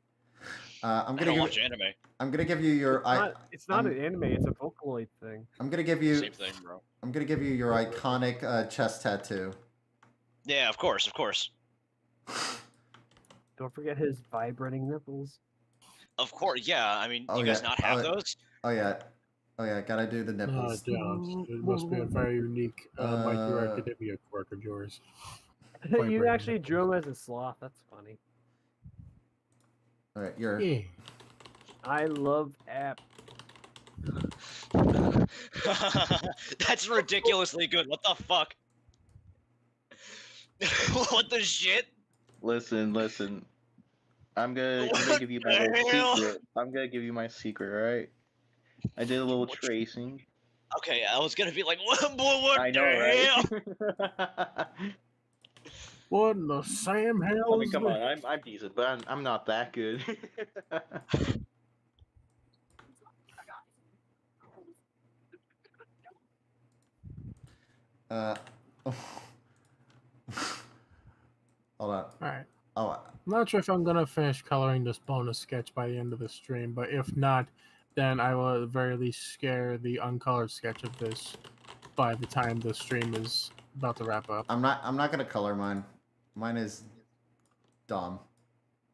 S1: I'm
S2: I
S1: gonna
S2: don't
S1: give.
S2: watch anime.
S1: I'm gonna give you your.
S6: It's not an anime. It's a Vocaloid thing.
S1: I'm gonna give you.
S2: Same thing, bro.
S1: I'm gonna give you your iconic chest tattoo.
S2: Yeah, of course, of course.
S6: Don't forget his vibrating nipples.
S2: Of course, yeah. I mean, you guys not have those?
S1: Oh yeah. Oh yeah. Gotta do the
S3: No,
S1: nipples.
S3: don't. It must be a very unique My Hero Academia quirk of yours.
S6: You actually drew him as a sloth. That's funny.
S1: All right, you're.
S3: Yeah.
S6: I love app.
S2: That's ridiculously good. What the fuck? What the shit?
S7: Listen. I'm gonna give you my
S2: What the hell?
S7: secret. I'm gonna give you my secret, alright? I did a little tracing.
S2: Okay, I was gonna be like, what
S7: I know,
S2: the hell?
S7: right?
S3: What in the Sam hell?
S7: I mean, come on, I'm decent, but I'm not that good.
S1: Hold on.
S3: Alright.
S1: Oh.
S3: I'm not sure if I'm gonna finish coloring this bonus sketch by the end of the stream, but if not, then I will at the very least scare the uncolored sketch of this by the time the stream is about to wrap up.
S1: I'm not gonna color mine. Mine is dumb.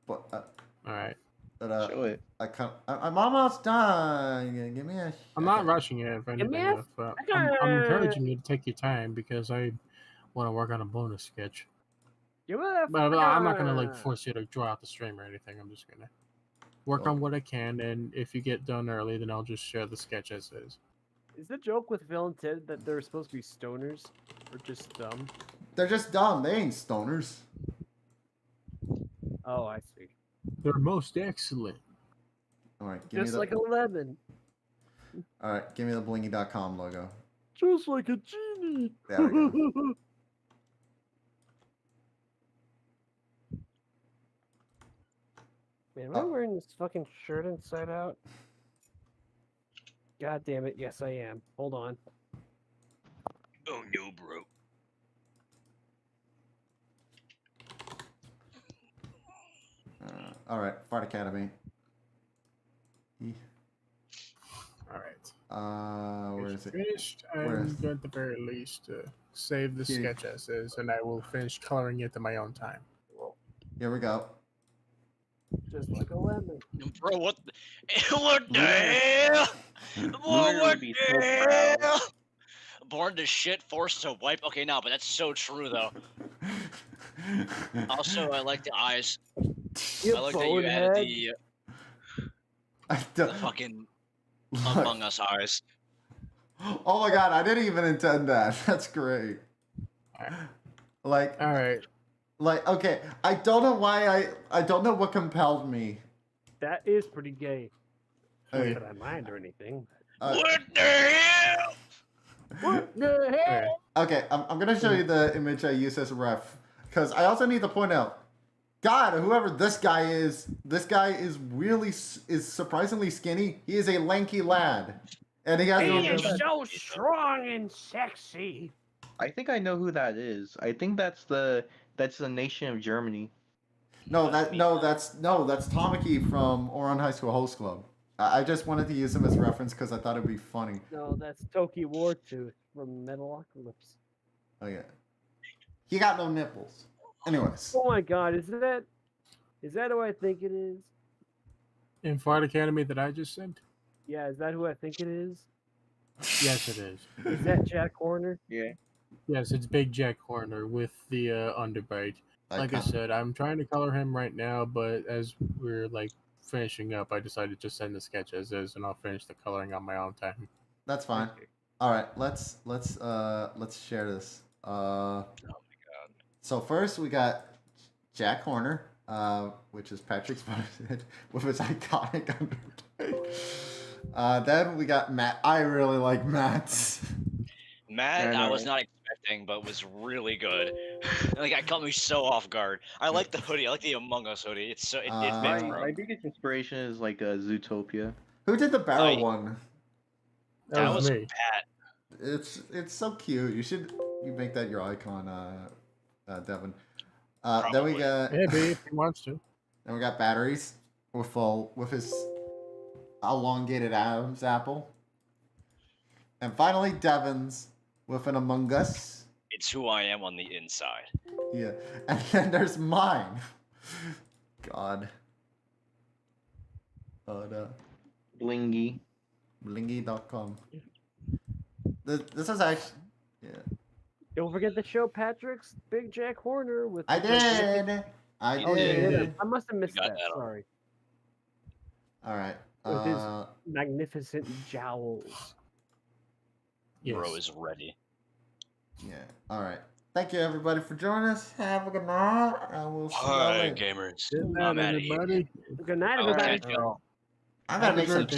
S1: But
S3: Alright.
S1: But
S4: Show it.
S1: I'm almost done. Give me a.
S3: I'm not rushing it if anything.
S6: me a
S3: But I'm encouraging you to take your time because I want to work on a bonus sketch.
S6: Give me that
S3: But I'm not gonna
S6: fucker.
S3: force you to draw out the stream or anything. I'm just gonna work
S1: Oh.
S3: on what I can, and if you get done early, then I'll just share the sketch as is.
S6: Is the joke with Phil and Ted that they're supposed to be stoners or just dumb?
S1: They're just dumb. They ain't stoners.
S6: Oh, I see.
S3: They're most excellent.
S1: All right, give
S6: Just
S1: me
S6: like
S1: the.
S6: a lemon.
S1: All right, give me the blingy.com logo.
S6: Just like a genie.
S1: There we go.
S6: Man, am I wearing this fucking shirt inside out? God damn it, yes I am. Hold on.
S2: Oh no, bro.
S1: All right, Fart Academy.
S3: All right.
S1: Where is it?
S3: Finished.
S1: Where
S3: I'm
S1: is-
S3: going at the very least to save the
S1: Here.
S3: sketch as is, and I will finish coloring it in my own time.
S1: Here we go.
S6: Just like a lemon.
S2: Bro, what what the
S7: Lunar-
S2: hell?
S7: Lunar
S2: Boy,
S7: would
S2: what
S7: be
S2: the
S7: so proud.
S2: hell? Born to shit, forced to wipe. Okay, no, but that's so true though. Also, I like the eyes.
S6: You
S2: I like that you added
S6: bonehead.
S1: I
S2: the
S1: don't-
S2: fucking
S1: Look.
S2: Among Us eyes.
S1: Oh my god, I didn't even intend that. That's great. Like,
S3: All right.
S1: okay, I don't know why I don't know what compelled me.
S6: That is pretty gay.
S1: Okay,
S6: Not that I mind or anything.
S2: What the hell?
S6: What the hell?
S1: okay, I'm gonna show you the image I use as a ref, because I also need to point out, God, whoever this guy is really is surprisingly skinny. He is a lanky lad, and he has
S6: He
S1: no-
S6: is so strong and sexy.
S4: I think I know who that is. I think that's the nation of Germany.
S1: that's Tamaki from Oron High School Host Club. I just wanted to use him as a reference because I thought it'd be funny.
S6: No, that's Toki Wartooth from Metalocalypse.
S1: Oh yeah, he got no nipples. Anyways,
S6: Oh my god, is that who I think it is?
S3: In Fart Academy that I just sent?
S6: Yeah, is that who I think it is?
S3: Yes, it is.
S6: Is that Jack Horner?
S4: Yeah.
S3: Yes, it's Big Jack Horner with the underbite. Like I said, I'm trying to color him right now, but as we're like finishing up, I decided to send the sketch as is, and I'll finish the coloring on my own time.
S1: that's fine. All right, let's share this.
S2: Oh my god.
S1: So first we got Jack Horner, which is Patrick's Butterhead with his iconic underbite. Then we got Matt. I really like Matt's.
S2: Matt,
S4: Yeah, I
S2: I
S4: know,
S2: was
S4: right?
S2: not expecting, but was really good. Like, it caught me so off guard. I like the hoodie. I like the Among Us hoodie. It's so it fits, bro.
S4: My biggest inspiration is like Zootopia.
S1: Who did the barrel
S2: Right.
S1: one?
S3: That
S2: That was
S3: me.
S2: Pat.
S1: It's so cute. You make that your icon, Devin. Then we
S2: Probably.
S1: got
S3: Maybe if he wants to.
S1: then we got batteries with his elongated Adam's apple, and finally Devin's with an Among Us.
S2: It's who I am on the inside.
S1: Yeah, and then there's mine. God.
S4: Blingy.
S1: Blingy.com. This is actually. Yeah.
S6: Don't forget to show Patrick's Big Jack Horner with.
S1: I
S6: the-
S1: did. I
S6: Oh, you
S1: did.
S6: did? I must have missed
S2: got
S6: that.
S2: that on.
S6: Sorry.
S1: All right.
S6: With his magnificent jowls.
S3: Yes.
S2: Bro is ready.
S1: Yeah. All right. Thank you everybody for joining us. Have a good night. And we'll see you all
S2: Hi,
S1: later.
S2: gamers.
S3: Good
S2: I'm
S3: night,
S2: outta here.
S3: everybody.
S6: Good night,
S2: I'll
S6: everybody.
S2: catch y'all.
S1: I gotta make some
S3: birthday.